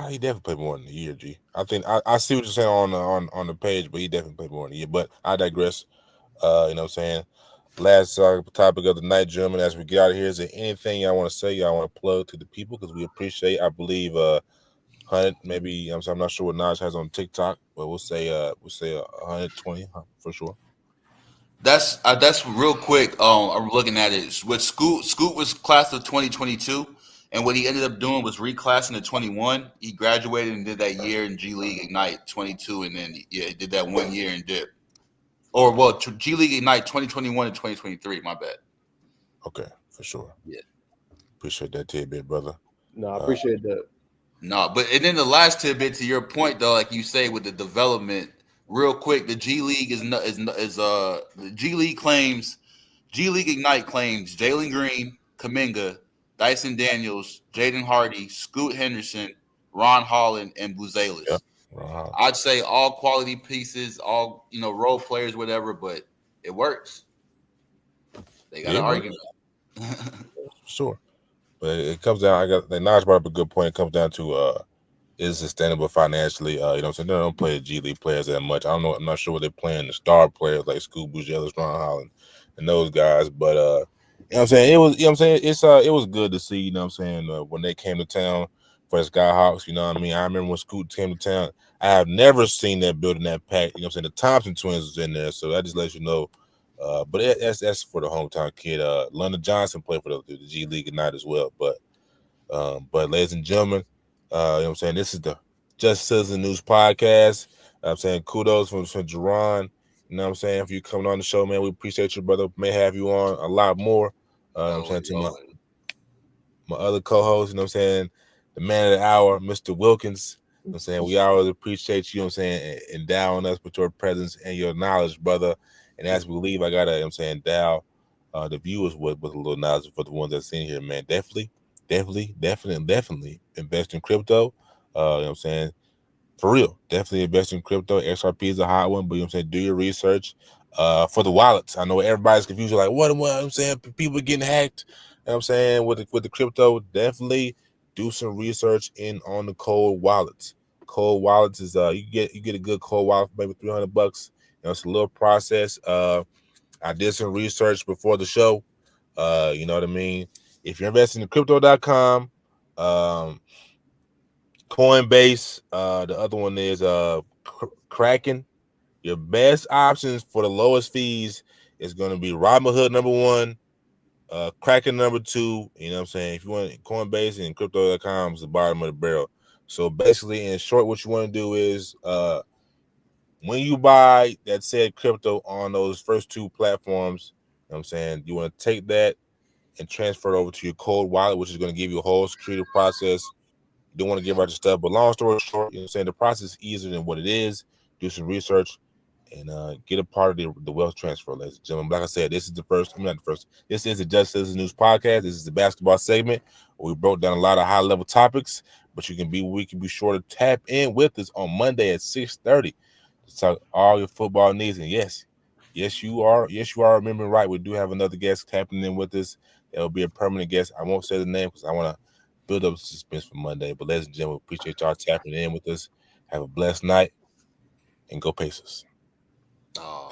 He definitely played more than a year, G. I think I see what you're saying on the page, but he definitely played more than a year. But I digress. You know what I'm saying? Last topic of the night, gentlemen, as we get out of here, is there anything y'all want to say, y'all want to plug to the people? Because we appreciate, I believe, 100, maybe, I'm not sure what Najeh has on TikTok, but we'll say 120 for sure. That's real quick. I'm looking at it. With Scoot was class of 2022, and what he ended up doing was reclassing to 21. He graduated and did that year in G League Ignite 22, and then he did that 1 year and dip. Or well, G League Ignite 2021 and 2023. My bad. Okay, for sure. Yeah. Appreciate that tidbit, brother. No, I appreciate that. No, but and then the last tidbit to your point though, like you say with the development, real quick, the G League the G League Ignite claims Jalen Green, Kuminga, Dyson Daniels, Jaden Hardy, Scoot Henderson, Ron Holland, and Buzelis. Yep. I'd say all quality pieces, all role players, whatever, but it works. They got an argument. Sure. But it comes down, Naj brought up a good point. It comes down to is it sustainable financially? You know what I'm saying? They don't play G League players that much. I'm not sure what they're playing the star players like Scoot Buzelis, Ron Holland, and those guys. But you know what I'm saying? It was it was good to see, you know what I'm saying, when they came to town for the Skyhawks, you know what I mean? I remember when Scoot came to town, I have never seen that building that packed. You know what I'm saying? The Thompson twins was in there, so that just lets you know. But that's for the hometown kid. London Johnson played for the G League Ignite as well. But ladies and gentlemen, you know what I'm saying, this is the Just Citizen News Podcast. I'm saying kudos from Jerron. You know what I'm saying? For you coming on the show, man. We appreciate you, brother. May have you on a lot more. I'm saying to my other co-host, you know what I'm saying, the man of the hour, Mr. Wilkins. You know what I'm saying? We always appreciate you, know what I'm saying, endowing us with your presence and your knowledge, brother. And as we leave, I gotta, you know what I'm saying, endow the viewers with a little knowledge for the ones that's in here, man. Definitely invest in crypto. You know what I'm saying? For real, definitely invest in crypto. XRP is a hot one, but you know what I'm saying, do your research. For the wallets, I know everybody's confused. Like, what I'm saying? People are getting hacked. You know what I'm saying? With the crypto, definitely do some research on the cold wallets. Cold wallets is you get a good cold wallet for maybe $300. You know, it's a little process. I did some research before the show. You know what I mean? If you're investing in crypto.com, Coinbase, the other one is Kraken. Your best options for the lowest fees is going to be Robinhood number 1, Kraken number 2. You know what I'm saying? If you want Coinbase, and crypto.com is the bottom of the barrel. So basically, in short, what you want to do is when you buy that said crypto on those first 2 platforms, you know what I'm saying, you want to take that and transfer it over to your cold wallet, which is going to give you a whole security process. You don't want to give out your stuff, but long story short, you know what I'm saying, the process is easier than what it is. Do some research and get a part of the wealth transfer, ladies and gentlemen. Like I said, this is the first. I'm not the first. This is the Just Citizen News Podcast. This is the basketball segment where we broke down a lot of high level topics, but we can be sure to tap in with us on Monday at 6:30 to talk all your football needs. And yes, you are remembering right. We do have another guest tapping in with us. It'll be a permanent guest. I won't say the name because I want to build up suspense for Monday. But ladies and gentlemen, we appreciate y'all tapping in with us. Have a blessed night and go Pacers. Oh.